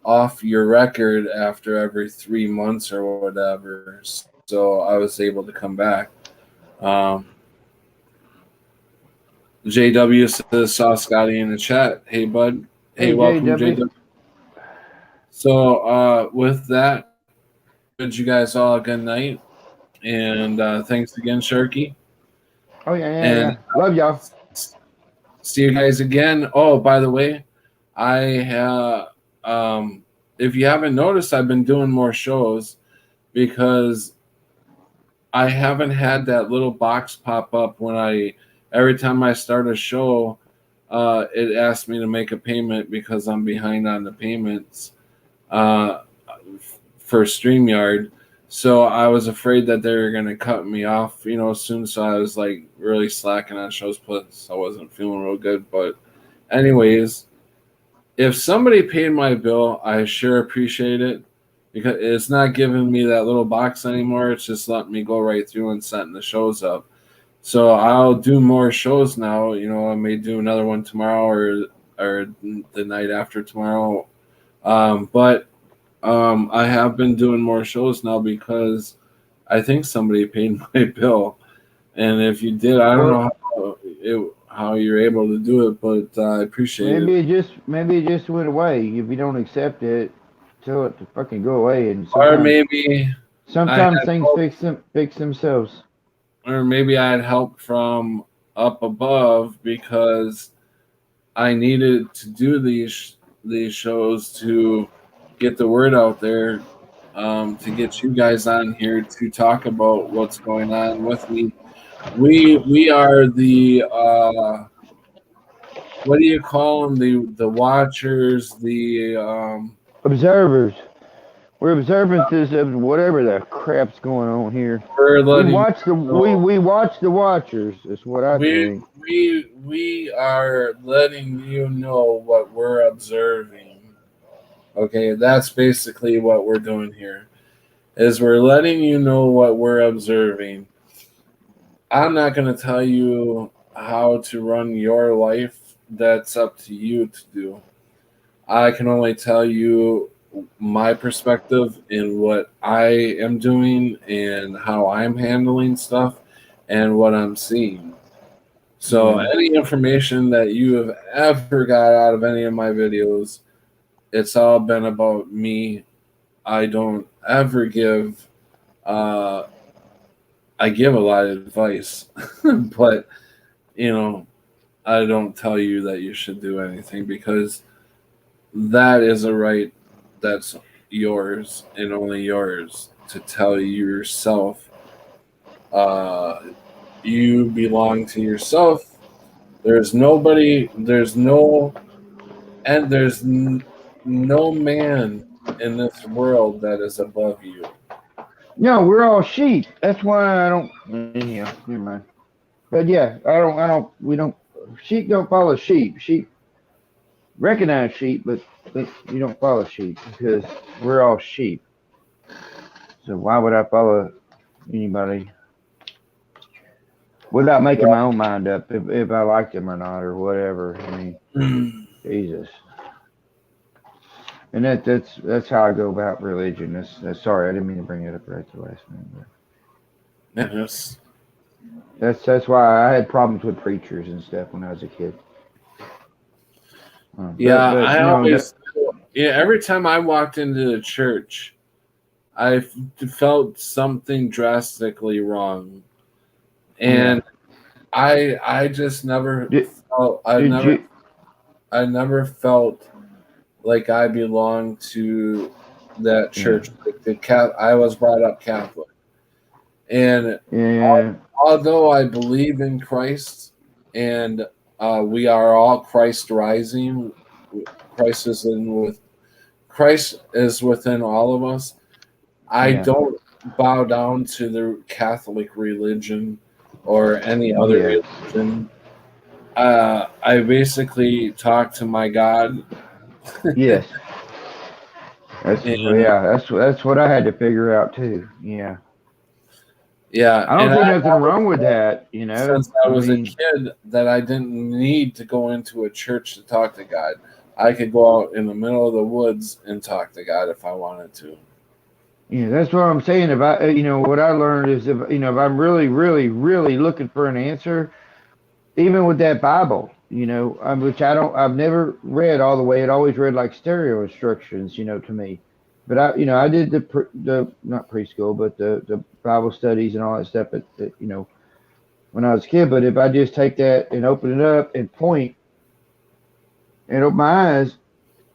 off your record after every 3 months or whatever. So I was able to come back. JW says, saw Scotty in the chat. Hey, bud. Hey, Hey, welcome, JW. JW. So with that, bid you guys all a good night. And thanks again, Sharky. Oh yeah, yeah, And yeah. Love y'all. see you guys again. Oh, by the way, I if you haven't noticed, I've been doing more shows because I haven't had that little box pop up when every time I start a show, it asks me to make a payment because I'm behind on the payments uh, for StreamYard. So I was afraid that they were going to cut me off, soon. So I was like really slacking on shows, plus I wasn't feeling real good. But anyways, if somebody paid my bill, I sure appreciate it because it's not giving me that little box anymore. It's just letting me go right through and setting the shows up. So I'll do more shows now. I may do another one tomorrow or the night after tomorrow. But I have been doing more shows now because I think somebody paid my bill. And if you did, I don't know how you're able to do it, but I appreciate it. Maybe it just went away. If you don't accept it, tell it to fucking go away. And Or maybe I sometimes had things help, fix themselves. or maybe I had help from up above because I needed to do these shows to get the word out there, to get you guys on here to talk about what's going on with me. We are the what do you call them? The watchers, the Observers. We're observances of whatever the crap's going on here. we're We letting watch the you know, we watch the watchers. Is what I think. we are letting you know what we're observing. Okay, that's basically what we're doing here. Is we're letting you know what we're observing. I'm not going to tell you how to run your life. That's up to you to do. I can only tell you my perspective in what I am doing and how I'm handling stuff and what I'm seeing. So any information that you have ever got out of any of my videos, it's all been about me. I don't ever give I give a lot of advice, but I don't tell you that you should do anything because that is a right that's yours and only yours to tell yourself. You belong to yourself. There's nobody, no man in this world that is above you. No, we're all sheep. That's why I don't. Yeah, never mind. But yeah, I don't. We don't. Sheep don't follow sheep. Sheep recognize sheep, but you don't follow sheep because we're all sheep. So why would I follow anybody without making my own mind up if I like them or not or whatever? I mean, Jesus. And that's how I go about religion. That's sorry, I didn't mean to bring it up right at the last minute. But Yes. that's why I had problems with preachers and stuff when I was a kid. Yeah, but I you know, always. Yeah, every time I walked into the church, I felt something drastically wrong, and I just never did, felt. did you? I never felt like I belonged to that church. Like I was brought up Catholic, and Yeah. although I believe in Christ, and we are all Christ rising, Christ is in with Christ is within all of us. I Yeah. don't bow down to the Catholic religion or any other Yeah. religion. I basically talk to my God. Yes. And That's what I had to figure out too. Yeah. yeah, I don't and see I nothing wrong with that. You know. since I I was a mean, kid that I didn't need to go into a church to talk to God. I could go out in the middle of the woods and talk to God if I wanted to. yeah, that's what I'm saying. About what I learned is if I'm really, really, really looking for an answer, even with that Bible, which I've never read all the way. It always read like stereo instructions, to me. But I did the not preschool, but the Bible studies and all that stuff when I was a kid. But if I just take that and open it up and point and open my eyes,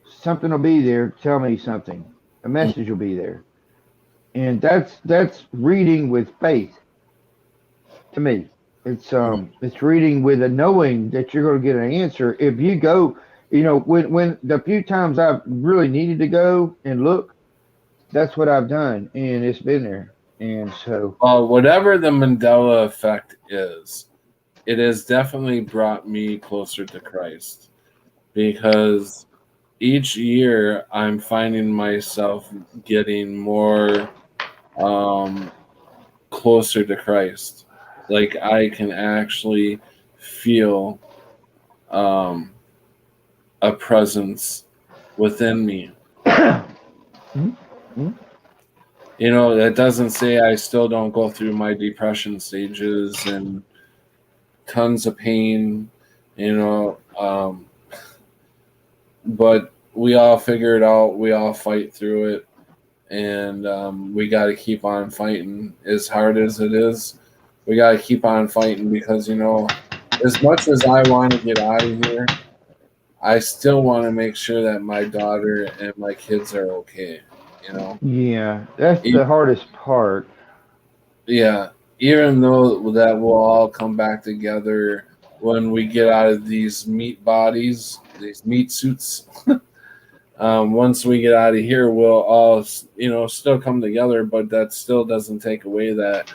something will be there. Tell me something. A message will be there, and that's reading with faith to me. It's reading with a knowing that you're going to get an answer. If you go, when the few times I've really needed to go and look, that's what I've done, and it's been there. And so, Whatever the Mandela effect is, it has definitely brought me closer to Christ because each year I'm finding myself getting more closer to Christ. Like I can actually feel a presence within me. That doesn't say I still don't go through my depression stages and tons of pain, but we all figure it out. We all fight through it, and we got to keep on fighting as hard as it is. We got to keep on fighting because, as much as I want to get out of here, I still want to make sure that my daughter and my kids are okay, Yeah, that's the hardest part. Yeah, even though that we'll all come back together when we get out of these meat bodies, these meat suits. Once we get out of here, we'll all, still come together, but that still doesn't take away that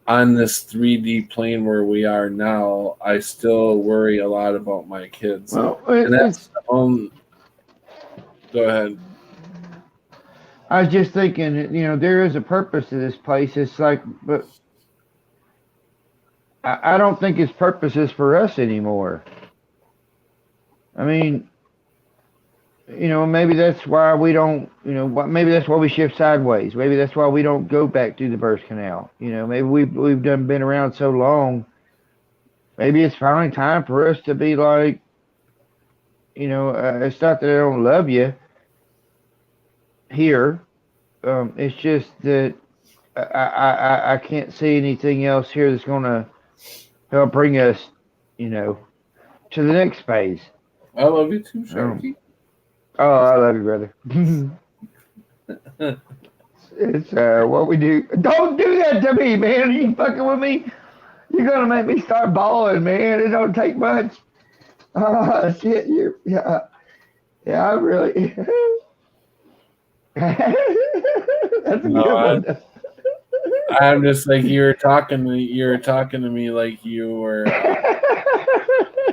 on this 3D plane where we are now, I still worry a lot about my kids. Well, And that's go ahead. I was just thinking, there is a purpose to this place. It's like, but I don't think its purpose is for us anymore. I mean, maybe that's why we don't, maybe that's why we shift sideways. Maybe that's why we don't go back through the birth canal. Maybe we've been around so long. Maybe it's finally time for us to be like, it's not that I don't love you here. It's just that I can't see anything else here that's gonna help bring us, to the next phase. I love you too, Sharky. Oh, I love you, brother. It's what we do. Don't do that to me, man. Are you fucking with me? You're gonna make me start bawling, man. It don't take much. Oh shit, yeah, I really. That's a good one. I'm just like you were talking to me like you were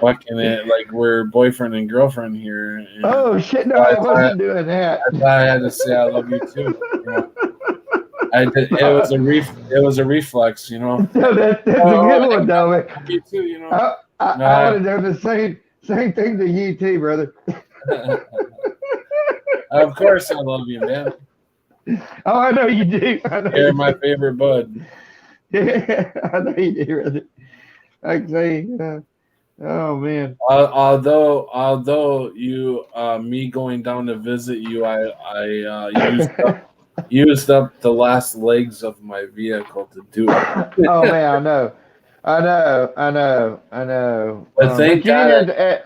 fucking it like we're boyfriend and girlfriend here. Oh shit! No, I wasn't doing that. I thought I had to say I love you too. I did. It was a reflex, No, that's a good one, though. You too, I would have done the Same thing to you too, brother. Of course, I love you, man. Oh, I know you do. I know You're you my do. favorite bud. Yeah, I know you do, brother. Like I say, oh man. Although you me going down to visit you, I used up the last legs of my vehicle to do it. Oh man, I know. I know. I know. I know. But But you didn't have to.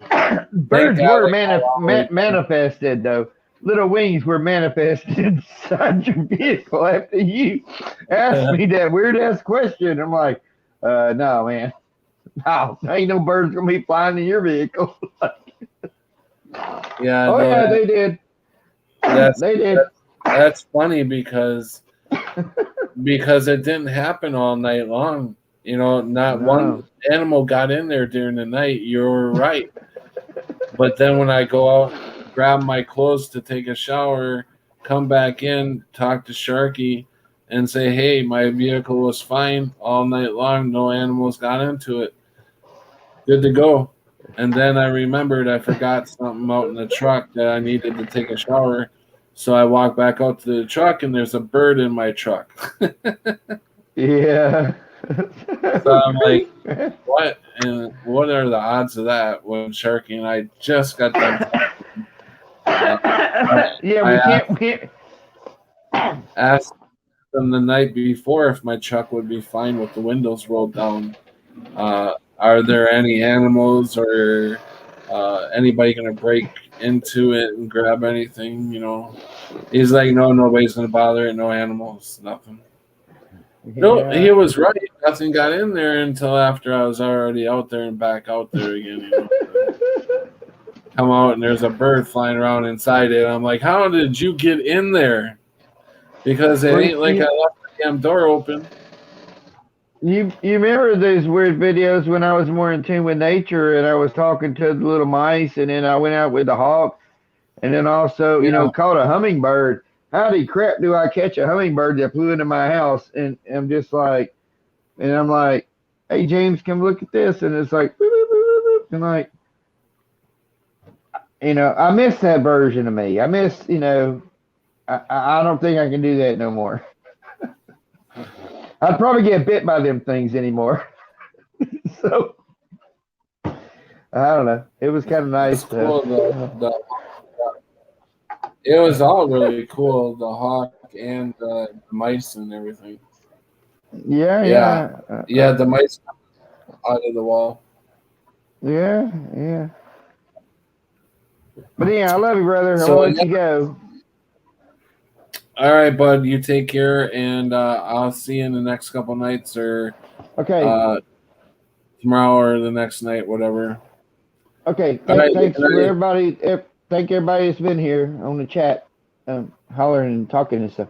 thank Birds God were I got already. manifested though. Little wings were manifested inside your vehicle after you asked me that weird ass question. I'm like, no, man, no, ain't no birds gonna be flying in your vehicle. Yeah, Oh no, yeah, they did. that's They did. that's funny because it didn't happen all night long. You know, not one No. animal got in there during the night. You're right. But then when I go out, grab my clothes to take a shower, come back in, talk to Sharky, and say, "Hey, my vehicle was fine all night long. No animals got into it. Good to go." And then I remembered I forgot something out in the truck that I needed to take a shower. So I walk back out to the truck, and there's a bird in my truck. Yeah. That So was I'm like, great, man. what? And what are the odds of that when Sharky and I just got done talking? And Yeah, I we can't. asked them the night before if my truck would be fine with the windows rolled down. Are there any animals or anybody going to break into it and grab anything? You know, he's like, no, nobody's going to bother it. No animals, nothing. No, he Yeah. was right. Nothing got in there until after I was already out there and back out there again. You know, come out and there's a bird flying around inside it. I'm like, how did you get in there? Because it Well, ain't like I left the damn door open. you remember those weird videos when I was more in tune with nature and I was talking to the little mice and then I went out with the hawk and then also, Yeah. caught a hummingbird. How the crap do I catch a hummingbird that flew into my house? And I'm just like, and I'm like, hey James, come look at this. And it's like, boop, boop, boop, boop, and like, I miss that version of me. I miss, I don't think I can do that no more. I'd probably get bit by them things anymore. So I don't know. It was kind of nice It's though. cool. It was all really cool. The hawk and the mice and everything. Yeah, Yeah. yeah, Yeah, the mice out of the wall. yeah, yeah. But yeah, I love you, brother. I'm gonna So, let yeah. you go. All right, bud. You take care, and I'll see you in the next couple nights or Okay, tomorrow or the next night, whatever. okay. All right. Thanks Good for night. everybody. Thank everybody that's been here on the chat, hollering and talking and stuff.